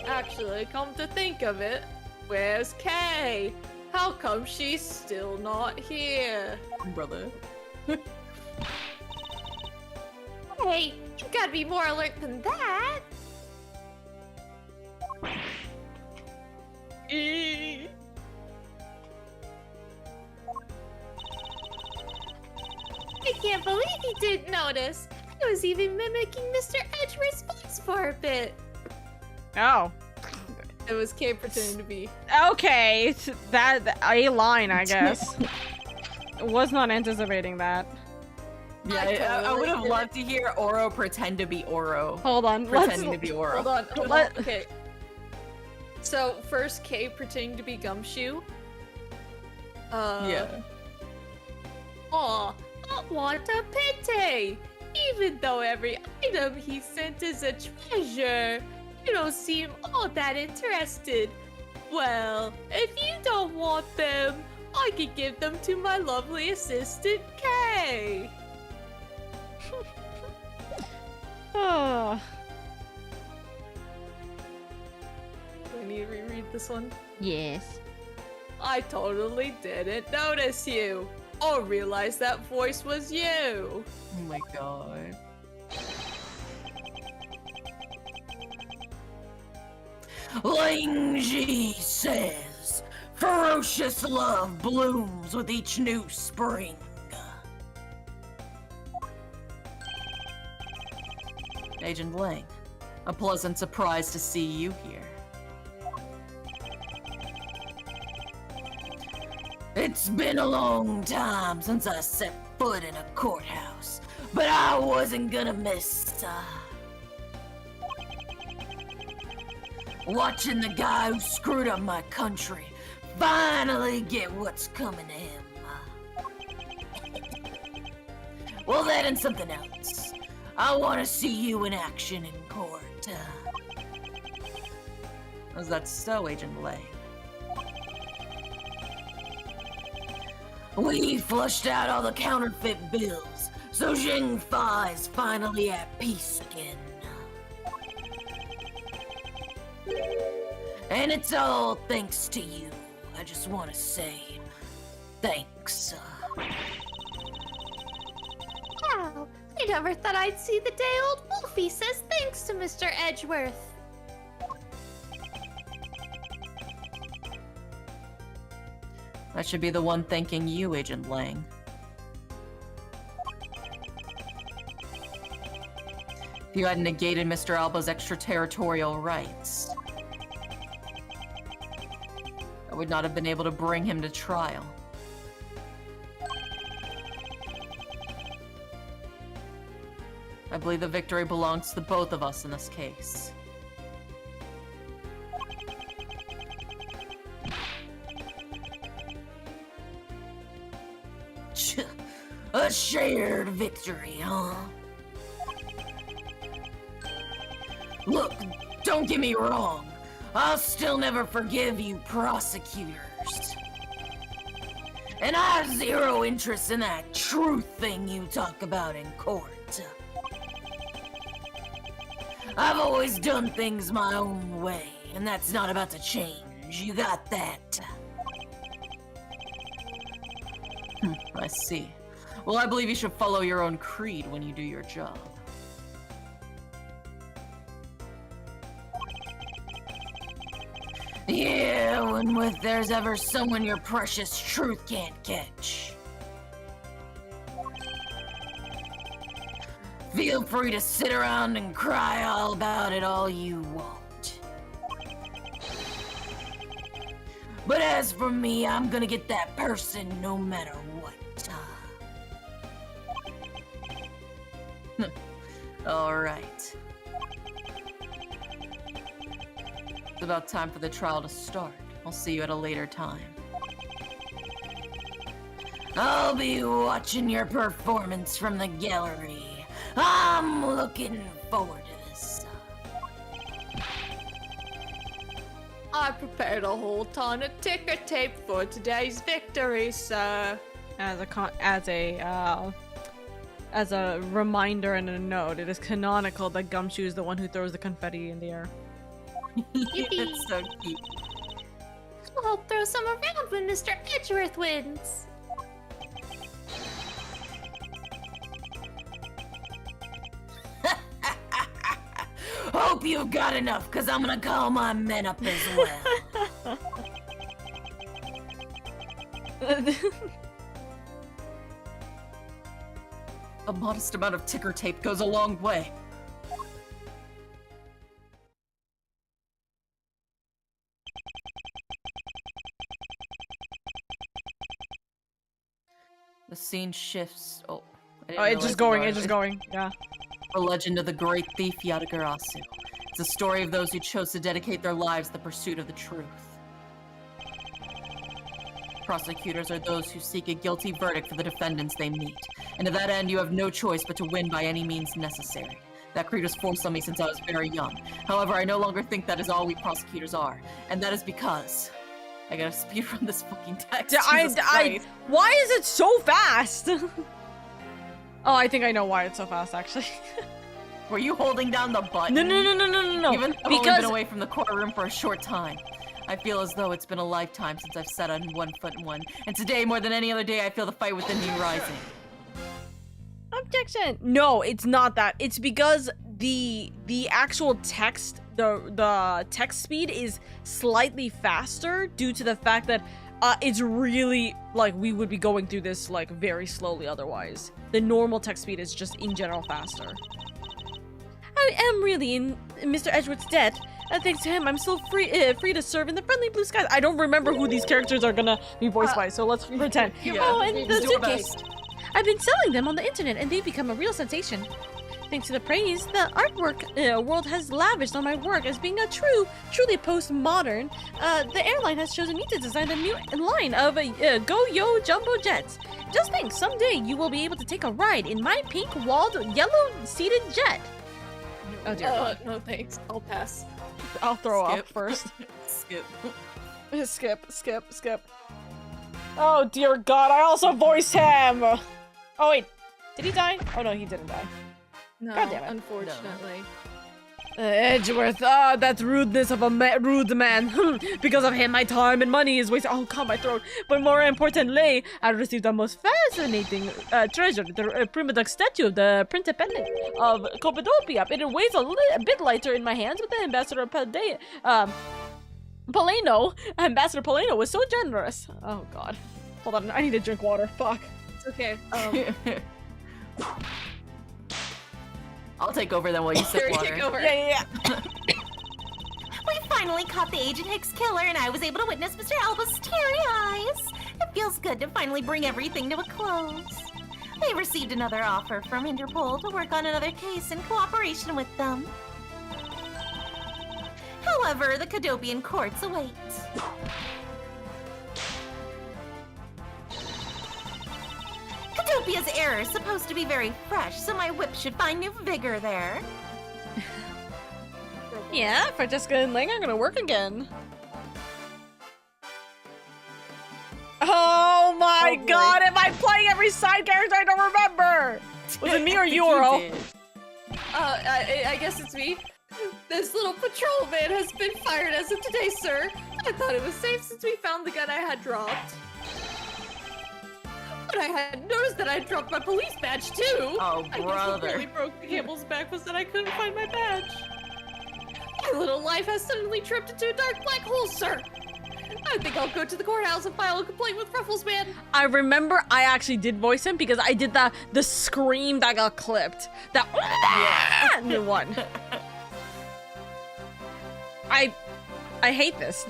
actually, come to think of it, where's Kay? How come she's still not here? Brother. Hey, you gotta be more alert than that. I can't believe he didn't notice. He was even mimicking Mr. Edgeworth's voice for a bit. Oh. It was Kay pretending to be. Okay, it's that a line, I guess. Was not anticipating that. Yeah, I would have loved to hear Oro pretend to be Oro. Hold on, Pretending to be Oro. Hold on. Okay. So first, Kay pretending to be Gumshoe. Yeah. Aw, what a pity! Even though every item he sent is a treasure, you don't seem all that interested. Well, if you don't want them, I could give them to my lovely assistant, Kay. Oh. Do I need to reread this one? Yes. I totally didn't notice you, or realize that voice was you. Oh my god. Lingji says, ferocious love blooms with each new spring. Agent Lang, a pleasant surprise to see you here. It's been a long time since I set foot in a courthouse, but I wasn't gonna miss, watching the guy who screwed up my country finally get what's coming to him. Well, that and something else. I want to see you in action in court. Is that so, Agent Lang? We flushed out all the counterfeit bills, so Jing Fi's finally at peace again. And it's all thanks to you. I just want to say thanks. Wow, I never thought I'd see the day old Wolfie says thanks to Mr. Edgeworth. I should be the one thanking you, Agent Lang. If you hadn't negated Mr. Alba's extraterritorial rights, I would not have been able to bring him to trial. I believe the victory belongs to the both of us in this case. A shared victory, huh? Look, don't get me wrong. I'll still never forgive you prosecutors. And I have zero interest in that truth thing you talk about in court. I've always done things my own way, and that's not about to change. You got that? I see. Well, I believe you should follow your own creed when you do your job. Yeah, when with there's ever someone your precious truth can't catch. Feel free to sit around and cry all about it all you want. But as for me, I'm gonna get that person no matter what. Alright. It's about time for the trial to start. I'll see you at a later time. I'll be watching your performance from the gallery. I'm looking forward to this. I prepared a whole ton of ticker tape for today's victory, sir. As a reminder and a note, it is canonical that Gumshoe is the one who throws the confetti in the air. It's so cute. We'll help throw some around when Mr. Edgeworth wins. Hope you've got enough, cause I'm gonna call my men up as well. A modest amount of ticker tape goes a long way. The scene shifts. Oh, it's just going. It's just going. Yeah. The legend of the great thief Yatagarasu. It's a story of those who chose to dedicate their lives to the pursuit of the truth. Prosecutors are those who seek a guilty verdict for the defendants they meet, and to that end you have no choice but to win by any means necessary. That creed was forced on me since I was very young. However, I no longer think that is all we prosecutors are, and that is because... I gotta speed run this fucking text. Why is it so fast? Oh, I think I know why it's so fast, actually. Were you holding down the button? No. Even though I've only been away from the courtroom for a short time. I feel as though it's been a lifetime since I've set on one foot in one. And today, more than any other day, I feel the fight within me rising. Objection! No, it's not that. It's because the actual text, the text speed is slightly faster due to the fact that it's really, like, we would be going through this, like, very slowly otherwise. The normal text speed is just, in general, faster. I am really in Mr. Edgeworth's debt. Thanks to him, I'm still free to serve in the friendly blue skies. I don't remember who these characters are gonna be voiced by, so let's pretend. Yeah, oh, and the suitcase. I've been selling them on the internet, and they've become a real sensation. Thanks to the praise the artwork world has lavished on my work as being a truly postmodern, the airline has chosen me to design a new line of Go-Yo Jumbo Jets. Just think, someday you will be able to take a ride in my pink-walled, yellow-seated jet. Oh dear God. No thanks, I'll pass. I'll throw Skip. up first. Skip. Skip. Oh dear God, I also voiced him! Oh wait, did he die? Oh no, he didn't die. No, God damn it. unfortunately. Edgeworth, that rudeness of a rude man. Because of him, my time and money is wasted. Oh God, my throat. But more importantly, I received the most fascinating treasure, the prima donna statue of the printed pendant of Cappadocia. It weighs a bit lighter in my hands, but the ambassador Ambassador Paleno was so generous. Oh God. Hold on, I need to drink water. Fuck. It's okay. I'll take over then while you sip water. Take over. Yeah. We finally caught the Agent Hicks killer, and I was able to witness Mr. Alba's teary eyes. It feels good to finally bring everything to a close. We received another offer from Interpol to work on another case in cooperation with them. However, the Cadopian courts await. Cadopia's air is supposed to be very fresh, so my whip should find new vigor there. Yeah, Francesca and Lang are gonna work again. Oh my God, am I playing every side character? I don't remember! Was it me or you, Oro? I guess it's me. This little patrolman has been fired as of today, sir. I thought it was safe since we found the gun I had dropped. But I had noticed that I had dropped my police badge too. Oh, I guess brother. what really broke the camel's back was that I couldn't find my badge. My little life has suddenly tripped into a dark black hole, sir. I think I'll go to the courthouse and file a complaint with Ruffles Man. I remember I actually did voice him because I did the scream that got clipped. That new one. I hate this.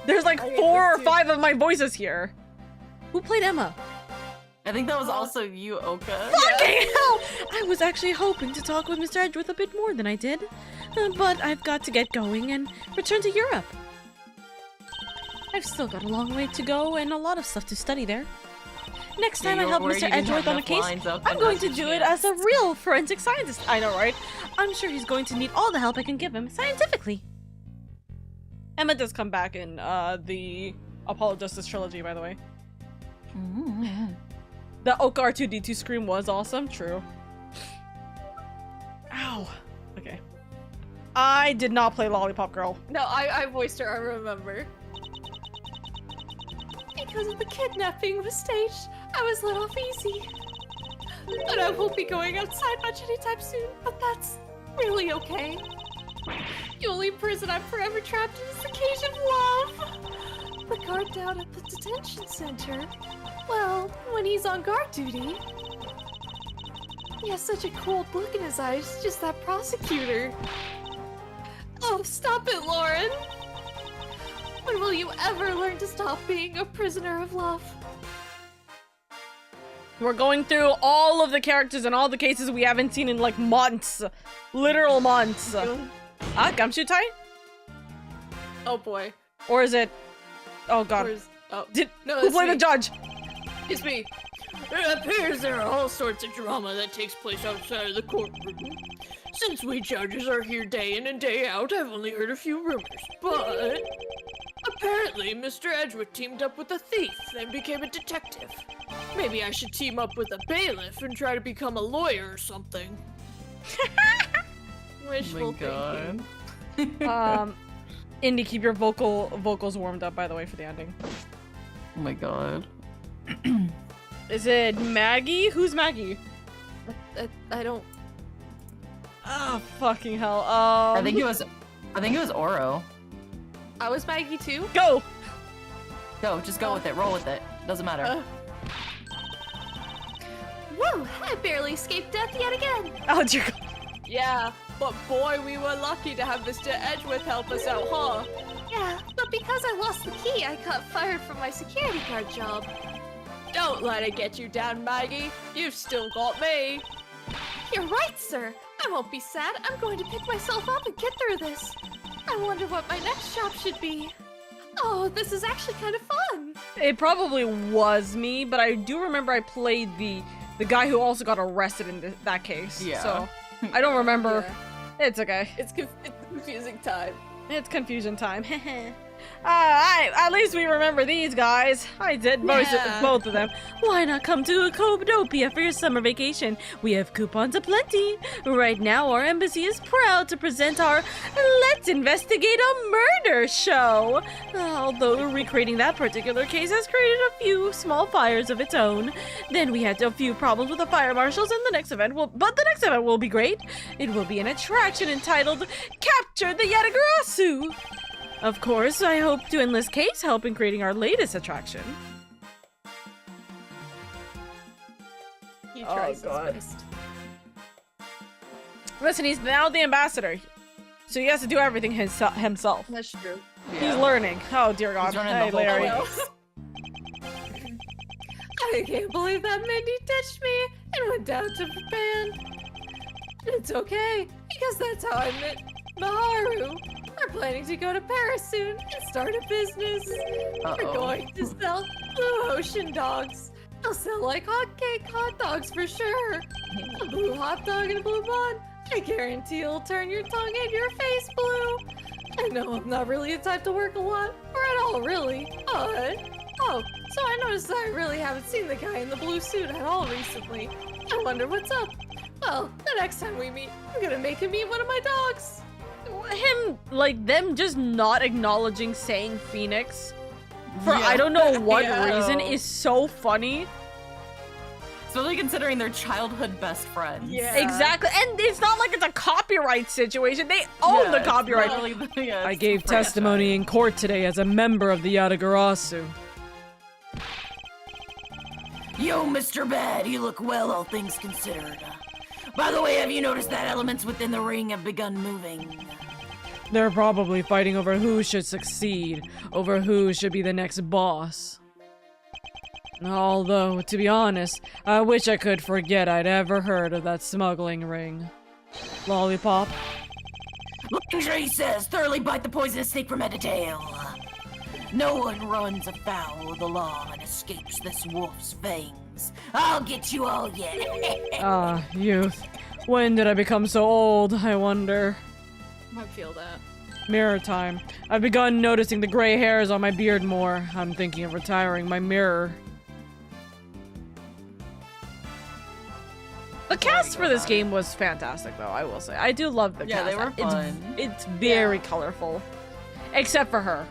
There's like 4 or 5 of my voices here. Who played Emma? I think that was also you, Oka. Fucking hell! I was actually hoping to talk with Mr. Edgeworth a bit more than I did. But I've got to get going and return to Europe. I've still got a long way to go and a lot of stuff to study there. Next time I help Mr. Edgeworth on a case, I'm going to do it as a real forensic scientist. I know, right? I'm sure he's going to need all the help I can give him scientifically. Emma does come back in the Apollo Justice trilogy, by the way. The Oka R2-D2 scream was awesome. True. Ow. Okay. I did not play Lollipop Girl. No, I voiced her, I remember. Because of the kidnapping was staged, I was let off easy. But I won't be going outside much anytime soon, but that's really okay. The only prison I'm forever trapped in is the cage of love. The guard down at the detention center, well, when he's on guard duty, He has such a cold look in his eyes, just that prosecutor. Oh, stop it, Lauren! When will you ever learn to stop being a prisoner of love? We're going through all of the characters and all the cases we haven't seen in like months. Literal months. Gumshoe tie? Oh boy. Or is it... Oh god. Who played the judge? It's me. It appears there are all sorts of drama that takes place outside of the courtroom. Since we judges are here day in and day out, I've only heard a few rumors, but... apparently, Mr. Edgewood teamed up with a thief and became a detective. Maybe I should team up with a bailiff and try to become a lawyer or something. Wishful thinking. Indy, keep your vocals warmed up, by the way, for the ending. Oh my god. Is it Maggie? Who's Maggie? I don't... Oh, fucking hell. I think it was Oro. I was Maggie too? Go! Go, just go with it. Roll with it. Doesn't matter. Whoa! I barely escaped death yet again! Oh, dear god. Yeah, but boy, we were lucky to have Mr. Edgeworth help us out, huh? Yeah, but because I lost the key, I got fired from my security guard job. Don't let it get you down, Maggie. You've still got me. You're right, sir. I won't be sad. I'm going to pick myself up and get through this. I wonder what my next job should be. Oh, this is actually kind of fun. It probably was me, but I do remember I played the guy who also got arrested in that case. Yeah. So, I don't remember. Yeah. It's okay. It's confusing time. It's confusion time. At least we remember these guys. I did both of them. Why not come to Coopdopia for your summer vacation? We have coupons aplenty. Right now, our embassy is proud to present our Let's Investigate a Murder show. Although recreating that particular case has created a few small fires of its own. Then we had a few problems with the fire marshals, and the next event will be great. It will be an attraction entitled Capture the Yatagarasu. Of course, I hope to enlist Case help in creating our latest attraction. He tries his God. best. Listen, he's now the ambassador, so he has to do everything himself. That's true. He's learning. Oh dear God. He's learning Hey, the whole Larry. case. I can't believe that Mindy ditched me and went down to Japan. It's okay, because that's how I met Maharu. We're planning to go to Paris soon and start a business. We're going to sell blue ocean dogs. They'll sell like hotcake hot dogs for sure. A blue hot dog and a blue bun. I guarantee it'll turn your tongue and your face blue. I know I'm not really the type to work a lot, or at all really, but... Oh, so I noticed that I really haven't seen the guy in the blue suit at all recently. I wonder what's up. Well, the next time we meet, I'm gonna make him eat one of my dogs. Them just not acknowledging saying Phoenix for I don't know what reason is so funny. Especially considering they're childhood best friends. Yeah. Exactly, and it's not like it's a copyright situation. They own the copyright. I gave testimony in court today as a member of the Yatagarasu. Yo, Mr. Bad, you look well, all things considered. By the way, have you noticed that elements within the ring have begun moving? They're probably fighting over who should succeed, over who should be the next boss. Although, to be honest, I wish I could forget I'd ever heard of that smuggling ring. Lollipop? Lingerie says, thoroughly bite the poisonous snake from head to tail. No one runs afoul of the law and escapes this wolf's fangs. I'll get you all yet. Youth. When did I become so old, I wonder? I feel that. Mirror time. I've begun noticing the gray hairs on my beard more. I'm thinking of retiring my mirror. The cast for this game was fantastic, though, I will say. I do love the cast. Yeah, they were fun. It's very colorful. Except for her.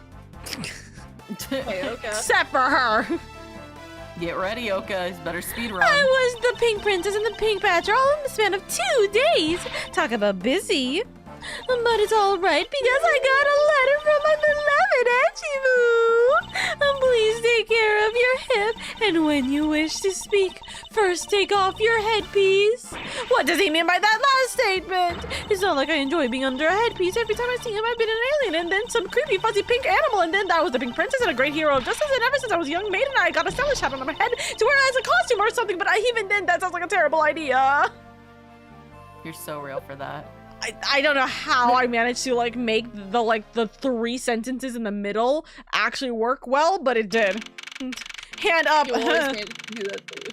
LadyOka. Except for her. Get ready, Oka. It's better speed run. I was the Pink Princess and the Pink Badger all in the span of 2 days. Talk about busy. But it's all right because I got a letter from my beloved Edgy Boo. Please take care of your hip, and when you wish to speak, First, take off your headpiece. What does he mean by that last statement? It's not like I enjoy being under a headpiece. Every time I see him, I've been an alien, and then some creepy, fuzzy pink animal, and then that was the pink princess and a great hero of justice, and ever since I was a young maiden, I got a stylish hat on my head to wear as a costume or something, but even then, that sounds like a terrible idea. You're so real for that. I don't know how I managed to like make the 3 sentences in the middle actually work well, but it did. Hand up. You always manage to do that, too.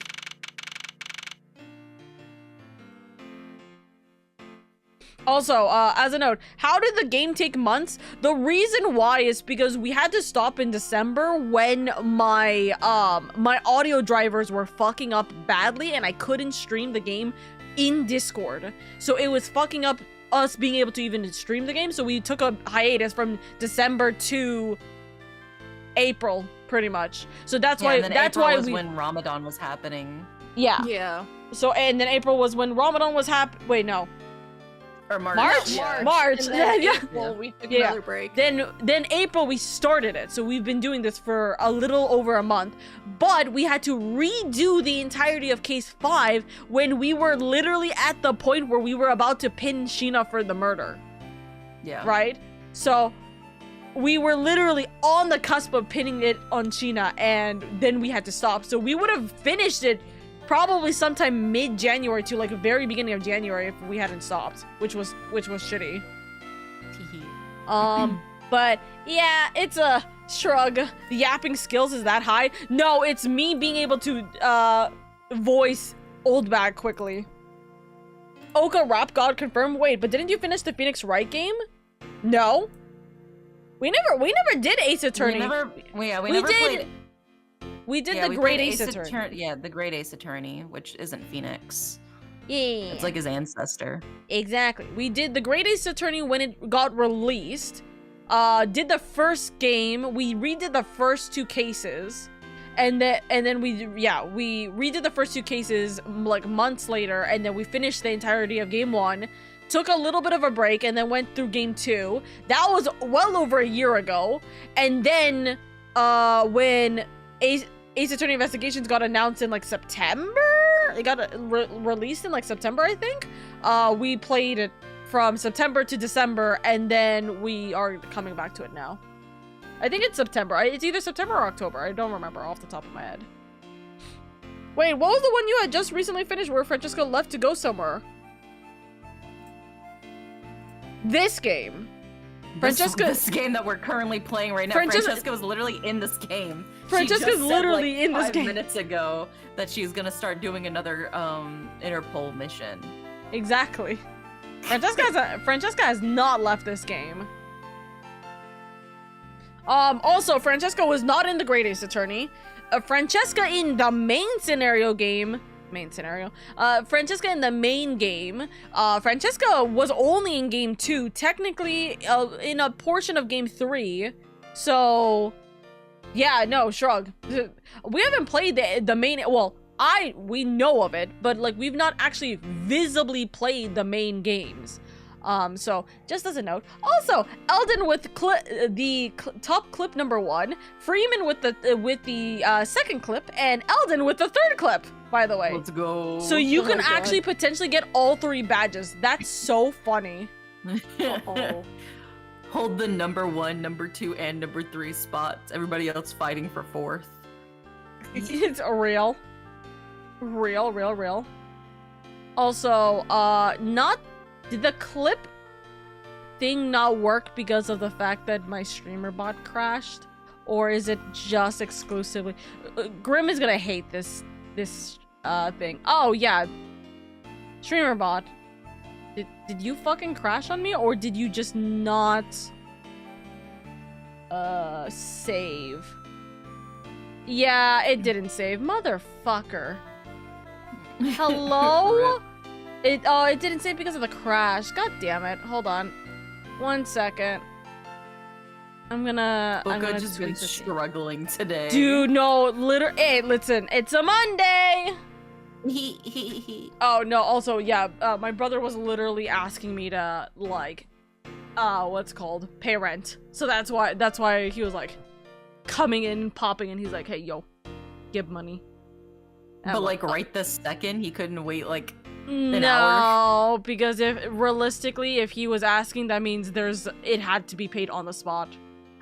Also, as a note, how did the game take months? The reason why is because we had to stop in December when my my audio drivers were fucking up badly and I couldn't stream the game in Discord. So it was fucking up us being able to even stream the game. So we took a hiatus from December to April, pretty much. So that's why April was when Ramadan was happening. Yeah. Yeah. So and then April was when Ramadan was Wait, no. Or March. March. And then Yeah. April, we took another break. Then April we started it. So we've been doing this for a little over a month. But we had to redo the entirety of case 5 when we were literally at the point where we were about to pin Sheena for the murder. Yeah. Right? So we were literally on the cusp of pinning it on Sheena, and then we had to stop. So we would have finished it probably sometime mid-January to like very beginning of January if we hadn't stopped, which was shitty. But yeah, it's a shrug. The yapping skills is that high? No, it's me being able to voice Old Bag quickly. Oka Rap God confirmed. Wait, but didn't you finish the Phoenix Wright game? No. We never did Ace Attorney. We never played. We did the Great Ace Attorney. Yeah, the Great Ace Attorney, which isn't Phoenix. Yeah. It's like his ancestor. Exactly. We did the Great Ace Attorney when it got released. Did the first game. We redid the first 2 cases. And then we redid the first 2 cases like months later, and then we finished the entirety of game 1. Took a little bit of a break and then went through game 2. That was well over a year ago. And then when Ace Attorney Investigations got announced in like September. It got released in like September, I think. We played it from September to December, and then we are coming back to it now. I think it's September. It's either September or October. I don't remember off the top of my head. Wait, what was the one you had just recently finished where Francesca left to go somewhere? This game. This game that we're currently playing right now. Francesca was literally in this game. Francesca's literally in this game. 5 minutes ago that she's gonna start doing another Interpol mission. Exactly. Francesca has not left this game. Also, Francesca was not in the Great Ace Attorney. Francesca in the main scenario game. Francesca in the main game. Francesca was only in game 2, technically in a portion of game 3. So, yeah, no, shrug. We haven't played the main. Well, we know of it, but like we've not actually visibly played the main games. So just as a note. Also, Eldon with top clip number 1, Freeman with the second clip, and Eldon with the 3rd clip. By the way, let's go. So you can actually potentially get all 3 badges. That's so funny. Uh-oh. Hold the number 1, number 2, and number 3 spots. Everybody else fighting for 4th. It's real. Also, did the clip thing not work because of the fact that my streamer bot crashed? Or is it just exclusively... Grim is gonna hate this thing. Oh, yeah. Streamer bot. Did you fucking crash on me? Or did you just not... save? Yeah, it didn't save. Motherfucker. Hello? It didn't save because of the crash. God damn it. Hold on. 1 second. I'm gonna just been struggling today. Dude, no, literally. Hey, listen, it's a Monday. Oh no. Also, yeah, my brother was literally asking me to like, what's it called, pay rent. So that's why he was like, coming in, popping in. He's like, hey, yo, give money. But like right this second, he couldn't wait like an No, hour. because if realistically, if he was asking, that means it had to be paid on the spot.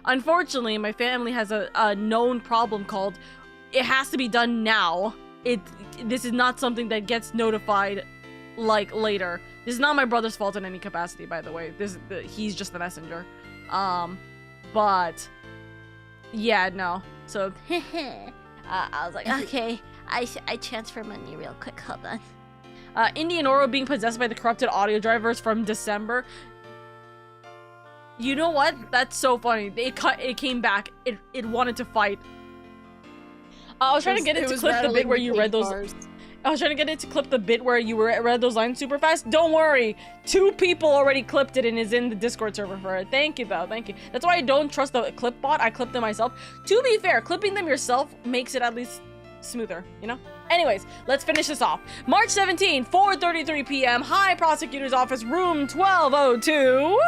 Unfortunately, my family has a known problem called it has to be done now. This is not something that gets notified like later. This is not my brother's fault in any capacity, by the way. He's just the messenger. But yeah, no. So I was like, okay, I transfer money real quick. Hold on. Indian Oro being possessed by the corrupted audio drivers from December. You know what? That's so funny. It came back. It wanted to fight. I was trying to get it to clip the bit where you read those. I was trying to get it to clip the bit where you read those lines super fast. Don't worry, 2 people already clipped it and is in the Discord server for it. Thank you though, thank you. That's why I don't trust the clip bot. I clip them myself. To be fair, clipping them yourself makes it at least smoother, you know? Anyways, let's finish this off. March 17, 4:33 p.m. High Prosecutor's Office, room 1202.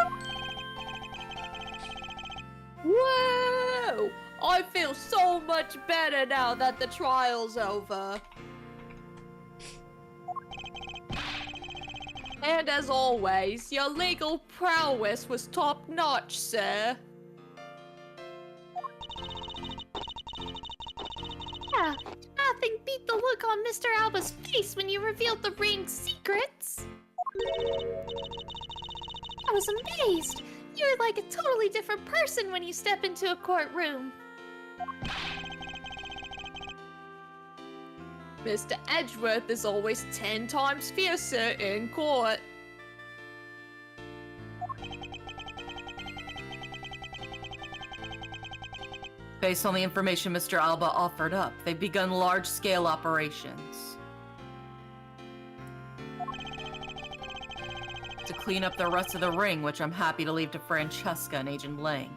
Whoa! I feel so much better now that the trial's over. And as always, your legal prowess was top-notch, sir. Yeah, nothing beat the look on Mr. Alba's face when you revealed the ring's secrets. I was amazed. You're like a totally different person when you step into a courtroom. Mr. Edgeworth is always 10 times fiercer in court. Based on the information Mr. Alba offered up, they've begun large-scale operations to clean up the rest of the ring, which I'm happy to leave to Francesca and Agent Lang.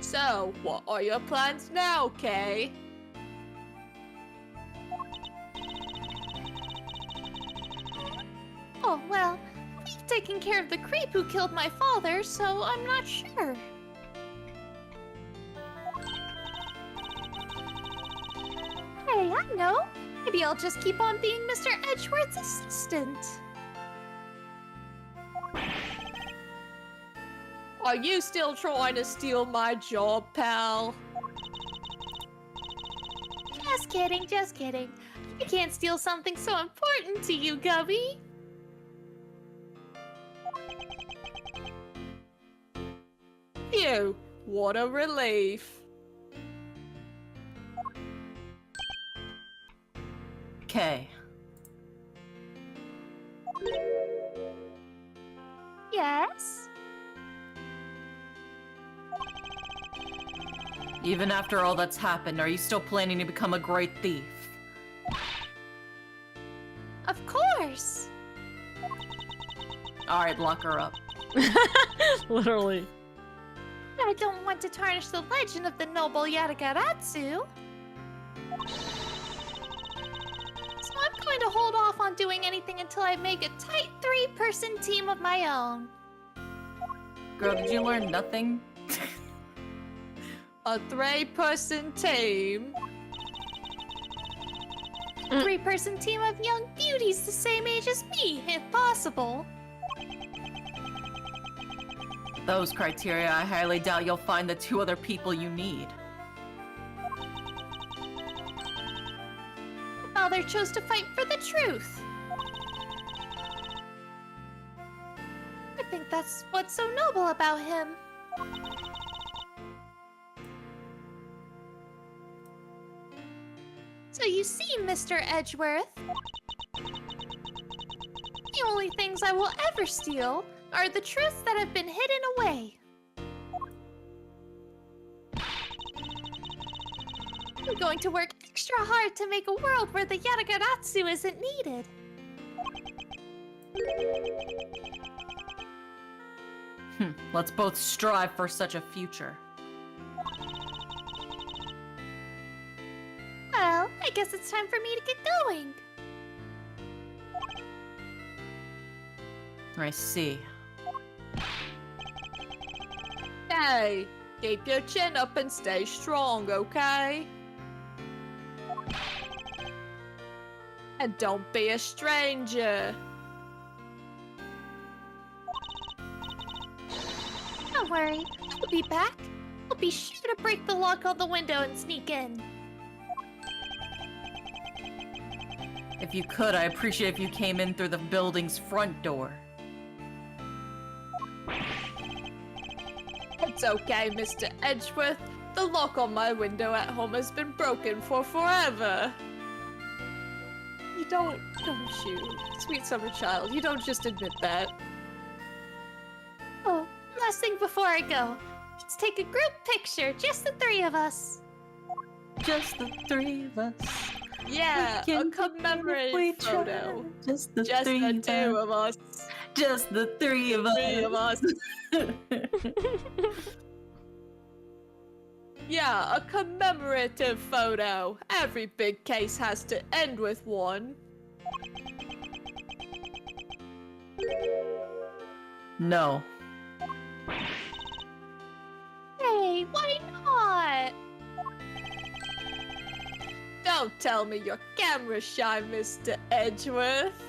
So, what are your plans now, Kay? Oh, well, we've taken care of the creep who killed my father, so I'm not sure. Hey, I know. Maybe I'll just keep on being Mr. Edgeworth's assistant. Are you still trying to steal my job, pal? Just kidding, just kidding. I can't steal something so important to you, Gubby. Phew, what a relief. Okay. Yes? Even after all that's happened, are you still planning to become a great thief? Of course! Alright, lock her up. Literally. I don't want to tarnish the legend of the noble Yatagaratsu. So I'm going to hold off on doing anything until I make a tight 3-person team of my own. Girl, did you learn nothing? A 3-person team? 3-person team of young beauties the same age as me, if possible. Those criteria, I highly doubt you'll find the 2 other people you need. My father chose to fight for the truth. I think that's what's so noble about him. So you see, Mr. Edgeworth, the only things I will ever steal are the truths that have been hidden away. I'm going to work extra hard to make a world where the Yatagaratsu isn't needed. Let's both strive for such a future. Well, I guess it's time for me to get going. I see. Hey, Keep your chin up and stay strong, okay? And don't be a stranger. Don't worry, I'll be back. I'll be sure to break the lock on the window and sneak in. If you could, I appreciate if you came in through the building's front door. It's okay, Mr. Edgeworth. The lock on my window at home has been broken for forever. You don't you? Sweet summer child, you don't just admit that. Oh, last thing before I go. Let's take a group picture, just the three of us. Just the three of us. Yeah, a commemorative photo. Just the Just three the two of us. Just the three of us. Three of us. Yeah, a commemorative photo. Every big case has to end with one. No. Hey, why not? Don't tell me you're camera shy, Mr. Edgeworth.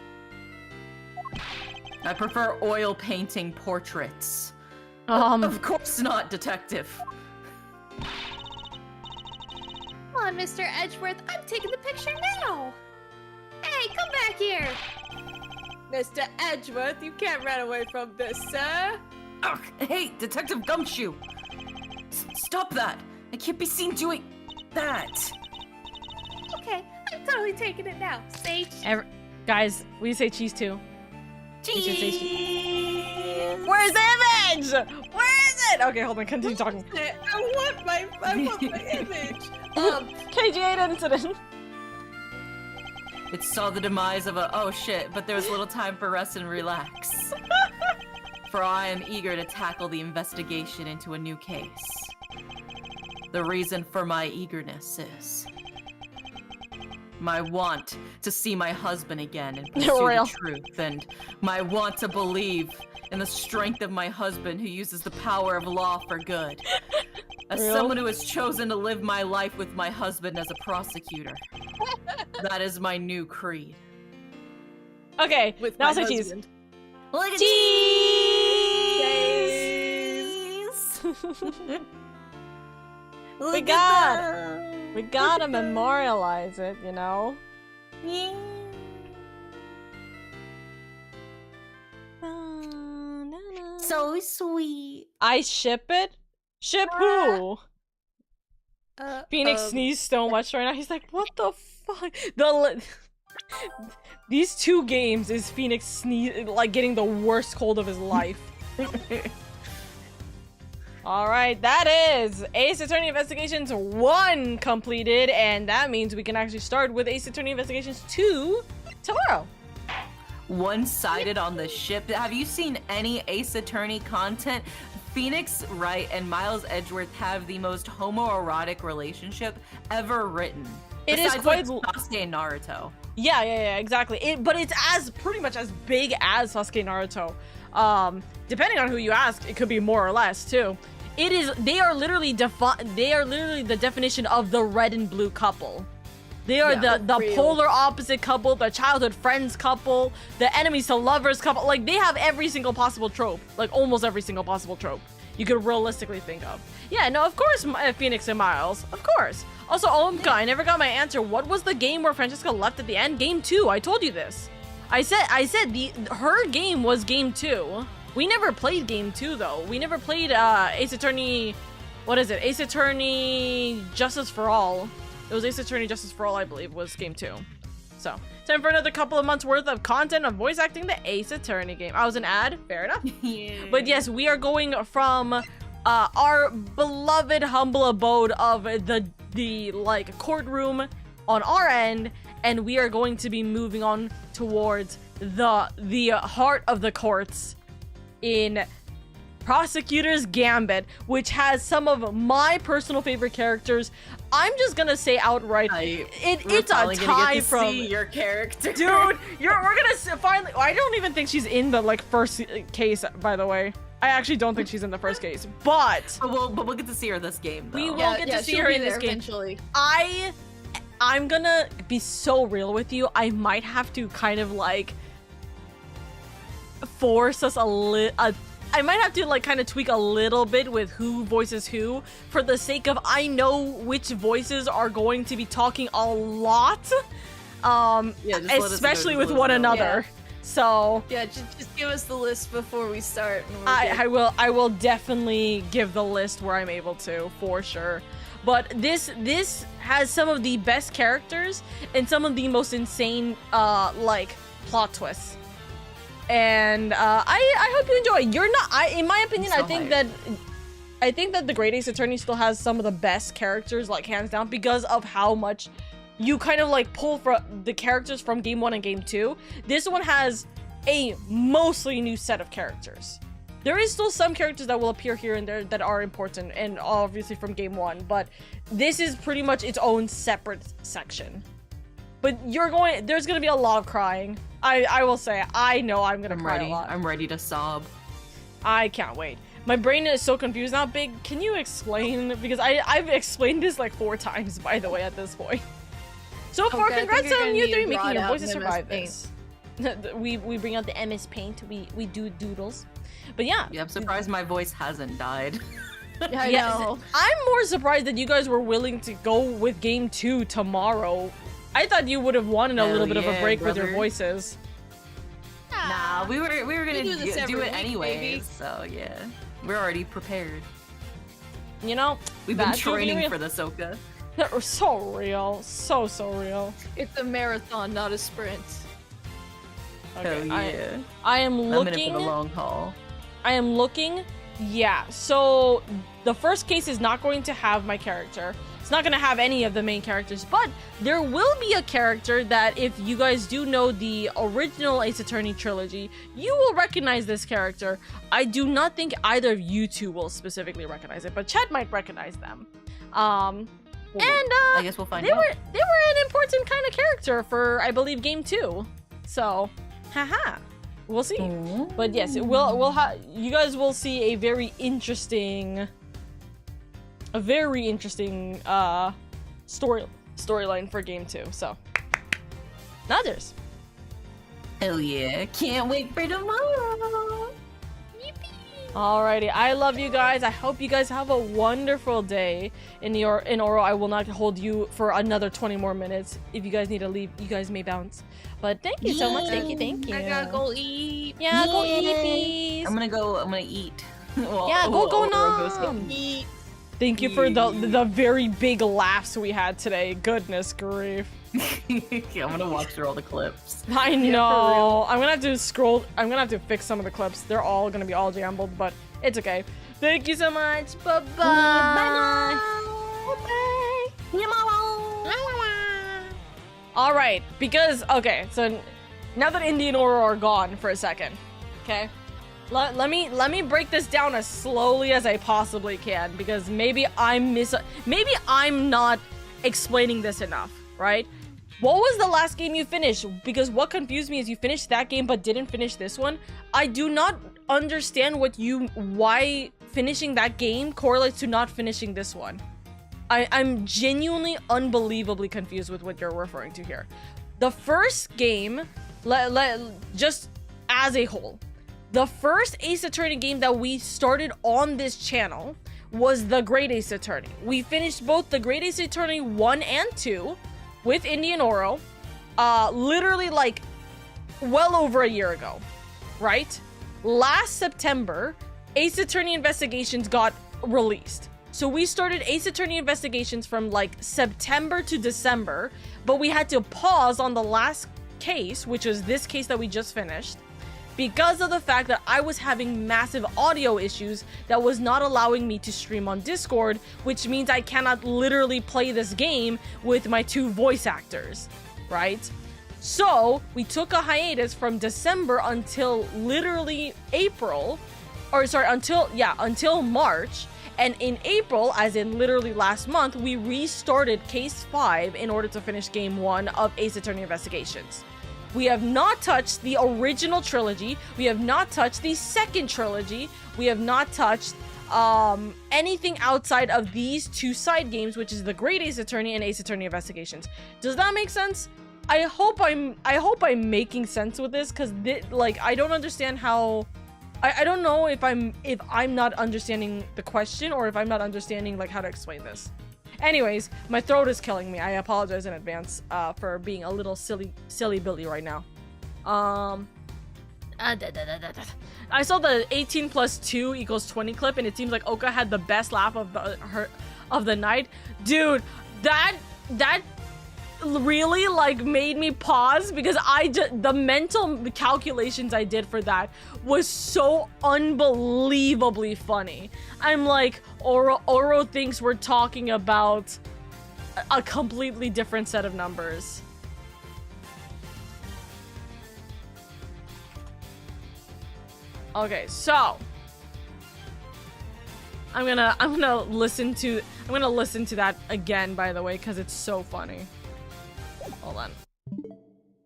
I prefer oil painting portraits. Of course not, detective. Come on, Mr. Edgeworth, I'm taking the picture now. Hey, come back here. Mr. Edgeworth, you can't run away from this, sir. Ugh, hey, Detective Gumshoe! Stop that! I can't be seen doing that! Okay, I'm totally taking it now. Say Guys, we say cheese too. Cheese! Where's the image? Where is it? Okay, hold on, continue talking. I want my image. KG8 incident. It saw the demise of a oh shit, but there was little time for rest and relax. For I am eager to tackle the investigation into a new case. The reason for my eagerness is my want to see my husband again and pursue the truth, and my want to believe in the strength of my husband who uses the power of law for good. As someone who has chosen to live my life with my husband as a prosecutor, that is my new creed. Okay, With now my say cheese. husband. Look at cheese! We gotta memorialize it, you know? So sweet. I ship it? Ship who? Phoenix um, sneezed so much right now. He's like, what the fuck? These two games is Phoenix like getting the worst cold of his life. Alright, that is Ace Attorney Investigations 1 completed, and that means we can actually start with Ace Attorney Investigations 2 tomorrow. One-sided on the ship. Have you seen any Ace Attorney content? Phoenix Wright and Miles Edgeworth have the most homoerotic relationship ever written. It is quite like Sasuke and Naruto. Yeah, exactly. But it's pretty much as big as Sasuke and Naruto. Depending on who you ask, it could be more or less too. They are literally the definition of the red and blue couple. They are the polar opposite couple, the childhood friends couple, the enemies to lovers couple. Like, they have every single possible trope. Like, almost every single possible trope you could realistically think of. Yeah, no, of course, Phoenix and Miles. Of course. Also, Omka, I never got my answer. What was the game where Francesca left at the end? Game 2. I told you this. I said her game was game 2. We never played game 2 though. We never played Ace Attorney. What is it? Ace Attorney Justice for All. It was Ace Attorney Justice for All, I believe, was game 2. So, time for another couple of months worth of content of voice acting the Ace Attorney game. I was an ad, fair enough. Yeah. But yes, we are going from our beloved humble abode of the like courtroom on our end, and we are going to be moving on towards the heart of the courts in Prosecutor's Gambit, which has some of my personal favorite characters. I'm just gonna say outright, it's a tie from your character, dude. We're gonna finally. I don't even think she's in the like first case, by the way. I actually don't think she's in the first case, but we'll get to see her this game, though. we will get to see her in this game. Eventually. I'm gonna be so real with you. I might have to kind of like force us I might have to like kind of tweak a little bit with who voices who for the sake of I know which voices are going to be talking a lot. Especially with one another. Yeah. So yeah, just give us the list before we start. And I will definitely give the list where I'm able to, for sure. But this has some of the best characters and some of the most insane like plot twists. And I hope you enjoy. You're not in my opinion, I think that the Great Ace Attorney still has some of the best characters, like hands down, because of how much you kind of like pull from the characters from game 1 and game 2. This one has a mostly new set of characters. There is still some characters that will appear here and there that are important and obviously from game 1, but this is pretty much its own separate section. But there's gonna be a lot of crying. I will say, I know I'm gonna cry a lot. I'm ready to sob. I can't wait. My brain is so confused now. Big, can you explain? Because I've explained this like 4 times, by the way, at this point. So far, congrats on you 3 making your voices survive this. we bring out the MS Paint. We do doodles. But yeah. Yeah, I'm surprised my voice hasn't died. I know. I'm more surprised that you guys were willing to go with game 2 tomorrow. I thought you would have wanted a little bit of a break with your voices. Nah, we were gonna do it anyway. Baby. So yeah, we're already prepared. You know, we've been training for this, Oka. They're so real, so real. It's a marathon, not a sprint. Okay, hell yeah! I am looking. I'm in it for the long haul. I am looking. Yeah, so the first case is not going to have my character. It's not going to have any of the main characters, but there will be a character that if you guys do know the original Ace Attorney trilogy, you will recognize this character. I do not think either of you two will specifically recognize it, but chat might recognize them. I guess we'll find out. They were an important kind of character for, I believe, game 2. So, haha. We'll see. But yes, you guys will see a very interesting storyline for game 2. So, now there's. Hell yeah! Can't wait for tomorrow. Alrighty, I love you guys. I hope you guys have a wonderful day. In Oro, I will not hold you for another 20 more minutes. If you guys need to leave, you guys may bounce. But thank you so much. Thank you. I gotta go eat. Yeah, go eat, please. I'm gonna eat. Go nom. Eat. Thank you for the very big laughs we had today. Goodness grief. I'm gonna watch through all the clips. I know. I'm gonna have to scroll. I'm gonna have to fix some of the clips. They're all gonna be all jambled, but it's okay. Thank you so much. Bye bye. Bye bye. All right, because okay, so now that Indy and Oro are gone for a second, okay. Let me break this down as slowly as I possibly can, because maybe I'm not explaining this enough, right? What was the last game you finished? Because what confused me is you finished that game but didn't finish this one. I do not understand why finishing that game correlates to not finishing this one. I'm genuinely unbelievably confused with what you're referring to here. The first game, just as a whole, the first Ace Attorney game that we started on this channel was the Great Ace Attorney. We finished both the Great Ace Attorney 1 and 2 with Indy and Oro, literally like well over a year ago, right? Last September, Ace Attorney Investigations got released. So we started Ace Attorney Investigations from like September to December, but we had to pause on the last case, which was this case that we just finished, because of the fact that I was having massive audio issues that was not allowing me to stream on Discord, which means I cannot literally play this game with my 2 voice actors, right? So we took a hiatus from December until literally until March. And in April, as in literally last month, we restarted Case 5 in order to finish Game 1 of Ace Attorney Investigations. We have not touched the original trilogy. We have not touched the second trilogy. We have not touched anything outside of these 2 side games, which is the Great Ace Attorney and Ace Attorney Investigations. Does that make sense? I hope I'm making sense with this, because like I don't understand how. I don't know if I'm not understanding the question, or if I'm not understanding like how to explain this. Anyways, my throat is killing me. I apologize in advance for being a little silly Billy right now. I saw the 18 plus 2 equals 20 clip, and it seems like Oka had the best laugh of the night. Dude, that really like made me pause, because the mental calculations I did for that was so unbelievably funny. I'm like, Oro thinks we're talking about a completely different set of numbers. Okay, so I'm gonna listen to that again, by the way, because it's so funny. Hold on.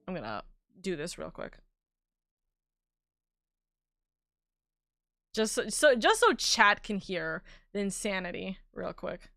I'm gonna do this real quick. Just so chat can hear the insanity real quick.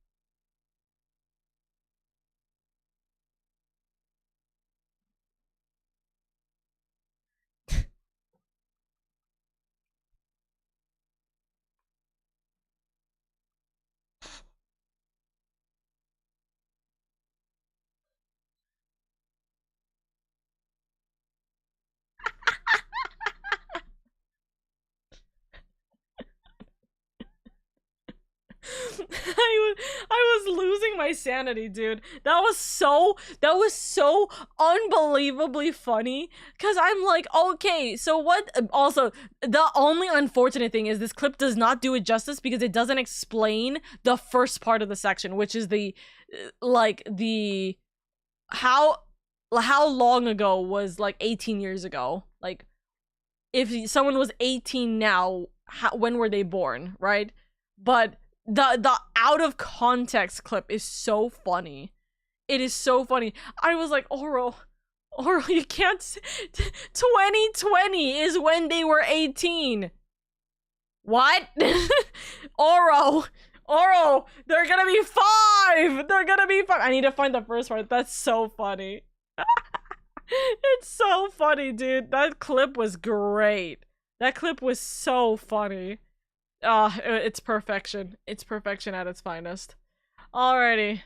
I was losing my sanity, dude. That was so unbelievably funny, because I'm like, okay, so what? Also, the only unfortunate thing is this clip does not do it justice, because it doesn't explain the first part of the section, which is the how long ago was like 18 years ago. Like, if someone was 18 now, when were they born, right? But the out of context clip is so funny. It is so funny. I was like, Oro, you can't 2020 is when they were 18. What? Oro, they're gonna be 5. I need to find the first part. That's so funny. It's so funny, dude. That clip was great. That clip was so funny. It's perfection. It's perfection at its finest. Alrighty.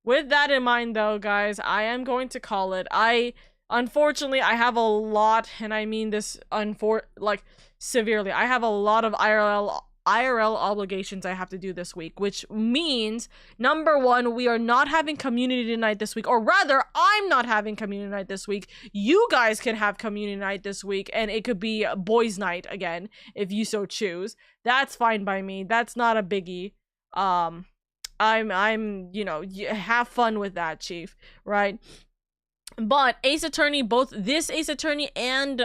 With that in mind, though, guys, I am going to call it. Unfortunately, I have a lot, and I mean this severely. I have a lot of IRL obligations I have to do this week, which means, number 1, we are not having community night this week, or rather, I'm not having community night this week. You guys can have community night this week, and it could be boys' night again, if you so choose. That's fine by me. That's not a biggie. I'm, have fun with that, Chief, right? But Ace Attorney, both this Ace Attorney and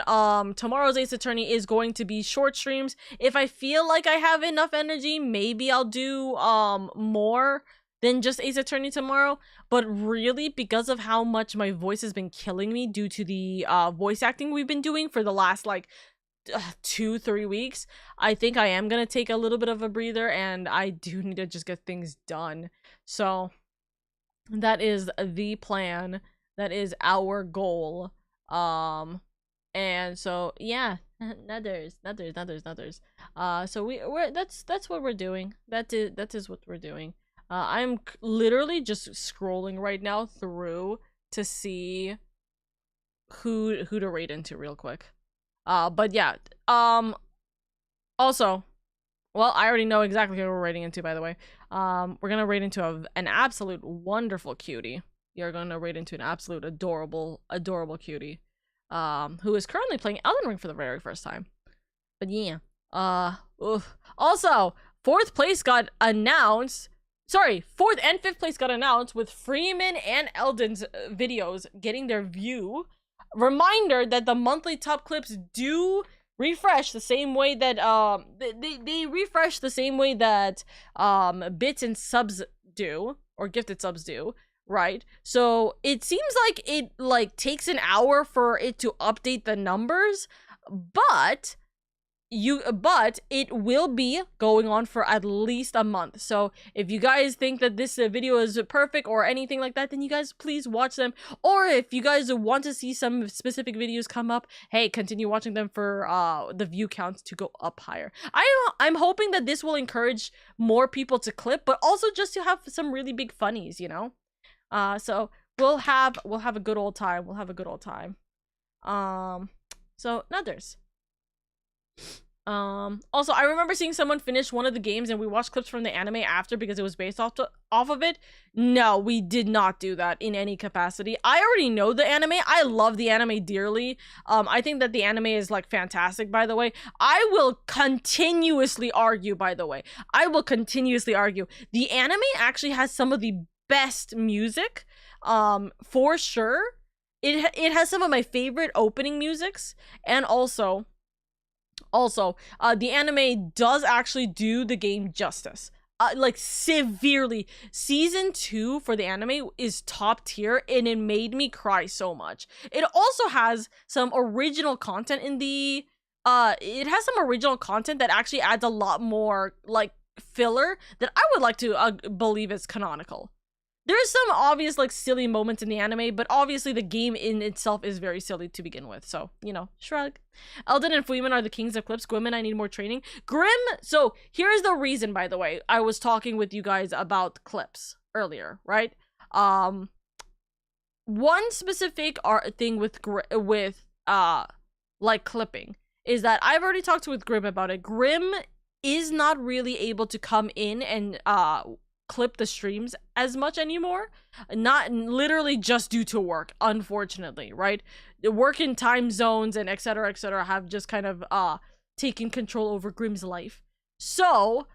tomorrow's Ace Attorney is going to be short streams. If I feel like I have enough energy, maybe I'll do more than just Ace Attorney tomorrow. But really, because of how much my voice has been killing me due to the voice acting we've been doing for the last 2-3 weeks, I think I am gonna take a little bit of a breather, and I do need to just get things done. So that is the plan. That is our goal. And so yeah, nuthers. So we're that's what we're doing. That is what we're doing. I'm literally just scrolling right now through to see who to rate into real quick. But yeah, also, well, I already know exactly who we're rating into, by the way. We're gonna rate into an absolute wonderful cutie. You're gonna rate into an absolute adorable cutie, who is currently playing Elden Ring for the very first time. But yeah, also, 4th place got announced. Sorry, 4th and 5th place got announced, with Freeman and Eldon's videos getting their view. Reminder that the monthly top clips do refresh the same way that they refresh the same way that bits and subs do, or gifted subs do, right? So it seems like it like takes an hour for it to update the numbers, but it will be going on for at least a month. So if you guys think that this video is perfect or anything like that, then you guys please watch them. Or if you guys want to see some specific videos come up, hey, continue watching them for the view counts to go up higher. I'm hoping that this will encourage more people to clip, but also just to have some really big funnies, you know. So we'll have a good old time. We'll have a good old time. So Nuthers. Also, I remember seeing someone finish one of the games and we watched clips from the anime after because it was based off of it. No, we did not do that in any capacity. I already know the anime. I love the anime dearly. I think that the anime is like fantastic, by the way. I will continuously argue, by the way. I will continuously argue. The anime actually has some of the best music, for sure. It has some of my favorite opening musics, and also, the anime does actually do the game justice. Like, severely. Season 2 for the anime is top tier, and it made me cry so much. It also has some original content in the... it has some original content that actually adds a lot more, like, filler that I would like to believe is canonical. There's some obvious, like, silly moments in the anime, but obviously the game in itself is very silly to begin with, so, you know, shrug. Eldon and Fuiman are the kings of clips. Gwynman, I need more training. Grim, so here's the reason, by the way, I was talking with you guys about clips earlier, right? One specific thing with like, clipping is that I've already talked with Grim about it. Grim is not really able to come in and, clip the streams as much anymore, not literally just due to work, unfortunately, right? The work in time zones and etc have just kind of taken control over Grim's life. So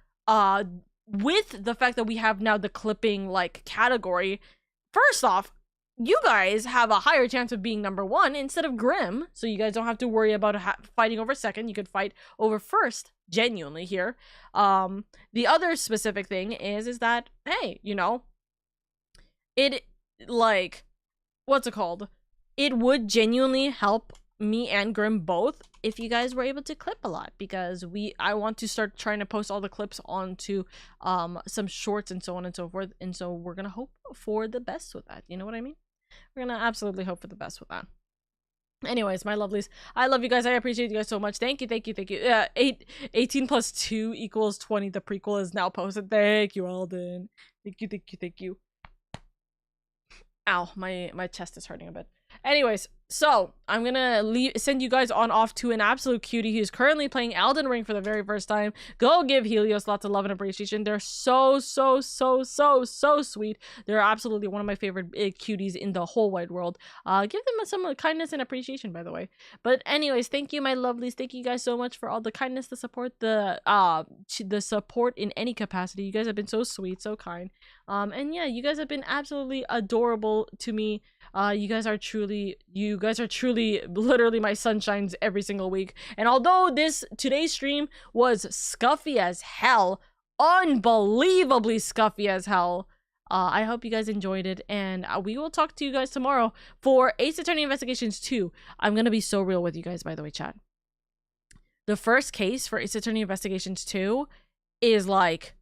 with the fact that we have now the clipping like category, first off, you guys have a higher chance of being number 1 instead of Grim, so you guys don't have to worry about fighting over second. You could fight over first, genuinely here. The other specific thing is that, hey, you know, it, like, what's it called? It would genuinely help me and Grim both if you guys were able to clip a lot, because I want to start trying to post all the clips onto some shorts and so on and so forth, and so we're gonna hope for the best with that, you know what I mean? We're gonna absolutely hope for the best with that. Anyways, my lovelies, I love you guys. I appreciate you guys so much. Thank you. 18 plus 2 equals 20. The prequel is now posted. Thank you, Alden. Thank you. Ow, my chest is hurting a bit. Anyways, so I'm gonna send you guys on off to an absolute cutie who's currently playing Elden Ring for the very first time. Go give Helios lots of love and appreciation. They're so sweet. They're absolutely one of my favorite cuties in the whole wide world. Give them some kindness and appreciation, by the way. But anyways, thank you, my lovelies. Thank you guys so much for all the kindness, the support, the support in any capacity. You guys have been so sweet, so kind. And yeah, you guys have been absolutely adorable to me. You guys are truly literally my sunshines every single week. And although today's stream was scuffy as hell, unbelievably scuffy as hell, I hope you guys enjoyed it, and we will talk to you guys tomorrow for Ace Attorney Investigations 2. I'm gonna be so real with you guys, by the way, chat. The first case for Ace Attorney Investigations 2 is like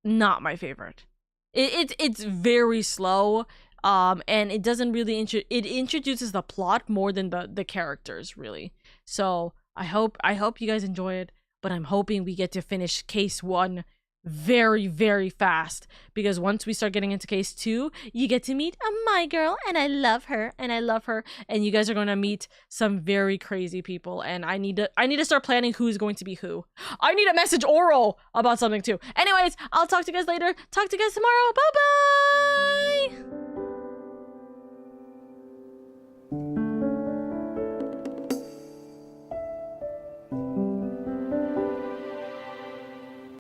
not my favorite. It's very slow. And it doesn't really it introduces the plot more than the characters, really. So I hope you guys enjoy it, but I'm hoping we get to finish case 1 very fast, because once we start getting into case 2, you get to meet my girl, and I love her, and you guys are going to meet some very crazy people, and I need to start planning who's going to be who. I need to message Oral about something too. Anyways, I'll talk to you guys later. Talk to you guys tomorrow. Bye bye.